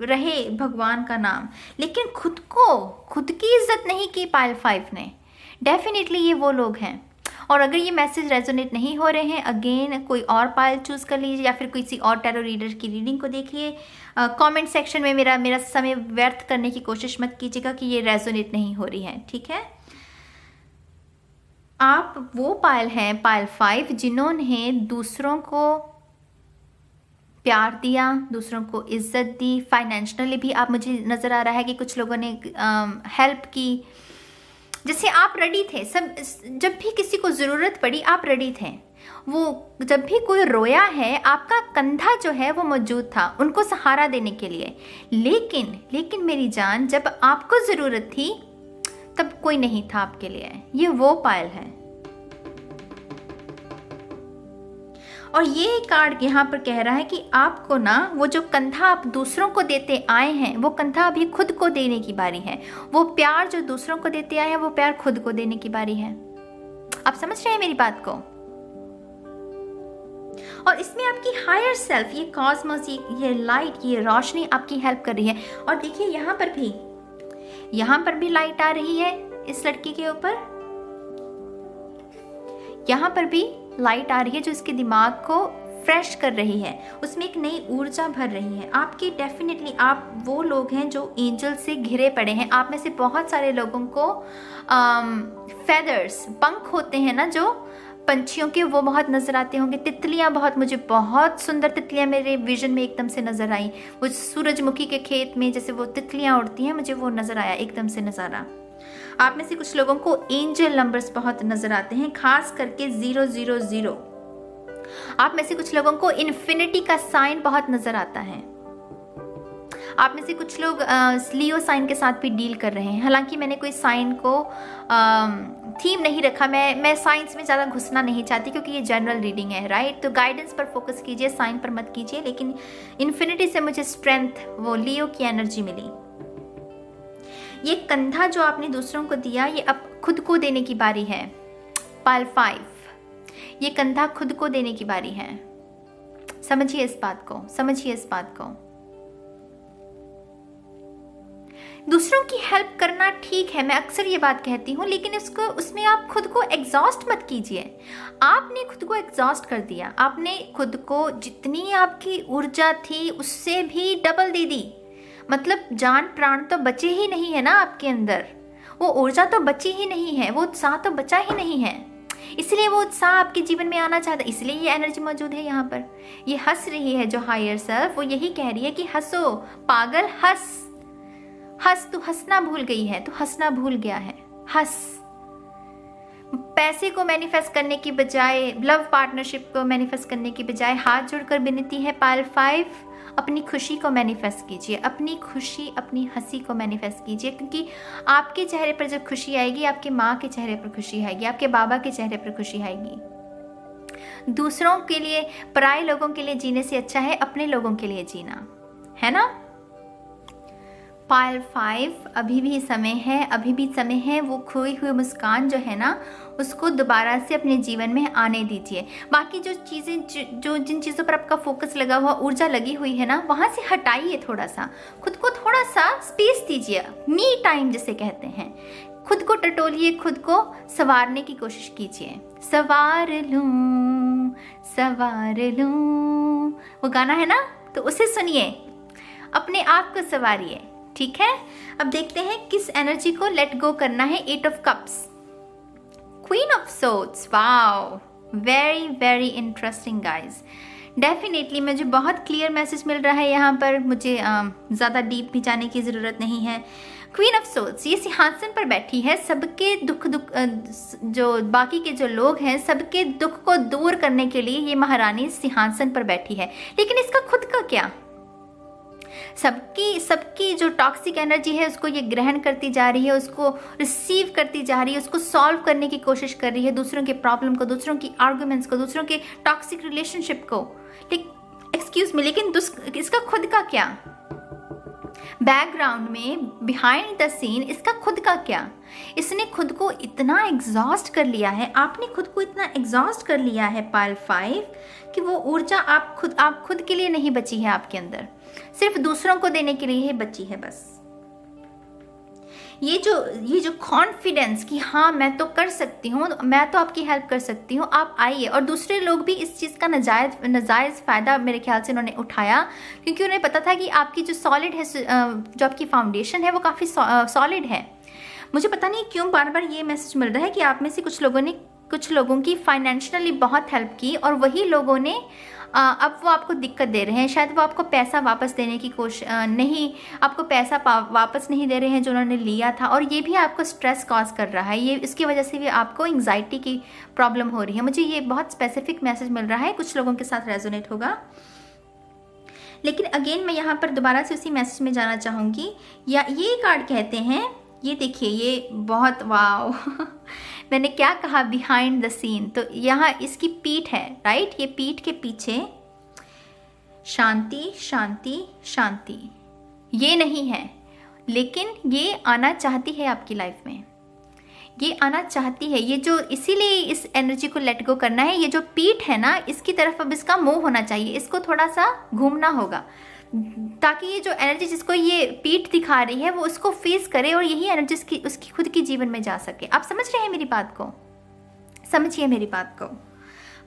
रहे भगवान का नाम, लेकिन खुद की इज्जत नहीं की पायल 5 ने। डेफिनेटली ये वो लोग हैं। और अगर ये मैसेज रेजोनेट नहीं हो रहे हैं, अगेन कोई और पायल चूज कर लीजिए या फिर किसी और टैरो रीडर की रीडिंग को देखिए। कमेंट सेक्शन में मेरा समय व्यर्थ करने की कोशिश मत कीजिएगा कि ये रेजोनेट नहीं हो रही है। ठीक है। आप वो पायल हैं, पायल 5, जिन्होंने दूसरों को प्यार दिया, दूसरों को इज्जत दी। फाइनेंशियली भी आप, मुझे नज़र आ रहा है कि कुछ लोगों ने हेल्प की। जैसे आप रेडी थे, सब जब भी किसी को ज़रूरत पड़ी आप रेडी थे। वो जब भी कोई रोया है, आपका कंधा जो है वो मौजूद था उनको सहारा देने के लिए। लेकिन मेरी जान, जब आपको ज़रूरत थी तब कोई नहीं था आपके लिए। ये वो पायल है। और ये कार्ड यहाँ पर कह रहा है कि आपको ना, वो जो कंधा आप दूसरों को देते आए हैं, वो कंधा अभी खुद को देने की बारी है। वो प्यार जो दूसरों को देते आए हैं, वो प्यार खुद को देने की बारी है। आप समझ रहे हैं मेरी बात को? और इसमें आपकी हायर सेल्फ, ये कॉस्मोस, ये लाइट, ये रोशनी आपकी हेल्प कर रही है। और देखिए यहाँ पर भी लाइट आ रही है इस लड़की के ऊपर। यहाँ पर भी लाइट आ रही है जो इसके दिमाग को फ्रेश कर रही है, उसमें एक नई ऊर्जा भर रही है। आपकी डेफिनेटली आप वो लोग हैं जो एंजल से घिरे पड़े हैं। आप में से बहुत सारे लोगों को फेदर्स, पंख होते हैं ना जो पंछियों के, वो बहुत नज़र आते होंगे। तितलियां, मुझे बहुत सुंदर तितलियां मेरे विजन में एकदम से नज़र आई। वो सूरजमुखी के खेत में जैसे वो तितलियां उड़ती हैं, मुझे वो नज़र आया एकदम से नज़ारा। आप में से कुछ लोगों को एंजल नंबर्स बहुत नज़र आते हैं, खास करके 000। आप में से कुछ लोगों को इन्फिनिटी का साइन बहुत नज़र आता है। आप में से कुछ लोग लियो साइन के साथ भी डील कर रहे हैं। हालांकि मैंने कोई साइन को थीम नहीं रखा, मैं साइंस में ज़्यादा घुसना नहीं चाहती क्योंकि ये जनरल रीडिंग है, राइट? तो गाइडेंस पर फोकस कीजिए, साइन पर मत कीजिए। लेकिन इन्फिनिटी से मुझे स्ट्रेंथ, वो लियो की एनर्जी मिली। ये कंधा जो आपने दूसरों को दिया, ये अब खुद को देने की बारी है। पायल 5, ये कंधा खुद को देने की बारी है। समझिए इस बात को, समझिए इस बात को। दूसरों की हेल्प करना ठीक है, मैं अक्सर ये बात कहती हूँ, लेकिन उसमें आप खुद को एग्जॉस्ट मत कीजिए। आपने खुद को एग्जॉस्ट कर दिया, आपने खुद को जितनी आपकी ऊर्जा थी उससे भी डबल दे दी। मतलब जान प्राण तो बचे ही नहीं है ना आपके अंदर, वो ऊर्जा तो बची ही नहीं है, वो उत्साह तो बचा ही नहीं है। इसलिए वो उत्साह आपके जीवन में आना चाहता है, इसलिए ये एनर्जी मौजूद है यहाँ पर। ये हंस रही है जो हायर सेल्फ, वो यही कह रही है कि हंसो पागल, हंस। तू हंसना भूल गई है, तू हंसना भूल गया है, हंस। पैसे को मैनिफेस्ट करने की बजाय, लव पार्टनरशिप को मैनिफेस्ट करने की बजाय हाथ जोड़कर विनती है पायल 5, अपनी खुशी को मैनिफेस्ट कीजिए, अपनी खुशी, अपनी हंसी को मैनिफेस्ट कीजिए। क्योंकि आपके चेहरे पर जब खुशी आएगी, आपके माँ के चेहरे पर खुशी आएगी, आपके बाबा के चेहरे पर खुशी आएगी। दूसरों के लिए, पराये लोगों के लिए जीने से अच्छा है अपने लोगों के लिए जीना, है ना? पाइल 5, अभी भी समय है, अभी भी समय है। वो खोई हुई मुस्कान जो है ना, उसको दोबारा से अपने जीवन में आने दीजिए। बाकी जो चीज़ें जो जिन चीज़ों पर आपका फोकस लगा हुआ, ऊर्जा लगी हुई है ना, वहाँ से हटाइए थोड़ा सा, खुद को थोड़ा सा स्पेस दीजिए, मी टाइम जिसे कहते हैं। खुद को टटोलिए, खुद को संवारने की कोशिश कीजिए। सवार लूं सवार लूं, वो गाना है ना, तो उसे सुनिए, अपने आप को संवारिए। ठीक है, अब देखते हैं किस एनर्जी को लेट गो करना है। 8 of cups, queen of swords. Wow, very very interesting guys. Definitely मुझे बहुत क्लियर मैसेज मिल रहा है यहाँ पर, मुझे ज़्यादा डीप भी जाने की ज़रूरत नहीं है। क्वीन ऑफ सोर्ड्स ये सिंहासन पर बैठी है, सबके दुख जो बाकी के जो लोग हैं, सबके दुख को दूर करने के लिए ये महारानी सिंहासन पर बैठी है। लेकिन इसका खुद का क्या? सबकी जो टॉक्सिक एनर्जी है उसको ये ग्रहण करती जा रही है, उसको रिसीव करती जा रही है, उसको सॉल्व करने की कोशिश कर रही है, दूसरों के प्रॉब्लम को, दूसरों की आर्गुमेंट्स को, दूसरों के टॉक्सिक रिलेशनशिप को। एक्सक्यूज मी, लेकिन इसका खुद का क्या? बैकग्राउंड में, बिहाइंड द सीन, इसका खुद का क्या? इसने खुद को इतना एग्जॉस्ट कर लिया है, आपने खुद को इतना एग्जॉस्ट कर लिया है पाइल 5, कि वो ऊर्जा आप खुद के लिए नहीं बची है आपके अंदर, सिर्फ दूसरों को देने के लिए ही बची है बस। ये जो कॉन्फिडेंस कि हाँ मैं तो कर सकती हूँ, मैं तो आपकी हेल्प कर सकती हूँ, आप आइए। और दूसरे लोग भी इस चीज़ का नाजायज़ फ़ायदा मेरे ख्याल से उन्होंने उठाया, क्योंकि उन्हें पता था कि आपकी जो सॉलिड है, जो आपकी फाउंडेशन है वो काफ़ी सॉलिड है। मुझे पता नहीं क्यों बार बार ये मैसेज मिल रहा है कि आप में से कुछ लोगों की फाइनेंशियली बहुत हेल्प की, और वही लोगों ने अब वो आपको दिक्कत दे रहे हैं। शायद वो आपको पैसा वापस देने की कोशिश नहीं, आपको पैसा वापस नहीं दे रहे हैं जो उन्होंने लिया था, और ये भी आपको स्ट्रेस कॉज कर रहा है। ये इसकी वजह से भी आपको एंग्जाइटी की प्रॉब्लम हो रही है। मुझे ये बहुत स्पेसिफिक मैसेज मिल रहा है, कुछ लोगों के साथ रेजोनेट होगा। लेकिन अगेन मैं यहाँ पर दोबारा से उसी मैसेज में जाना चाहूँगी। या ये कार्ड कहते हैं, ये देखिए, ये बहुत वाओ मैंने क्या कहा, बिहाइंड द सीन। तो यहाँ इसकी पीठ है, राइट, ये पीठ के पीछे शांति शांति शांति, ये नहीं है, लेकिन ये आना चाहती है आपकी लाइफ में, ये आना चाहती है। ये जो, इसीलिए इस एनर्जी को लेट गो करना है। ये जो पीठ है ना, इसकी तरफ अब इसका मोह होना चाहिए, इसको थोड़ा सा घूमना होगा, ताकि ये जो एनर्जी जिसको ये पीठ दिखा रही है वो उसको फेस करे, और यही एनर्जी उसकी खुद की जीवन में जा सके। आप समझ रहे हैं मेरी बात को? समझिए मेरी बात को।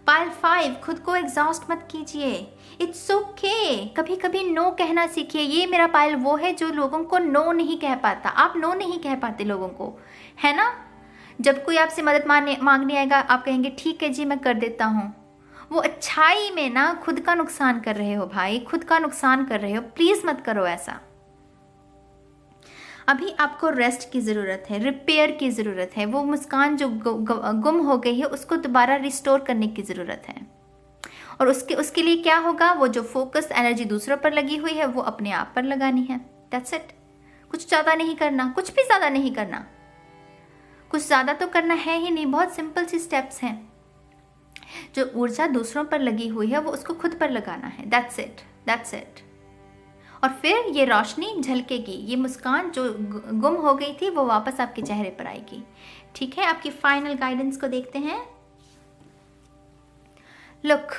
पाइल 5, खुद को एग्जॉस्ट मत कीजिए, इट्स ओके। कभी कभी नो कहना सीखिए। ये मेरा पाइल वो है जो लोगों को नो नहीं कह पाता। आप नो नहीं कह पाते लोगों को, है ना? जब कोई आपसे मदद मांगने आएगा, आप कहेंगे ठीक है जी मैं कर देता हूँ। वो अच्छाई में ना खुद का नुकसान कर रहे हो भाई, खुद का नुकसान कर रहे हो। प्लीज मत करो ऐसा। अभी आपको रेस्ट की ज़रूरत है, रिपेयर की ज़रूरत है। वो मुस्कान जो गुम हो गई है उसको दोबारा रिस्टोर करने की ज़रूरत है। और उसके लिए क्या होगा? वो जो फोकस एनर्जी दूसरों पर लगी हुई है वो अपने आप पर लगानी है। That's it. कुछ ज़्यादा नहीं करना, कुछ भी ज़्यादा नहीं करना। कुछ ज़्यादा तो करना है ही नहीं, बहुत सिंपल सी स्टेप्स हैं। जो ऊर्जा दूसरों पर लगी हुई है वो उसको खुद पर लगाना है। That's it, that's it. और फिर ये रोशनी झलकेगी, ये मुस्कान जो गुम हो गई थी वो वापस आपके चेहरे पर आएगी। ठीक है, आपकी फाइनल गाइडेंस को देखते हैं। Look,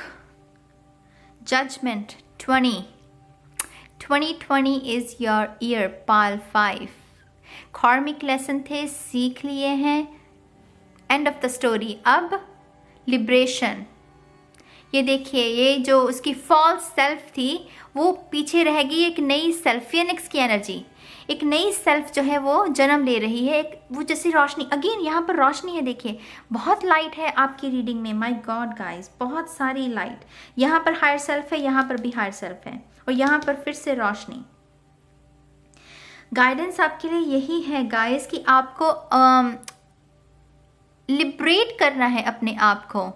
judgement 2020 is your year. Pile 5 karmic lesson थे, सीख लिए हैं, एंड ऑफ द स्टोरी। अब लिबरेशन। ये देखिए, ये जो उसकी फॉल्स सेल्फ थी वो पीछे रहेगी। एक नई सेल्फ, फिनिक्स की एनर्जी, एक नई सेल्फ जो है वो जन्म ले रही है। एक वो जैसी रोशनी, अगेन यहाँ पर रोशनी है। देखिए बहुत लाइट है आपकी रीडिंग में। माय गॉड गाइस, बहुत सारी लाइट। यहाँ पर हायर सेल्फ है, यहाँ पर भी हायर सेल्फ है, और यहाँ पर फिर से रोशनी। गाइडेंस आपके लिए यही है गाइस कि आपको लिबरेट करना है अपने आप को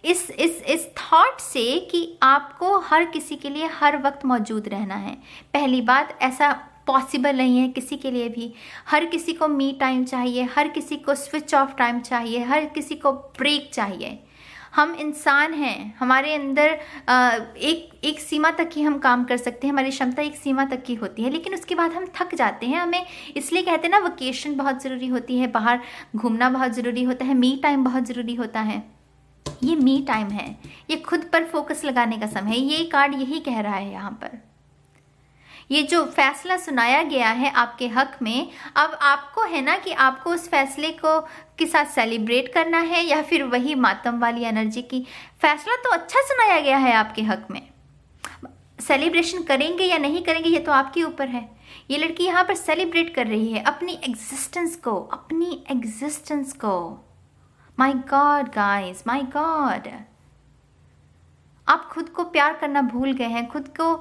इस थॉट से कि आपको हर किसी के लिए हर वक्त मौजूद रहना है। पहली बात, ऐसा पॉसिबल नहीं है किसी के लिए भी। हर किसी को मी टाइम चाहिए, हर किसी को स्विच ऑफ टाइम चाहिए, हर किसी को ब्रेक चाहिए, हम इंसान हैं, हमारे अंदर एक सीमा तक ही हम काम कर सकते हैं, हमारी क्षमता एक सीमा तक की होती है, लेकिन उसके बाद हम थक जाते हैं। हमें इसलिए कहते हैं ना, वेकेशन बहुत ज़रूरी होती है, बाहर घूमना बहुत ज़रूरी होता है, मी टाइम बहुत ज़रूरी होता है। ये मी टाइम है, ये खुद पर फोकस लगाने का समय है। ये कार्ड यही कह रहा है यहाँ पर। ये जो फैसला सुनाया गया है आपके हक में, अब आपको है ना कि आपको उस फैसले को के साथ सेलिब्रेट करना है या फिर वही मातम वाली एनर्जी की। फैसला तो अच्छा सुनाया गया है आपके हक में, सेलिब्रेशन करेंगे या नहीं करेंगे ये तो आपके ऊपर है। ये लड़की यहाँ पर सेलिब्रेट कर रही है अपनी एग्जिस्टेंस को, अपनी एग्जिस्टेंस को। My God guys, my God, आप खुद को प्यार करना भूल गए हैं, खुद को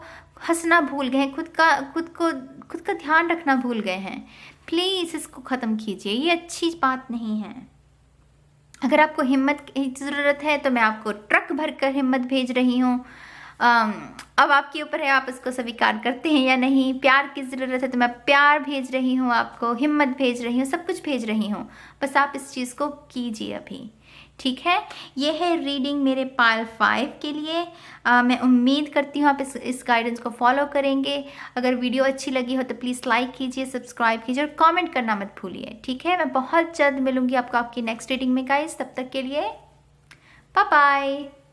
हंसना भूल गए हैं, खुद का ध्यान रखना भूल गए हैं। प्लीज़ इसको ख़त्म कीजिए, ये अच्छी बात नहीं है। अगर आपको हिम्मत की ज़रूरत है तो मैं आपको ट्रक भरकर हिम्मत भेज रही हूँ। अब आपके ऊपर है, आप इसको स्वीकार करते हैं या नहीं। प्यार की ज़रूरत है तो मैं प्यार भेज रही हूँ आपको, हिम्मत भेज रही हूँ, सब कुछ भेज रही हूँ। बस आप इस चीज़ को कीजिए अभी, ठीक है। ये है रीडिंग मेरे पाइल 5 के लिए। मैं उम्मीद करती हूँ आप इस गाइडेंस को फॉलो करेंगे। अगर वीडियो अच्छी लगी हो तो प्लीज़ लाइक कीजिए, सब्सक्राइब कीजिए और कमेंट करना मत भूलिए, ठीक है। मैं बहुत जल्द मिलूंगी आपको आपकी नेक्स्ट रीडिंग में गाइस। तब तक के लिए बाय बाय।